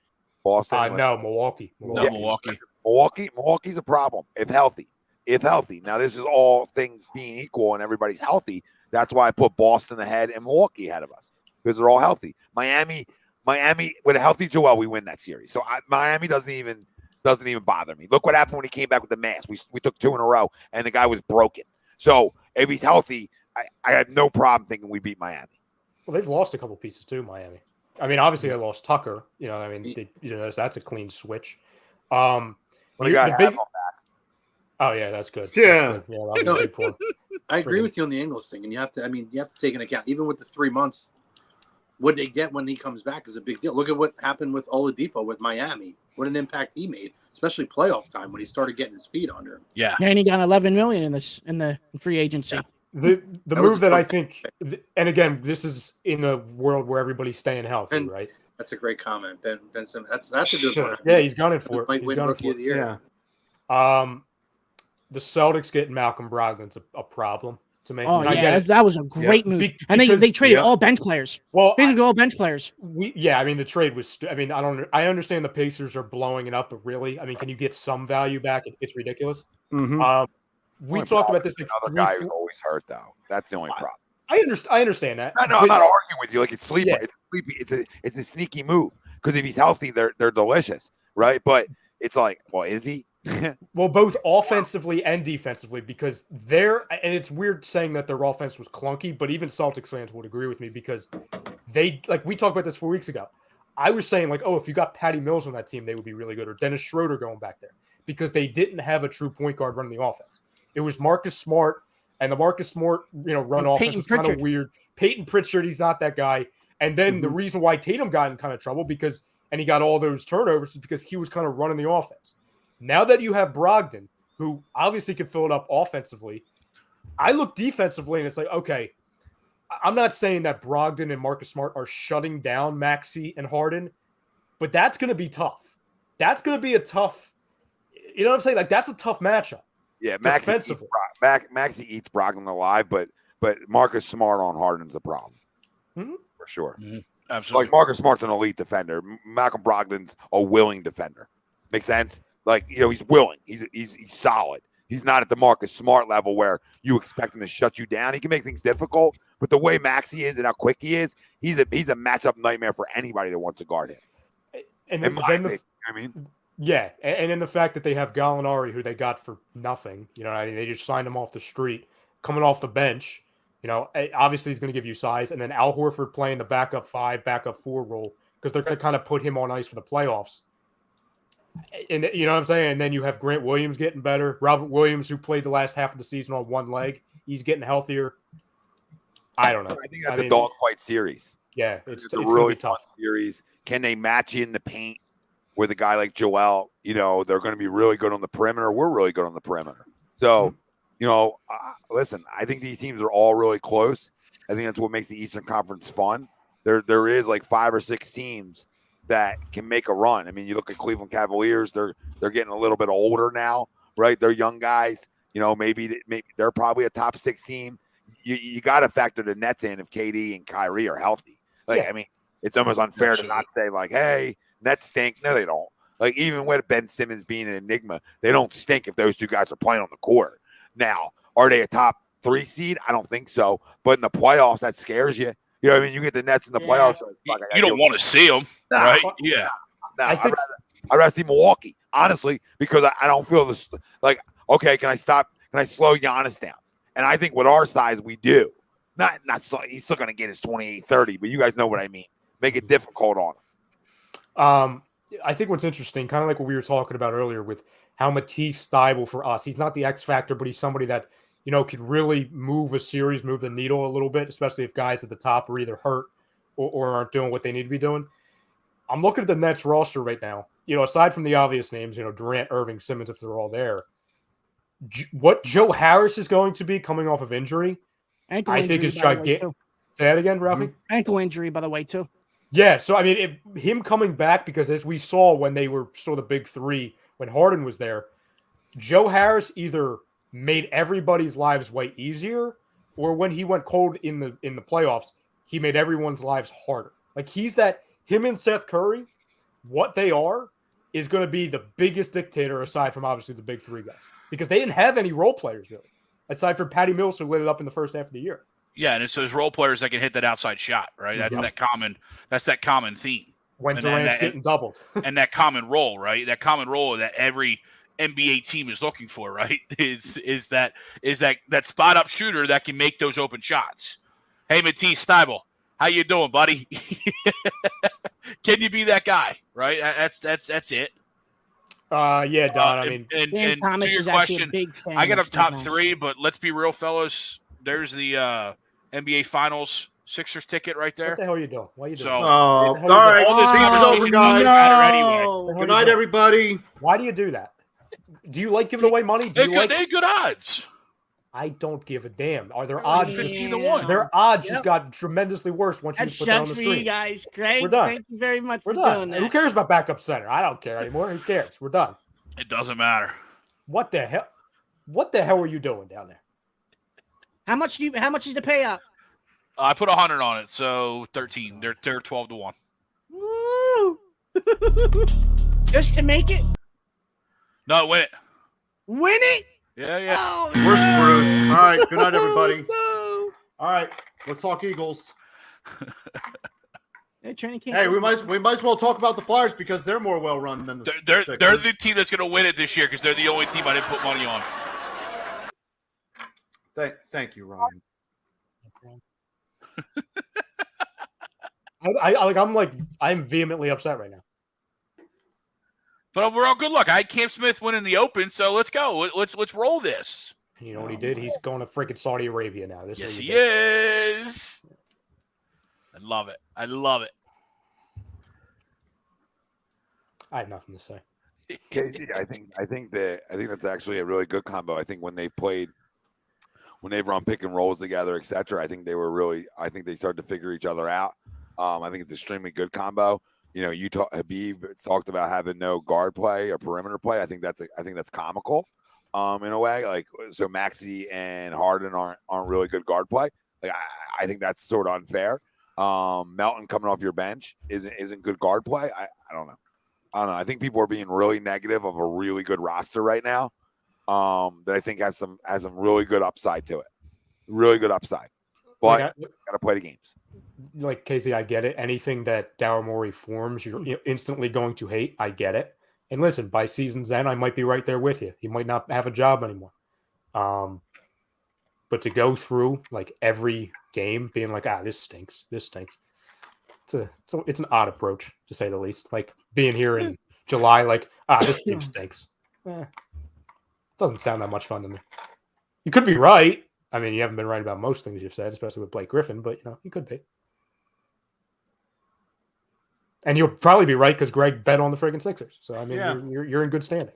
Boston. No, Milwaukee. No, Yeah. Milwaukee. Milwaukee's a problem if healthy. Now, this is all things being equal and everybody's healthy. That's why I put Boston ahead and Milwaukee ahead of us because they're all healthy. Miami with a healthy Joel, we win that series. So Miami doesn't even bother me. Look what happened when he came back with the mask. We took 2 in a row and the guy was broken. So if he's healthy, I have no problem thinking we beat Miami. Well, they've lost a couple pieces too, Miami. I mean, obviously they lost Tucker. You know, I mean, that's a clean switch. When they got Haslam back. Oh yeah, that's good. Yeah. That's good. Yeah, that was a big point. I agree with you on the Ingles thing, and you have to take into account even with the 3 months, what they get when he comes back is a big deal. Look at what happened with Oladipo with Miami. What an impact he made, especially playoff time when he started getting his feet under him. Yeah. And he got $11 million in the free agency. Yeah. The That was move that I think, and again, this is in a world where everybody's staying healthy, And- right? That's a great comment, Ben Simmons. That's a good one. Yeah, he's gunning for it. Might He's win gunning Rookie for of the it. Year. Yeah. The Celtics getting Malcolm Brogdon's a problem to me. Oh And I get yeah, it. that was a great move. And they because- traded yeah. all bench players. Well, Basically all bench players. I mean, the trade was. I mean, I understand the Pacers are blowing it up, but really, I mean, can you get some value back? It's ridiculous. Mhm. We Only talked problem about this is like another guy who's always hurt though. That's the only problem. I understand that. No, I'm but- not arguing with you. Like it's sleepy. Yeah. It's sleepy. It's a sneaky move because if he's healthy, they're delicious, right? But it's like, well, is he? Well, both offensively and defensively, because and it's weird saying that their offense was clunky, but even Celtics fans would agree with me because we talked about this 4 weeks ago. I was saying like, oh, if you got Patty Mills on that team, they would be really good, or Dennis Schroeder going back there because they didn't have a true point guard running the offense. It was Marcus Smart, and the Marcus Smart, run And offense Peyton was kind of Pritchard. weird. Peyton Pritchard, he's not that guy. And then the reason why Tatum got in kind of trouble and he got all those turnovers is because he was kind of running the offense. Now that you have Brogdon, who obviously can fill it up offensively, I look defensively and it's like, okay, I'm not saying that Brogdon and Marcus Smart are shutting down Maxey and Harden, but that's going to be tough. That's going to be a tough, you know what I'm saying? Like that's a tough matchup. Yeah, Defensively. Maxey eats Brogdon alive, but Marcus Smart on Harden's a problem for sure. Absolutely. Like Marcus Smart's an elite defender. Malcolm Brogdon's a willing defender. Make sense? Like he's willing. He's solid. He's not at the Marcus Smart level where you expect him to shut you down. He can make things difficult, but the way Maxey is and how quick he is, he's a matchup nightmare for anybody that wants to guard him. And In then, my then opinion, I mean, yeah, and then the fact that they have Gallinari, who they got for nothing, they just signed him off the street, coming off the bench. Obviously he's going to give you size, and then Al Horford playing the backup 5, backup 4 role because they're going to kind of put him on ice for the playoffs. And you know what I'm saying? And then you have Grant Williams getting better. Robert Williams, who played the last half of the season on one leg, he's getting healthier. I don't know. I think that's a dogfight series. Yeah, It's it's a gonna really be fun tough. series. Can they match in the paint with a guy like Joel? They're going to be really good on the perimeter. We're really good on the perimeter. So, listen, I think these teams are all really close. I think that's what makes the Eastern Conference fun. There is like 5 or 6 teams that can make a run. I mean, you look at Cleveland Cavaliers; they're getting a little bit older now, right? They're young guys. Maybe they're probably a top 6 team. you got to factor the Nets in if KD and Kyrie are healthy. Like, Yeah. I mean, it's almost unfair to not say like, hey, Nets stink. No, they don't. Like, even with Ben Simmons being an enigma, they don't stink if those two guys are playing on the court. Now, are they a top 3 seed? I don't think so. But in the playoffs, that scares you. You know what I mean? You get the Nets in the playoffs. Like, You don't want to see them, right? Yeah. I'd rather see Milwaukee, honestly, because I don't feel this. Like, okay, can I slow Giannis down? And I think with our size, we do. Not slow. He's still going to get his 28, 30, but you guys know what I mean. Make it difficult on him. I think what's interesting, kind of like what we were talking about earlier with how Mattise Thybulle for us, he's not the X factor, but he's somebody that, could really move a series, move the needle a little bit, especially if guys at the top are either hurt or aren't doing what they need to be doing. I'm looking at the Nets roster right now. Aside from the obvious names, Durant, Irving, Simmons, if they're all there, what Joe Harris is going to be coming off of injury, I think is gigantic. Say that again, Ralphie? Ankle injury, by the way, too. Yeah, so I mean, him coming back, because as we saw when they were still the big three, when Harden was there, Joe Harris either made everybody's lives way easier, or when he went cold in the playoffs, he made everyone's lives harder. Like, him and Seth Curry, what they are is going to be the biggest dictator aside from obviously the big three guys, because they didn't have any role players really, aside from Patty Mills, who lit it up in the first half of the year. Yeah, and it's those role players that can hit that outside shot, right? That's that common theme. When Durant's getting doubled. And that common role, right? That common role that every NBA team is looking for, right? Is that spot up shooter that can make those open shots. Hey, Mattise Thybulle, how you doing, buddy? Can you be that guy? Right? That's it. Yeah, Don. I mean, and Thomas to your is actually question, a big fan. I got of up top Steve 3, but let's be real, fellas. There's the NBA Finals Sixers ticket right there. What the hell are you doing? Why are you doing So, that? all right. all this Season's conversation over, guys. doesn't matter anyway. Good night, everybody. Why do you do that? Do you like giving away money? They're good odds. I don't give a damn. Are their odds 15-1? Their odds just got tremendously worse once you That put that on sucks the for screen. you guys. Greg, We're done. thank you very much We're for done. doing that. Who cares about backup center? I don't care anymore. Who cares? We're done. It doesn't matter. What the hell? What the hell are you doing down there? How much is the payout? I put 100 on it, so 13. They're 12-1. Woo! Just to make it? No, win it. Win it? Yeah. Oh, We're screwed. All right. Good night, everybody. No. All right. Let's talk Eagles. Training camp. Hey, we might as well talk about the Flyers because they're more well run than the They're Sixers. the team that's going to win it this year because they're the only team I didn't put money on. Thank you, Ryan. I'm vehemently upset right now. But we're all good luck. I had Cam Smith winning the Open, so let's go. Let's roll this. You know what he did? He's going to freaking Saudi Arabia now. Yes, he is. I love it. I have nothing to say. Casey, I think that's actually a really good combo. I think when they've run pick and rolls together, etc., I think they started to figure each other out. I think it's extremely good combo. Habib talked about having no guard play or perimeter play. I think that's comical, in a way. Like, so Maxey and Harden aren't really good guard play. Like, I think that's sort of unfair. Melton coming off your bench isn't good guard play. I don't know. I think people are being really negative of a really good roster right now. That I think has some really good upside to it. Really good upside. But gotta play the games. Like, Casey, I get it. Anything that Daryl Morey forms, you're instantly going to hate. I get it. And listen, by season's end, I might be right there with you. He might not have a job anymore. But to go through like every game being like, this stinks. It's an odd approach, to say the least. Like, being here in July, like, this team stinks. Doesn't sound that much fun to me. You could be right. I mean, you haven't been right about most things you've said, especially with Blake Griffin, but you could be. And you'll probably be right because Greg bet on the friggin' Sixers. So I mean, you're in good standing.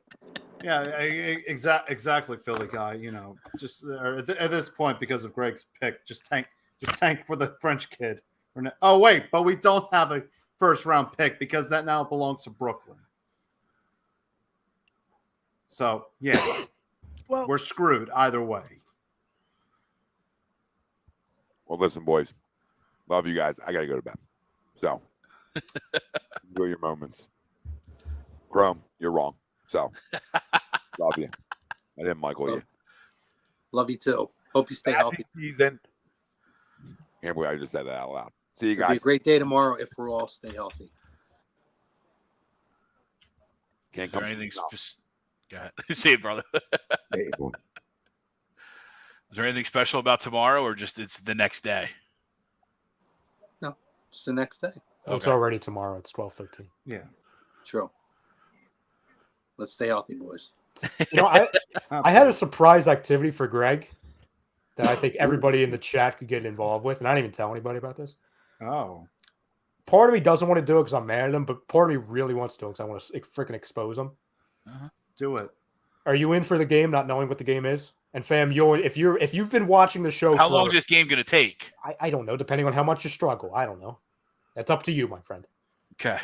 Yeah, exactly, Philly guy. Just at this point, because of Greg's pick, just tank for the French kid. Oh wait, but we don't have a first round pick because that now belongs to Brooklyn. So yeah, well, we're screwed either way. Well, listen, boys. Love you guys. I got to go to bed. So, enjoy your moments. Chrome, you're wrong. So, love you. I didn't Michael you. Love you too. Hope you stay healthy. Season. Can't believe I just said that out loud. See you It'll be guys. a great day tomorrow if we're all stay healthy. Can't Is there come. anything say it, brother. Hey, boy. Is there anything special about tomorrow, or just it's the next day? No, it's the next day. Oh, it's Okay. already tomorrow. It's 12:13. Yeah. True. Let's stay healthy, boys. You know, I had a surprise activity for Greg that I think everybody in the chat could get involved with, and I didn't even tell anybody about this. Oh. Part of me doesn't want to do it because I'm mad at him, but part of me really wants to because I want to freaking expose him. Do it. Are you in for the game, not knowing what the game is? And fam, if you've been watching the show, How long is this game going to take? I don't know, depending on how much you struggle. I don't know. That's up to you, my friend. Okay.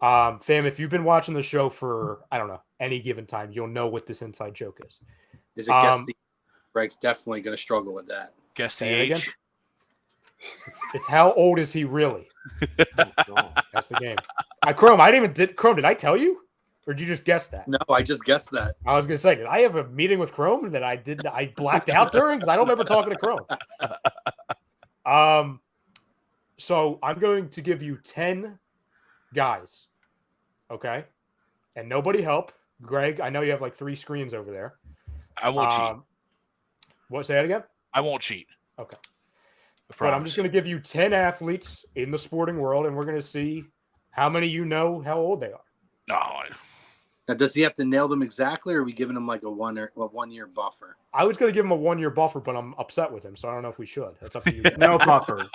Fam, if you've been watching the show for, I don't know, any given time, you'll know what this inside joke is. Is it guess the Greg's definitely going to struggle with that. Guess the Say it age. again? It's how old is he really? God. That's the game. Chrome, Chrome, did I tell you? Or did you just guess that? No, I just guessed that. I was gonna say, did I have a meeting with Chrome that I blacked out during? Because I don't remember talking to Chrome. So I'm going to give you 10 guys. Okay. And nobody help. Greg, I know you have like 3 screens over there. I won't cheat. What, say that again? I won't cheat. Okay. I But I'm just going to give you 10 athletes in the sporting world, and we're going to see how many you know how old they are. No. Now, does he have to nail them exactly, or are we giving him like a 1 year buffer? I was going to give him a 1-year buffer, but I'm upset with him, so I don't know if we should. That's up to you guys. No buffer.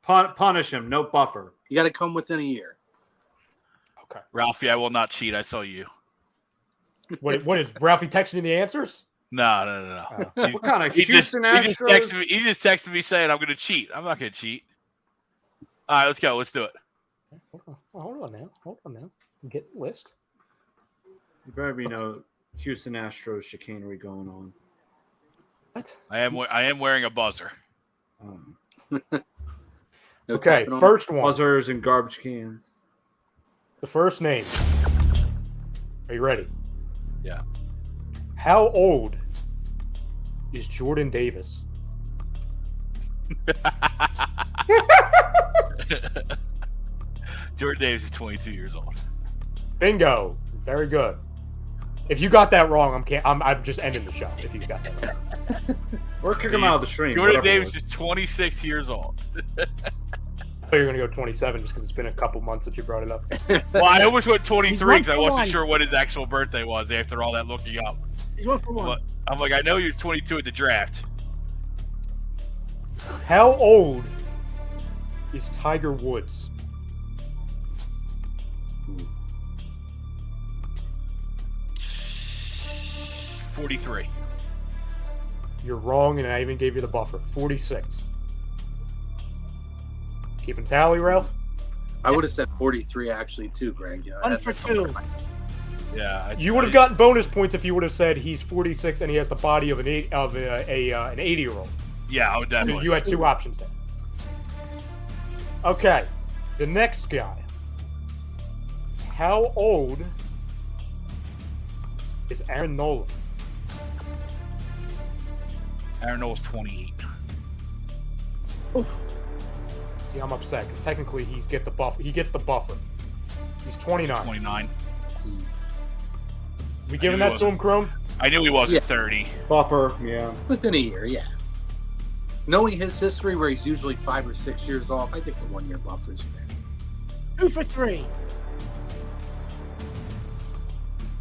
Punish him. No buffer. You got to come within a year. Okay. Ralphie, I will not cheat. I saw you. What is Ralphie texting you the answers? No. What kind of He Houston just Astros? texted me saying I'm going to cheat. I'm not going to cheat. All right, let's go. Let's do it. Hold on now. I'm getting the list. You better be no Houston Astros chicanery going on. What? I am wearing a buzzer. No Okay, tapping on first one. Buzzers and garbage cans. The first name. Are you ready? Yeah. How old is Jordan Davis? Jordan Davis is 22 years old. Bingo. Very good. If you got that wrong, I'm just ending the show. If you got that wrong. Or kick him out of the stream. Jordan whatever it Davis was. is 26 years old. I thought you were going to go 27 just because it's been a couple months that you brought it up. Well, I almost went 23 because I He's 1 for wasn't 1. sure what his actual birthday was after all that looking up. He's 1 for 1. But I'm like, I know he was 22 at the draft. How old is Tiger Woods? Ooh. 43. You're wrong, and I even gave you the buffer. 46. Keeping tally, Ralph? I would have said 43 actually too, Greg. Yeah, I 1 had for that somewhere 2. in my- Yeah. You would have gotten bonus points if you would have said he's 46 and he has the body of an 80-year-old. Yeah, I would definitely. You had 2 options there. Okay, the next guy. How old is Aaron Nolan? Aaron Nolan's 28. See, I'm upset because technically he gets the buffer. He's 29. 29. We giving knew he that to him, Chrome? I knew he wasn't Yeah. 30. Buffer, yeah. Within a year, yeah. Knowing his history, where he's usually 5 or 6 years off, I think the 1 year buffer is fair. 2 for 3.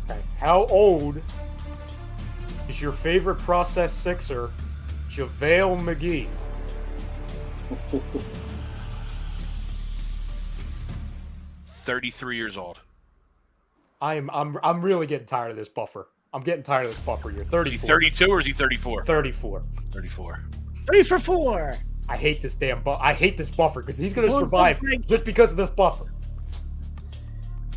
Okay. How old is your favorite process Sixer, JaVale McGee? Oh, 33 years old. I'm really getting tired of this buffer. I'm getting tired of this buffer here. Is 34. he 32 or is he 34? 34. 34. 3 for 4. I hate this damn I hate this buffer because he's going to Well, survive Greg- just because of this buffer.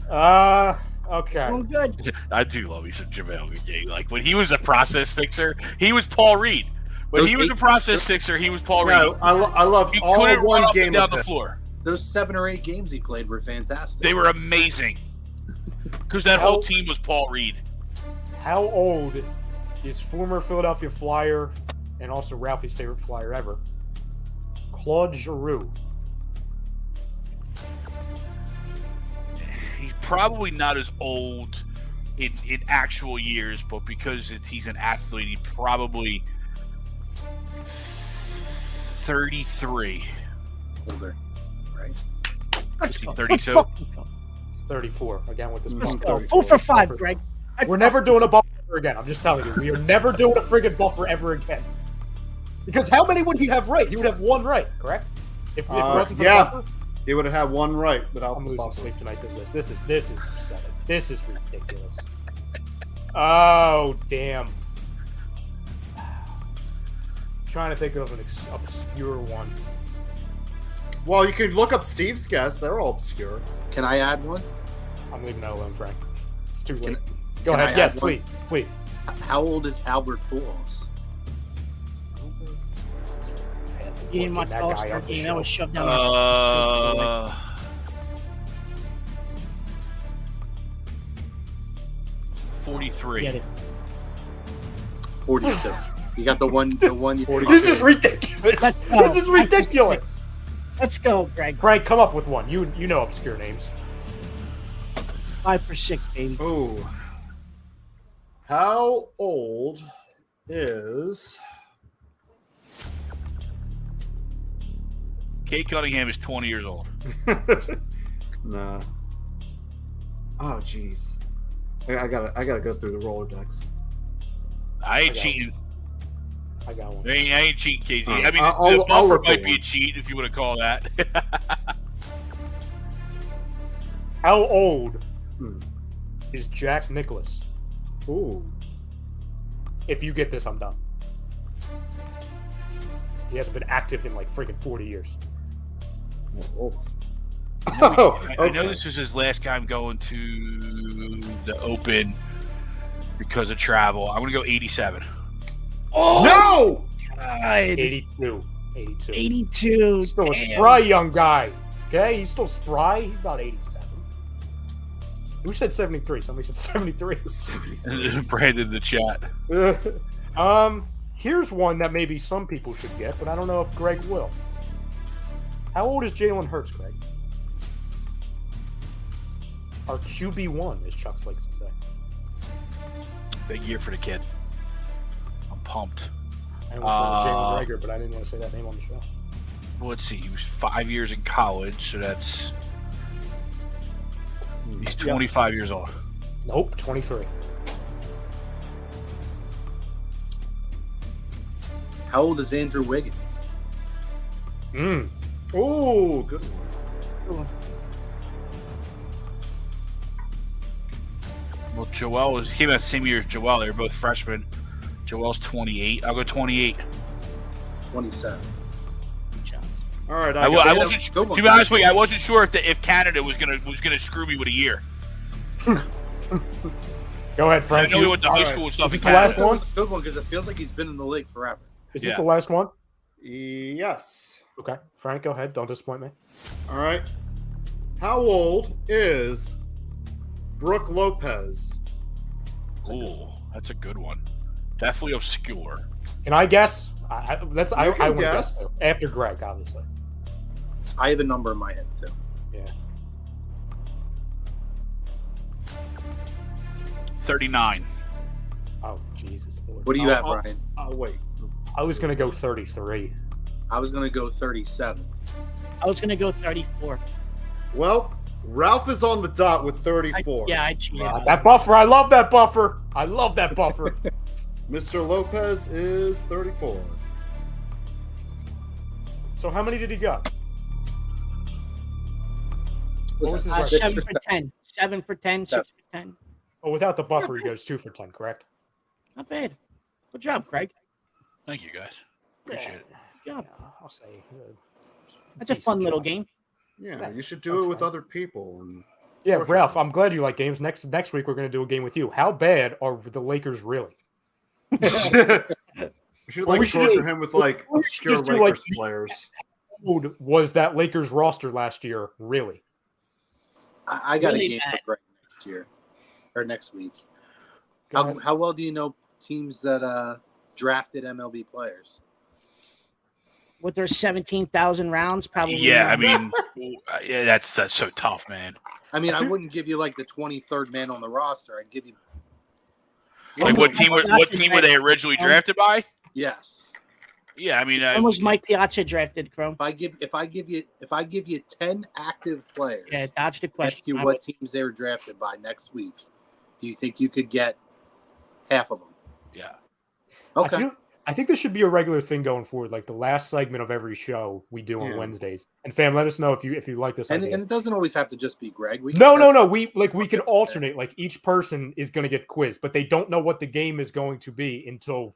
Okay. Well, good. I do love me some JaVale McGee. Like when he was a process Sixer, he was Paul Reed. When he was a process Sixer, he was Paul Yeah, Reed. I love He all couldn't run one up game and down of the him. floor. Those 7 or 8 games he played were fantastic. They were amazing. Because that whole team was Paul Reed. How old is former Philadelphia Flyer and also Ralphie's favorite Flyer ever, Claude Giroux? He's probably not as old in actual years, but because he's an athlete, he probably 33. Older, right? Let's Is he go. 32? Let's fucking go. It's 34 again with this. Let's bump. go. 4 for 5, Greg. We're never doing a buffer again. I'm just telling you, we are never doing a friggin' buffer ever again. Because how many would he have right? He would have 1 right, correct? If it wasn't for the buffer, He would have had 1 right without I'm the losing buffer. sleep tonight because this is upsetting. This is ridiculous. Oh damn! Trying to think of an obscure one. Well, you could look up Steve's guess. They're all obscure. Can I add one? I'm leaving that alone, Frank. It's too late. Can- Go can ahead. I Yes, add one? please. How old is Albert Pujols? You didn't watch the That guy All-Star off the game. show. That was shoved down. 43. Get it. 42. You got the one. The one. You This is ridiculous. Let's go. This is ridiculous. Let's go, Greg. Frank, come up with one. You know obscure names. 5 for 6, baby. Oh. How old is Kate Cunningham is 20 years old. Nah. Oh jeez. I gotta go through the Rolodex. I ain't I got cheating. I got one. I ain't cheating, Casey. I mean, I'll the look buffer for might be a one. cheat if you want to call that. How old Hmm. is Jack Nicklaus? Ooh. If you get this, I'm done. He hasn't been active in like freaking 40 years. Oh, I know this is his last time going to the Open because of travel. I'm going to go 87. Oh, no! God. 82. 82. He's still a Damn. spry young guy. Okay? He's still spry. He's not 87. Who said 73? Somebody said 73. Brandon in the chat. Here's one that maybe some people should get, but I don't know if Greg will. How old is Jalen Hurts, Greg? Our QB1, as Chuck likes to say. Big year for the kid. I'm pumped. I almost said Jalen Rager, but I didn't want to say that name on the show. Well, let's see. He was 5 years in college, so that's... He's 25 years old. Nope, 23. How old is Andrew Wiggins? Ooh, good one. Well, Joel came out the same year as Joel. They're both freshmen. Joel's 28. I'll go 28. 27. All right, I got it. wasn't. Good one. To be honest with you, I wasn't sure if Canada was gonna screw me with a year. Go ahead, I Frank. know we went to high all right. school and stuff Is in this the last Canada. one? That was a good one because it feels like he's been in the league forever. Is this Yeah. the last one? Yes. Okay. Frank, go ahead. Don't disappoint me. All right. How old is Brooke Lopez? Ooh, that's a good one. Definitely obscure. Can I guess? I can want to guess. guess. Too. After Greg, obviously. I have a number in my head too. Yeah. 39. Oh, Jesus Lord. What do you have, I'll- Brian? Oh wait. I was going to go 33. I was gonna go 37. I was going to go 34. Well, Ralph is on the dot with 34. I cheated. That buffer. I love that buffer. I love that buffer. Mr. Lopez is 34. So how many did he got? What was his that, record? 6 7 or for 7? 10. 7 for 10, 6 for 10. Oh, without the buffer, he goes 2 for 10, correct? Not bad. Good job, Craig. Thank you guys. Appreciate it. Good job. Yeah, I'll say. That's a fun little game. Yeah, you should do it with other people. And Yeah, Sure, sure. Ralph, I'm glad you like games. Next week, we're going to do a game with you. How bad are the Lakers really? We should Well, like we should torture do- him with like we should obscure just do, like, Lakers players. Who was that Lakers roster last year? Really? I got Really a game bad. for Greg next year or next week. Go ahead. How well do you know teams that drafted MLB players? With their 17,000 rounds, probably. Yeah, I not. mean, yeah, that's so tough, man. I mean, I I feel- wouldn't give you like the 23rd man on the roster. I'd give you Like what team were they originally drafted by? yes. Yeah, I mean, When was Mike Piazza drafted, Chrome? If I give you 10 active players, Yeah, dodge the ask question. you what teams they were drafted by next week, do you think you could get half of them? yeah. Okay. I think this should be a regular thing going forward. Like the last segment of every show we do on Yeah. Wednesdays. And fam, let us know if you like this And idea. it doesn't always have to just be Greg. We can No. test- We can alternate. Like each person is going to get quizzed, but they don't know what the game is going to be until,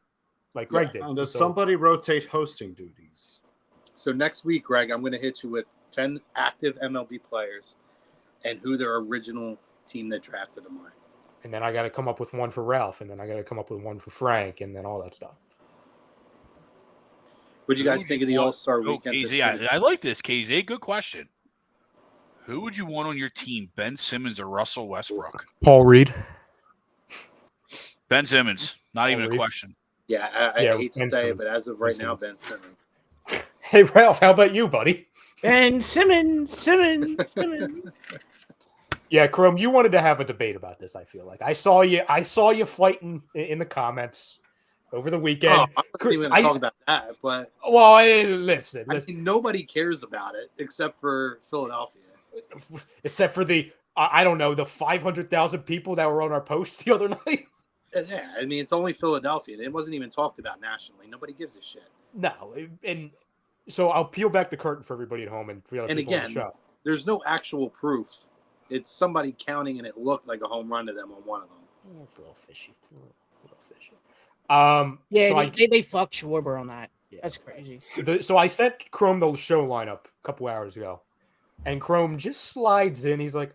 like Greg did. And does So- somebody rotate hosting duties? So next week, Greg, I'm going to hit you with 10 active MLB players and who their original team that drafted them are. And then I got to come up with one for Ralph, and then I got to come up with one for Frank, and then all that stuff. What'd you guys Who think would of the want- All-Star weekend? this KZ, week? I like this, KZ. Good question. Who would you want on your team, Ben Simmons or Russell Westbrook? Paul Reed. Ben Simmons. Not even a Reed. question. Yeah, I Yeah, hate to Ben say it, Simmons. but as of right Ben now, Ben Simmons. Hey Ralph, how about you, buddy? And Simmons. Yeah, Chrome, you wanted to have a debate about this. I feel like I saw you fighting in the comments over the weekend. Oh, I wasn't even going to talk about that, but Well, listen. I mean, nobody cares about it except for Philadelphia. Except for the I don't know, the 500,000 people that were on our post the other night. Yeah, I mean, it's only Philadelphia. It wasn't even talked about nationally. Nobody gives a shit. No, and so I'll peel back the curtain for everybody at home and for the other And people on again, the show. There's no actual proof. It's somebody counting, and it looked like a home run to them on one of them. It's a little fishy. It's a little fishy. Yeah, so they fucked Schwarber on that. Yeah. That's crazy. So I sent Chrome the show lineup a couple hours ago, and Chrome just slides in. He's like,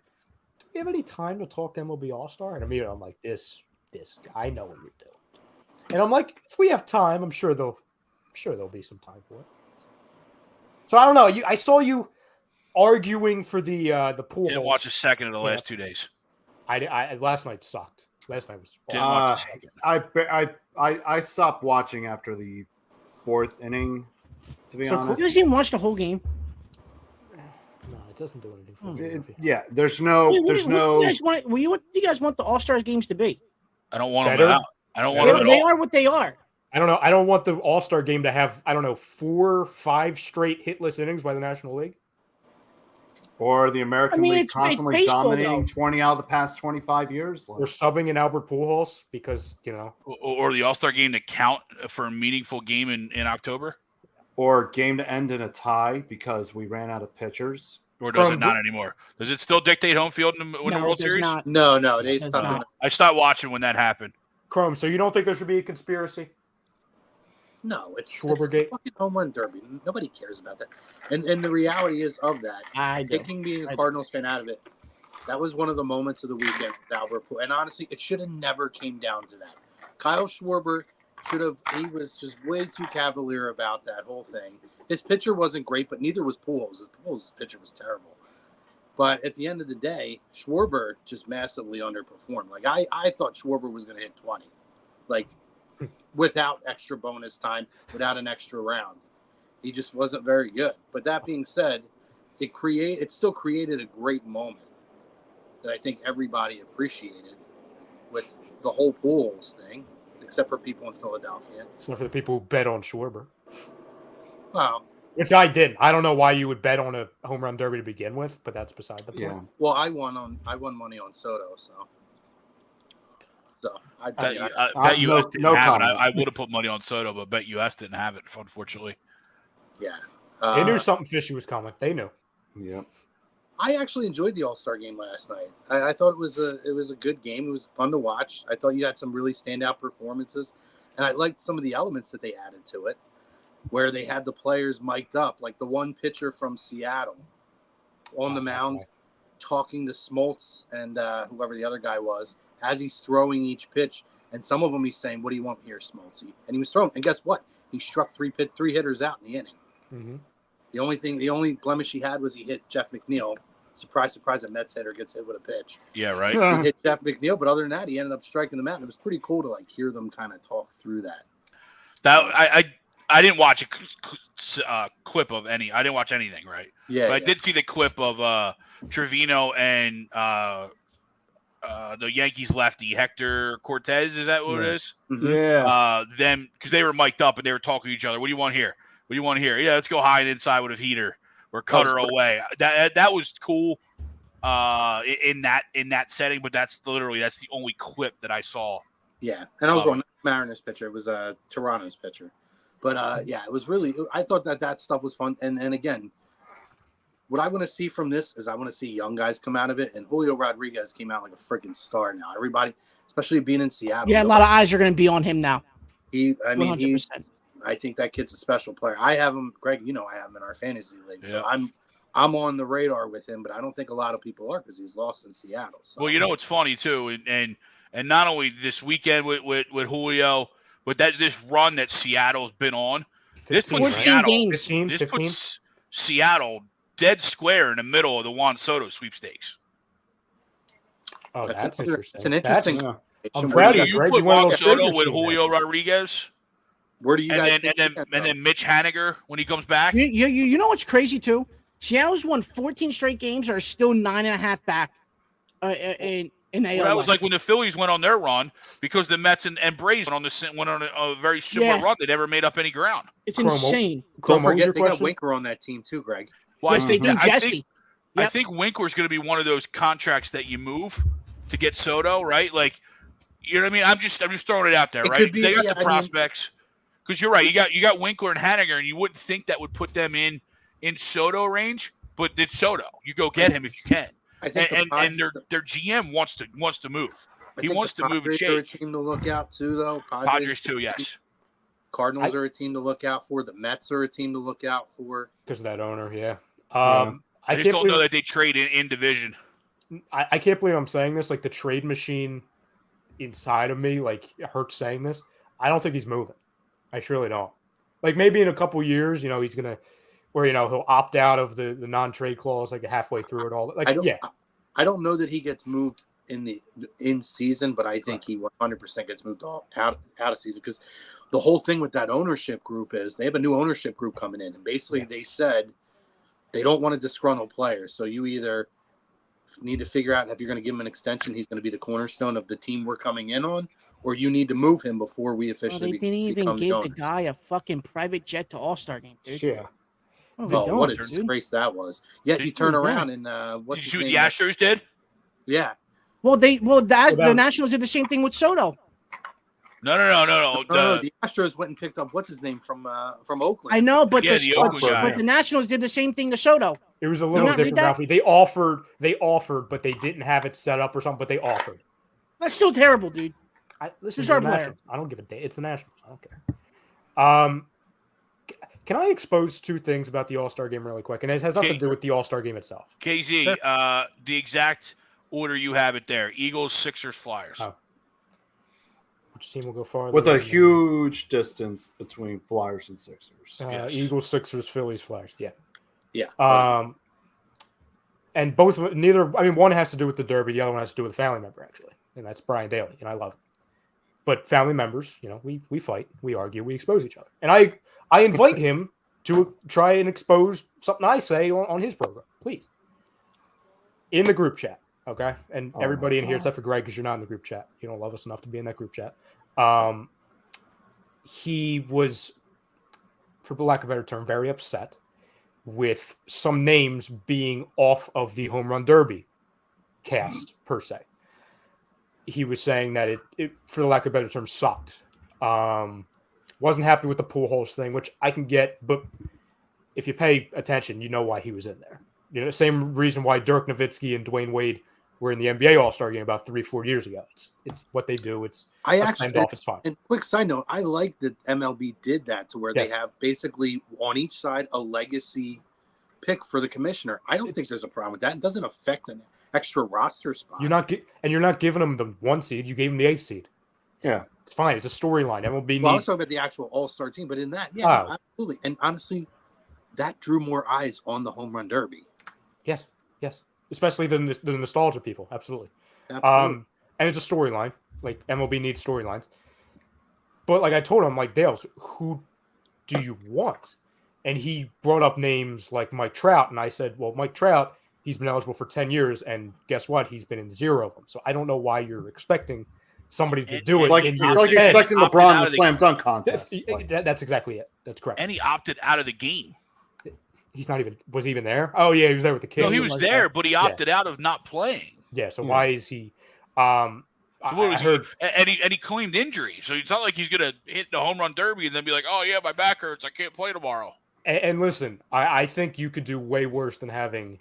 "Do we have any time to talk MLB All Star?" And I'm like, "This guy, I know what you're doing." And I'm like, "If we have time, I'm sure there'll be some time for it." So I don't know. I saw you arguing for the pool. Didn't watch a second of the last 2 days. I last night sucked. Last night was Didn't watch a second. I stopped watching after the fourth inning. To be So honest, you doesn't even watch the whole game. no, it doesn't do anything for It- me. yeah. There's no. What There's do no. you guys want? What do you guys want the All Stars games to be? I don't want them Better? out. I don't want them at They all. are what they are. I don't know. I don't want the All Star game to have 4, 5 straight hitless innings by the National League. Or the American League it's constantly baseball, dominating though. 20 out of the past 25 years. We're subbing in Albert Pujols because Or the All-Star game to count for a meaningful game in October? Or game to end in a tie because we ran out of pitchers. Or does From it not anymore? Does it still dictate home field in the No, World it does Series? not. No, they Does stopped not. doing it. I stopped watching when that happened. Chrome. So you don't think there should be a conspiracy? No, it's Schwarber the gate? fucking home run derby. Nobody cares about that. And the reality is of that, I do. taking being I a do. Cardinals fan out of it, that was one of the moments of the weekend with Albert Pujols. And honestly, it should have never came down to that. Kyle Schwarber he was just way too cavalier about that whole thing. His pitcher wasn't great, but neither was Pujols. Pujols' pitcher was terrible. But at the end of the day, Schwarber just massively underperformed. Like I thought Schwarber was going to hit 20, like without extra bonus time, without an extra round. He just wasn't very good. But that being said, it still created a great moment that I think everybody appreciated with the whole Pujols thing, except for people in Philadelphia. Except for the people who bet on Schwarber, Well, which I didn't. I don't know why you would bet on a home run derby to begin with, but that's beside the point. Yeah. well, I won money on Soto, so I Bet no- US didn't no have it. comment. I would have put money on Soto, but Bet US didn't have it, unfortunately. yeah. They knew something fishy was coming. They knew. Yep. I actually enjoyed the All-Star game last night. I thought it was a good game. It was fun to watch. I thought you had some really standout performances, and I liked some of the elements that they added to it, where they had the players mic'd up, like the one pitcher from Seattle on the mound talking to Smoltz and whoever the other guy was as he's throwing each pitch, And some of them he's saying, "What do you want here, Smoltzy?" And he was throwing. And guess what? He struck three hitters out in the inning. Mm-hmm. The only blemish he had was he hit Jeff McNeil. Surprise, surprise! A Mets hitter gets hit with a pitch. Yeah, right. He hit Jeff McNeil, but other than that, he ended up striking them out. And it was pretty cool to like hear them kind of talk through that. I didn't watch a clip of any. I didn't watch anything, right? Yeah, but I did see the clip of Trevino and the Yankees lefty Hector Cortez. Is that what it is? Mhm. Yeah. Them because they were mic'd up and they were talking to each other. What do you want here? What do you want here? Yeah, let's go hide inside with a heater or cut her away. That was cool in that setting, but that's the only clip that I saw. Yeah, and I was wrong. Mariners pitcher. It was Toronto's pitcher. But yeah, it was really. I thought that stuff was fun. And again, what I want to see from this is I want to see young guys come out of it. And Julio Rodriguez came out like a freaking star now. Everybody, especially being in Seattle. Yeah, a lot of eyes are going to be on him now. I think that kid's a special player. I have him, Greg. You know, I have him in our fantasy league. So I'm on the radar with him, but I don't think a lot of people are because he's lost in Seattle. So. Well, you know, it's funny too, and not only this weekend with Julio. But this run that Seattle's been on, this puts Seattle dead square in the middle of the Juan Soto sweepstakes. Oh, that's interesting. It's an interesting. I'm proud of you put Juan Soto with Julio Rodriguez. Where do you guys and then Mitch Haniger when he comes back? You know what's crazy too? Seattle's won 14 straight games, are still 9.5 back in AL. That was like when the Phillies went on their run because the Mets and Braves went on a very similar run. They never made up any ground. It's insane. Don't forget they got Winker on that team too, Greg. Well, yes, they do. Jesse. I think Winker's going to be one of those contracts that you move to get Soto, right? Like, you know what I mean? I'm just throwing it out there, right? They got the prospects. Because you're right, you got Winkler and Haniger, and you wouldn't think that would put them in Soto range, but it's Soto. You go get him if you can. I think and their GM wants to move. He wants to move and change. Are a team to look out too, though. Padres too, yes. Cardinals are a team to look out for. The Mets are a team to look out for because of that owner. Yeah. I just don't know that they trade in division. I can't believe I'm saying this. Like the trade machine inside of me, like it hurts saying this. I don't think he's moving. I surely don't. Like maybe in a couple years, he's gonna. Where he'll opt out of the non-trade clause like halfway through it all. Like I don't know that he gets moved in season, but I think he 100% gets moved out of season because the whole thing with that ownership group is they have a new ownership group coming in, and basically they said they don't want to disgruntle players. So you either need to figure out if you're going to give him an extension, he's going to be the cornerstone of the team we're coming in on, or you need to move him before we officially. They didn't even give the guy a fucking private jet to All-Star game, dude. Yeah. What a disgrace that was. Yet you turn around and did you see what the Astros did? Yeah. The Nationals did the same thing with Soto. No. The Astros went and picked up what's his name from Oakland. I know, but the Nationals did the same thing to Soto. It was a little different, Ralphie. They offered, but they didn't have it set up or something. But they offered. That's still terrible, dude. This is our player. I don't give a damn. It's the Nationals. I don't care. Can I expose two things about the All-Star game really quick? And it has nothing to do with the All-Star game itself. KZ, the exact order you have it there. Eagles, Sixers, Flyers. Oh. Which team will go farther? With a huge distance between Flyers and Sixers. Yes. Eagles, Sixers, Phillies, Flyers. Yeah. Yeah. And both, one has to do with the Derby. The other one has to do with a family member, actually. And that's Brian Daly. And I love him. But family members, we fight, we argue, we expose each other. And I invite him to try and expose something I say on his program, please. In the group chat, okay? And everybody in here, except for Greg, because you're not in the group chat. You don't love us enough to be in that group chat. He was, for lack of a better term, very upset with some names being off of the Home Run Derby cast, per se. He was saying that it for lack of a better term, sucked. Wasn't happy with the Pujols thing, which I can get, but if you pay attention, you know why he was in there. Same reason why Dirk Nowitzki and Dwayne Wade were in the NBA All-Star game about 3-4 years ago. It's what they do. It's fun. And quick side note, I like that MLB did that to where they have basically on each side a legacy pick for the commissioner. I don't think there's a problem with that. It doesn't affect an extra roster spot. You're not giving them the 1 seed. You gave them the 8th seed. Yeah. It's fine. It's a storyline. MLB Well, I was needs. talking about the actual All-Star team, but in that, yeah, Oh. no, absolutely. And honestly, that drew more eyes on the home run derby. Yes. Especially the nostalgia people. Absolutely. Absolutely. And it's a storyline. Like MLB needs storylines. But like I told him, like, Dales, who do you want? And he brought up names like Mike Trout, and I said, well, Mike Trout, he's been eligible for 10 years, and guess what? He's been in 0 of them. So I don't know why you're expecting somebody to do It's it. like, in it's year like you're 10. expecting Opted LeBron out to of the- slam dunk contest. That's exactly it. That's correct. And he opted out of the game. He's not even, was he even there? Oh, yeah, he was there with the kids. No, he was there, but he opted out of not playing. Yeah, so Yeah. why is he? So what was I heard, he? And he claimed injury, so it's not like he's gonna hit the home run derby and then be like, "Oh yeah, my back hurts, I can't play tomorrow." and listen, I think you could do way worse than having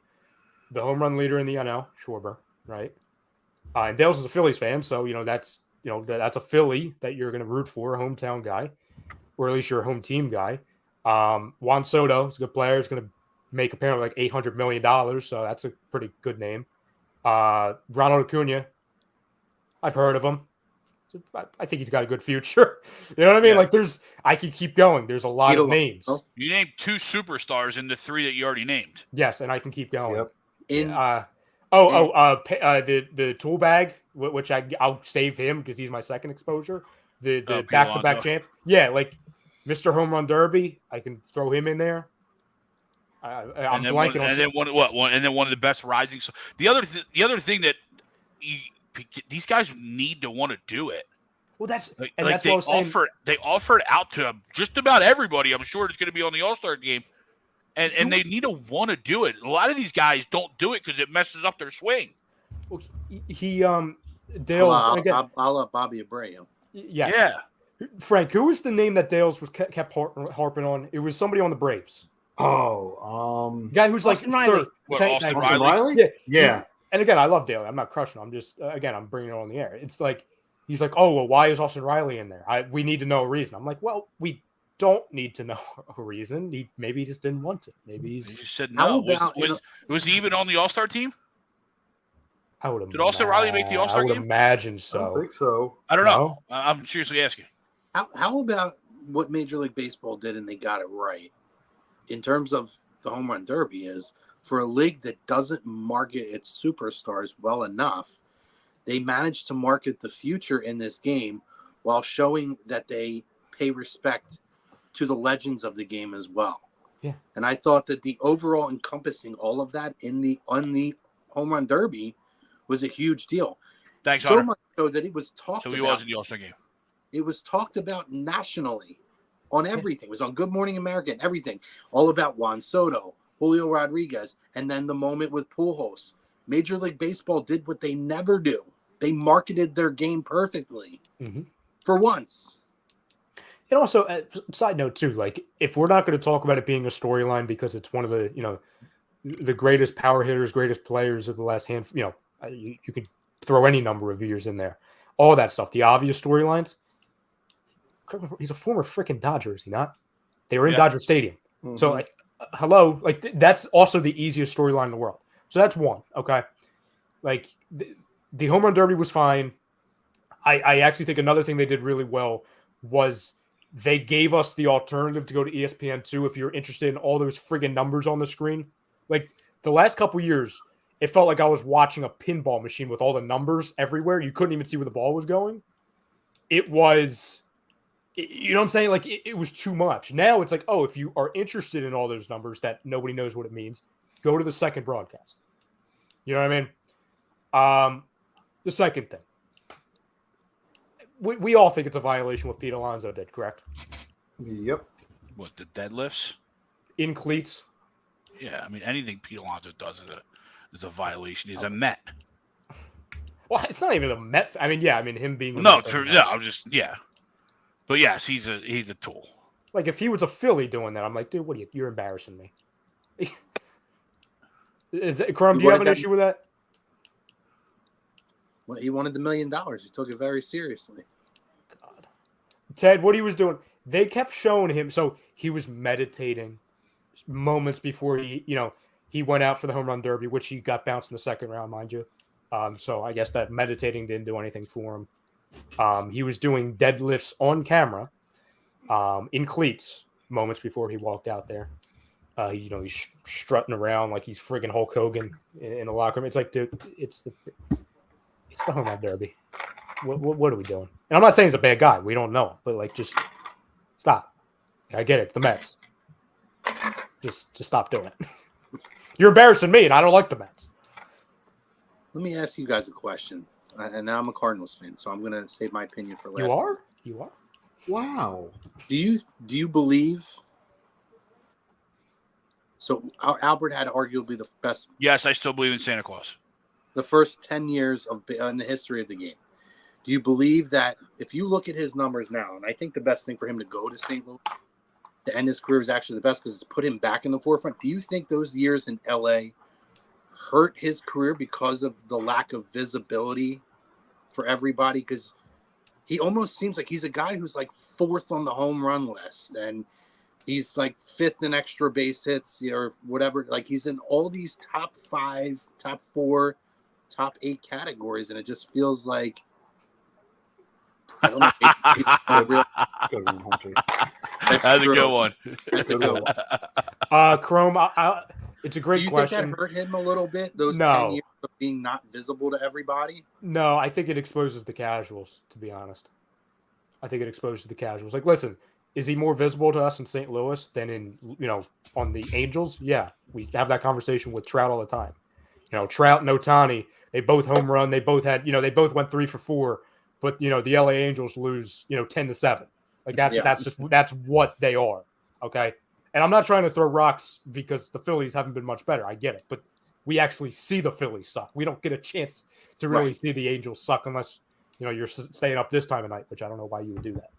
the home run leader in the NL, Schwarber, right? And Dale's is a Phillies fan, so that's a Philly that you're going to root for, a hometown guy, or at least you're a home team guy. Juan Soto is a good player. He's going to make apparently like $800 million, so that's a pretty good name. Ronald Acuna, I've heard of him. I think he's got a good future. You know what I mean? Yeah. Like I could keep going. There's a lot of names. Oh. You named 2 superstars in the 3 that you already named. Yes, and I can keep going. Yep. The tool bag, which I'll save him because he's my second exposure. The Pete back-to-back Alonso. champ. Yeah, like Mr. Home Run Derby. I can throw him in there. I'm And then blanking and then one of the best rising. So the other thing that these guys need to want to do it. well, that's Like, and like that's they what I was saying. they offered out to just about everybody. I'm sure it's going to be on the All-Star game, and they need to want to do it. A lot of these guys don't do it because it messes up their swing. Well, he Dale's I'll, and again, I'll let Bobby Abreu. yeah. Yeah, Frank, who was the name that Dale's was kept harping on? It was somebody on the Braves. Oh, The guy who's Austin like Riley. third. What, Thank- Austin thank- Austin Riley? Riley? Yeah, Yeah. And again, I love Dale. I'm not crushing him. I'm just I'm bringing it on the air. It's like he's like, oh well, why is Austin Riley in there? We need to know a reason. I'm like, well, we don't need to know a reason. Maybe he just didn't want to. Maybe he he's. just said How no. about, Was he even on the All-Star team? I would. Did Austin Riley make the All-Star I would game? imagine I so. don't think so. I don't know. No? I'm seriously asking. How about what Major League Baseball did and they got it right in terms of the home run derby is for a league that doesn't market its superstars well enough, they managed to market the future in this game while showing that they pay respect to the legends of the game as well. Yeah. And I thought that the overall encompassing all of that on the home run derby was a huge deal. Thanks, so Hunter. much so that it was talked So he about. was in the All-Star game. It was talked about nationally on everything. It was on Good Morning America and everything. All about Juan Soto, Julio Rodriguez, and then the moment with Pujols. Major League Baseball did what they never do. They marketed their game perfectly for once. And also, side note too, like if we're not going to talk about it being a storyline because it's one of the the greatest power hitters, greatest players of the last handful, you can throw any number of years in there, all that stuff, the obvious storylines. He's a former freaking Dodger, is he not? They were in Dodger Stadium. Mm-hmm. So, like, hello, like that's also the easiest storyline in the world. So that's one, okay? Like the home run derby was fine. I actually think another thing they did really well was they gave us the alternative to go to ESPN2 if you're interested in all those friggin' numbers on the screen. Like the last couple years, it felt like I was watching a pinball machine with all the numbers everywhere. You couldn't even see where the ball was going. It was, you know what I'm saying? Like it was too much. Now it's like, oh, if you are interested in all those numbers that nobody knows what it means, go to the second broadcast. You know what I mean? The second thing. We all think it's a violation what Pete Alonso did, correct? Yep. What, the deadlifts? In cleats. Yeah, I mean anything Pete Alonso does is a violation. He's a Met. Well, it's not even a Met. I mean, yeah. I mean, him being No, I'm just But yes, he's a tool. like if he was a Philly doing that, I'm like, dude, what are you're embarrassing me. Crumb, do you have an issue with that? Well, he wanted the $1 million. He took it very seriously. God. Ted, what he was doing, they kept showing him. So he was meditating moments before he went out for the home run derby, which he got bounced in the second round, mind you. So I guess that meditating didn't do anything for him. He was doing deadlifts on camera, in cleats moments before he walked out there. He's strutting around like he's friggin' Hulk Hogan in the locker room. It's like, dude, it's the home run derby. What are we doing? And I'm not saying he's a bad guy. We don't know him, but like, just stop. I get it. It's the Mets. Just stop doing it. You're embarrassing me, and I don't like the Mets. Let me ask you guys a question. And now I'm a Cardinals fan, so I'm going to save my opinion for last. You are? Wow. Do you believe? So Albert had arguably the best. Yes, I still believe in Santa Claus. The first 10 years in the history of the game. Do you believe that if you look at his numbers now, and I think the best thing for him to go to St. Louis to end his career is actually the best because it's put him back in the forefront. Do you think those years in LA hurt his career because of the lack of visibility for everybody? Because he almost seems like he's a guy who's like 4th on the home run list, and he's like 5th in extra base hits, or whatever. Like, he's in all these top 5, top 4, top 8 categories, and it just feels like I don't know. That's a good one. That's a good one. Chrome, it's a great question. Do you think that hurt him a little bit, those 10 years of being not visible to everybody? No, I think it exposes the casuals, to be honest. I think it exposes the casuals. Like, listen, is he more visible to us in St. Louis than on the Angels? Yeah, we have that conversation with Trout all the time. Trout and Ohtani, they both home run. They both had, they both went 3 for 4, but, the LA Angels lose, 10-7. Like, that's what they are. Okay. And I'm not trying to throw rocks because the Phillies haven't been much better. I get it. But we actually see the Phillies suck. We don't get a chance to really see the Angels suck unless, you're staying up this time of night, which I don't know why you would do that.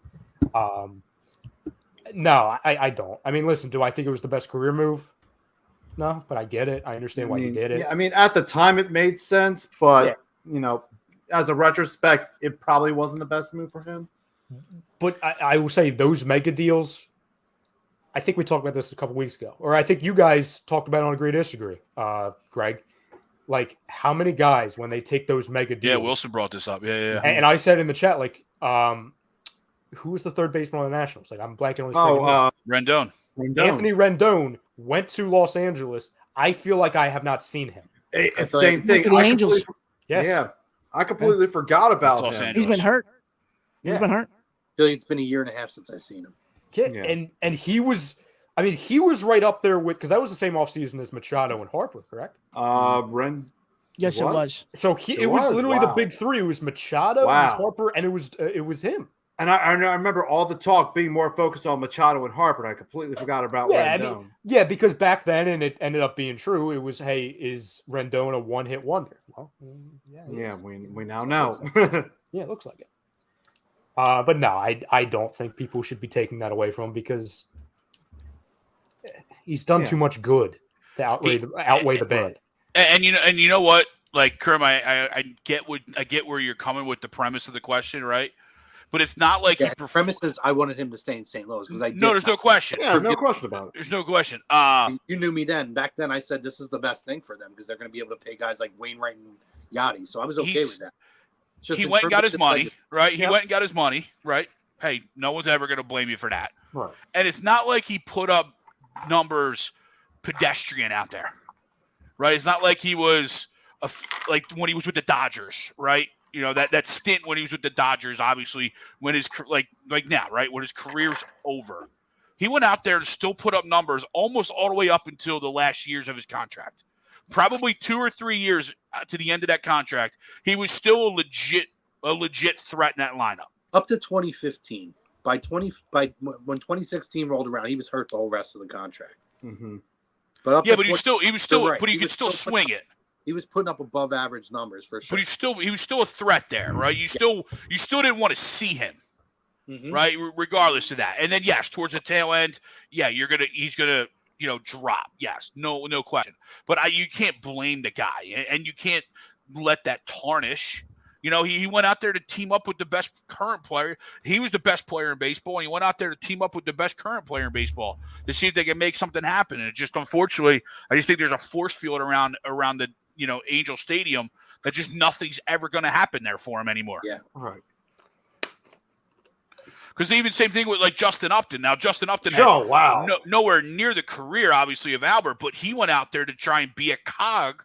No, I don't. I mean, listen, do I think it was the best career move? No, but I get it. I understand why you did it. Yeah, I mean, at the time it made sense, but, as a retrospect, it probably wasn't the best move for him. But I will say those mega deals, I think we talked about this a couple weeks ago, or I think you guys talked about it on Agree to Disagree, Greg. Like, how many guys, when they take those mega deals? Yeah, Wilson brought this up. Yeah. And I said in the chat, like, who was the third baseman on the Nationals? Like, I'm blanking on his Rendon. Anthony Rendon went to Los Angeles. I feel like I have not seen him. Same thing. The Angels. Yes. Yeah. I completely forgot about him. He's been hurt. Yeah. He's been hurt. I feel like it's been a year and a half since I've seen him. Yeah. And he was right up there with, because that was the same offseason as Machado and Harper, correct? Yes, it was. So it was literally the big three. It was Machado, it was Harper, and it was him. And I remember all the talk being more focused on Machado and Harper. And I completely forgot about Rendon. Because back then, and it ended up being true, it was, hey, is Rendon a one-hit wonder? Well, we now know. Yeah, it looks like it. But no, I don't think people should be taking that away from him because he's done too much good to outweigh the bad. And you know what? Like, Kerm, I get where you're coming with the premise of the question, right? But it's not like the premise is I wanted him to stay in St. Louis because there's no question. Yeah, no question about it. There's no question. You knew me then. Back then, I said this is the best thing for them because they're going to be able to pay guys like Wainwright and Yachty. So I was okay with that. He went and got his money, right? He went and got his money, right? Hey, no one's ever going to blame you for that. Right. And it's not like he put up numbers pedestrian out there, right? It's not like he was like when he was with the Dodgers, right? That stint when he was with the Dodgers, obviously, when his like now, right, when his career's over, he went out there and still put up numbers almost all the way up until the last years of his contract. Probably 2 or 3 years to the end of that contract, he was still a legit threat in that lineup. Up to 2015. By when 2016 rolled around, he was hurt the whole rest of the contract. Mm-hmm. But he was still, but he could still swing it. He was putting up above average numbers for sure. But he was still a threat there, right? You still didn't want to see him, right? Regardless of that. And then yes, towards the tail end, he's gonna drop. Yes, no question. But you can't blame the guy, and you can't let that tarnish. He went out there to team up with the best current player. He was the best player in baseball, and he went out there to team up with the best current player in baseball to see if they can make something happen. And it just, unfortunately, I just think there's a force field around the Angel Stadium that just nothing's ever going to happen there for him anymore. Yeah, right. Because even same thing with like Justin Upton. Now Justin Upton Oh, wow. nowhere near the career, obviously, of Albert, but he went out there to try and be a cog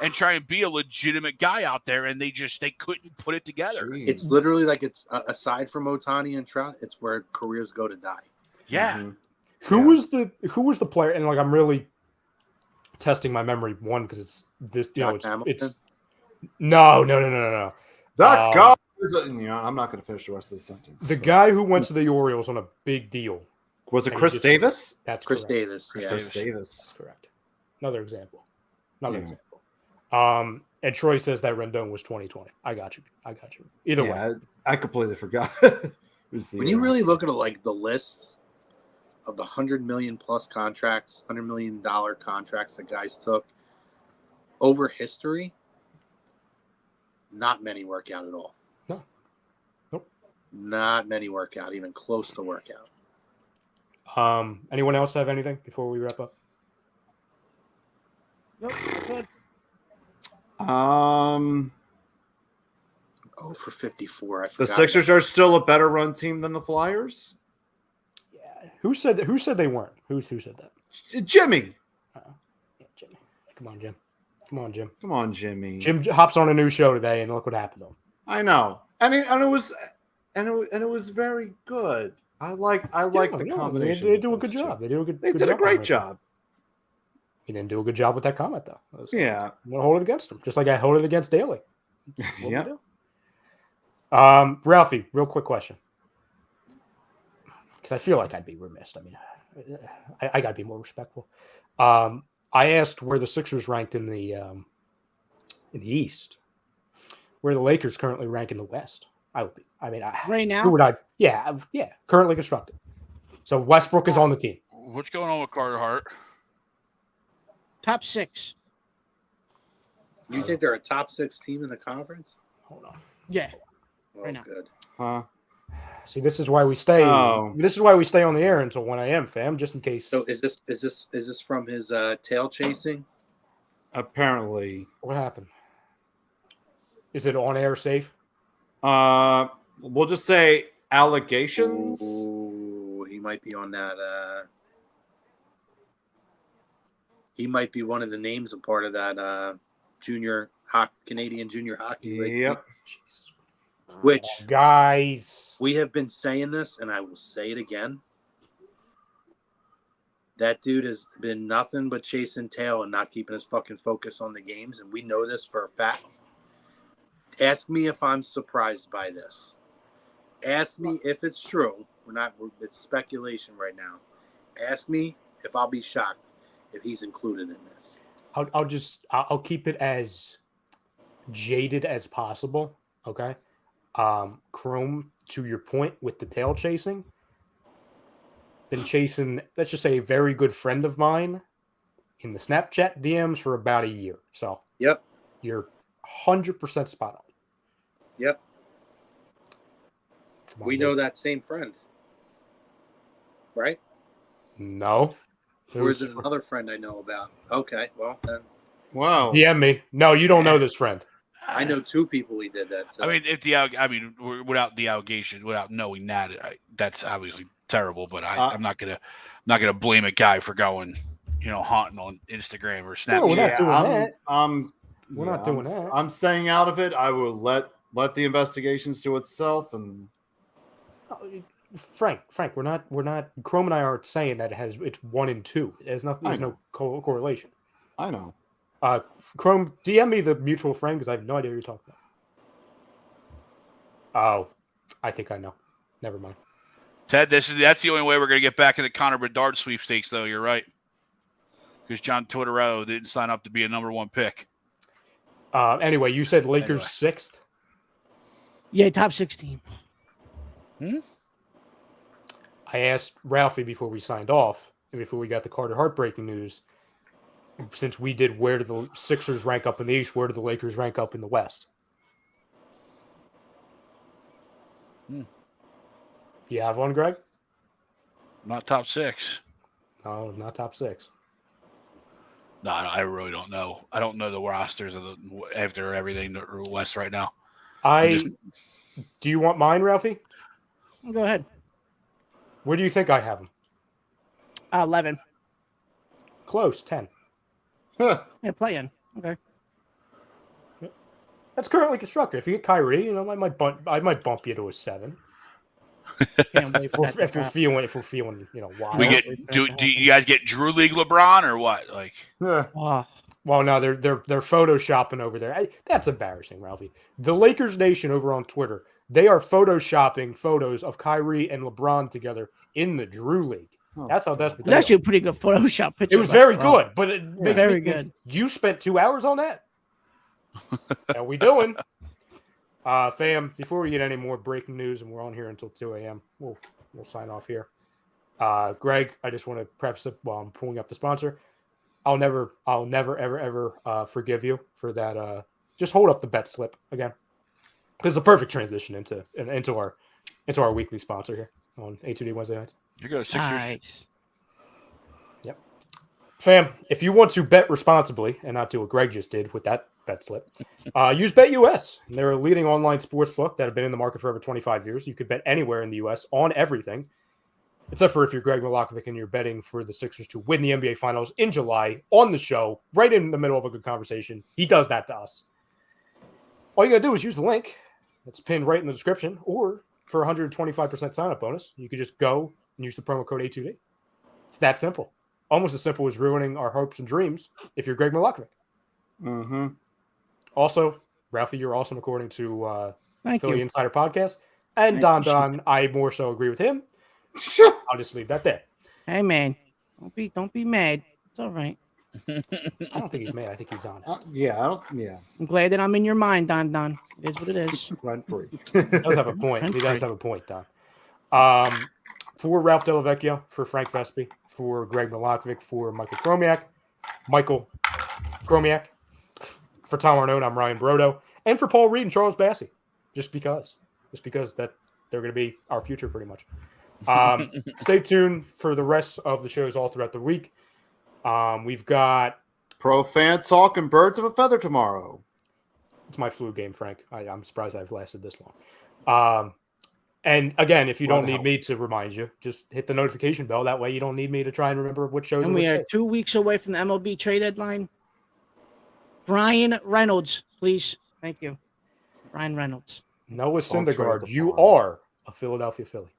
and try and be a legitimate guy out there, and they couldn't put it together. Jeez. It's literally like it's aside from Ohtani and Trout, it's where careers go to die. Yeah. Mhm. Who was the player? And like I'm really testing my memory one because it's this. You know, Josh it's Hamilton? no. That guy. I'm not going to finish the rest of the sentence. The guy who went to the Orioles on a big deal. Was it And Chris just- Davis? That's Chris correct. Davis. Chris Yeah. Davis. Correct. Another example. Yeah. And Troy says that Rendon was 2020. I got you. Either way. Yeah, I completely forgot. When you really look at like the list of the $100 million plus contracts, $100 million contracts that guys took over history, not many work out at all. No. Nope. Not many work out, even close to work out. Anyone else have anything before we wrap up? Nope. Good. Oh, for 54. I The forgot. Sixers are still a better run team than the Flyers. Yeah. Who said they weren't? Who said that? Jimmy. Yeah, Jimmy. Come on, Jim. Come on, Jimmy. Jim hops on a new show today, and look what happened to him. I know, and it was very good. I like the combination. They do a of good those two. job. They do a good. They good did a job great on it. job. He didn't do a good job with that comment, though. Yeah. I'm gonna hold it against him, just like I hold it against Daly. Yeah. Ralphie, real quick question, because I feel like I'd be remiss. I mean, I got to be more respectful. I asked where the Sixers ranked in the East, where the Lakers currently rank in the West. I would be. I mean, Right now? who would I? Yeah, currently constructed. So Westbrook is on the team. What's going on with Carter Hart? Top 6. You think they're a top 6 team in the conference? Hold on. Yeah. Oh, Right now. good. Huh? See, this is why we stay. Oh. This is why we stay on the air until 1 a.m., fam, just in case. So is this from his tail chasing? Apparently. What happened? Is it on air safe? We'll just say allegations. Ooh, he might be on that. He might be one of the names, a part of that Canadian junior hockey league. Yep. Jesus. Which Guys. we have been saying this, and I will say it again. That dude has been nothing but chasing tail and not keeping his fucking focus on the games, and we know this for a fact. Ask me if I'm surprised by this. Ask me if it's true. It's speculation right now. Ask me if I'll be shocked if he's included in this. I'll keep it as jaded as possible. Okay. Chrome, to your point with the tail chasing, been chasing, let's just say, a very good friend of mine in the Snapchat DMs for about a year. So Yep. You're 100% spot on. Yep. Come on, We know that same friend. Right? No. Or is it another friend I know about? Okay, well, then Wow. DM me. No, you don't know this friend. I know 2 people he did that to. I mean, without the allegation, without knowing that, that's obviously terrible. But I'm not gonna blame a guy for going, haunting on Instagram or Snapchat. No, we're not doing that. We're not doing that. I'm staying out of it. I will let the investigations do itself. And Frank, we're not. Chrome and I aren't saying that it's 1 and 2. There's nothing. There's no correlation. I know. Chrome, DM me the mutual friend because I have no idea what you're talking about. Oh, I think I know. Never mind. Ted, that's the only way we're going to get back in the Connor Bedard sweepstakes, though. You're right, because John Tortorella didn't sign up to be a number 1 pick. Anyway, you said Lakers 6th. Yeah, top 16. I asked Ralphie before we signed off and before we got the Carter Hart breaking news. Since we did, where do the Sixers rank up in the East? Where do the Lakers rank up in the West? You have one, Greg? Not top 6. No, not top 6. No, I really don't know. I don't know the rosters after everything West right now. Do you want mine, Ralphie? Go ahead. Where do you think I have him? 11. Close, 10. Huh. Yeah, playing. Okay. That's currently constructed. If you get Kyrie, I might bump you to a 7. Can't wait for that to If we're drop. feeling, wild. We get do you guys get Drew League LeBron or what? Like, Yeah. Oh, Well, no, they're photoshopping over there. That's embarrassing, Ralphie. The Lakers Nation over on Twitter, they are photoshopping photos of Kyrie and LeBron together in the Drew League. Oh, That's how desperate it's they actually are. a pretty good Photoshop picture. It was but- very well, good, but it makes very me think good. you spent 2 hours on that. How we doing? Fam, before we get any more breaking news, and we're on here until 2 a.m., we'll sign off here. Greg, I just want to preface it while I'm pulling up the sponsor. I'll never, ever forgive you for that. Just hold up the bet slip again. It's a perfect transition into our weekly sponsor here on A2D Wednesday nights. you go Sixers. Nice. Yep. Fam, if you want to bet responsibly and not do what Greg just did with that bet slip, use BetUS. They're a leading online sports book that have been in the market for over 25 years. You could bet anywhere in the U.S. on everything, except for if you're Greg Milokovic and you're betting for the Sixers to win the NBA Finals in July on the show, right in the middle of a good conversation. He does that to us. All you got to do is use the link that's pinned right in the description, or for 125% sign-up bonus, you could just go and use the promo code A2D. It's that simple. Almost as simple as ruining our hopes and dreams if you're Greg Milokovic. Mm-hmm. Also, Ralphie, you're awesome according to Thank Philly you. Insider Podcast. And I Don appreciate Don, I more so agree with him. I'll just leave that there. Hey, man. Don't be mad. It's all right. I don't think he's mad. I think he's honest. Yeah. I'm glad that I'm in your mind, Don Don. It is what it is. Run free. He does have a point. He does have a point, Don. For Ralph Delavecchio, for Frank Vespi, for Greg Milokovic, for Michael Chromiak, for Tom Arnone, I'm Ryan Brodo, and for Paul Reed and Charles Bassey. Just because that they're going to be our future pretty much. Stay tuned for the rest of the shows all throughout the week. We've got Pro Fan Talk and Birds of a Feather tomorrow. It's my flu game, Frank. I'm surprised I've lasted this long. And again, if you don't need me to remind you, just hit the notification bell. That way you don't need me to try and remember what shows. And we are 2 weeks away from the MLB trade deadline. Brian Reynolds, please. Thank you. Brian Reynolds. Noah Don't trade Syndergaard, the you farm. are a Philadelphia Philly.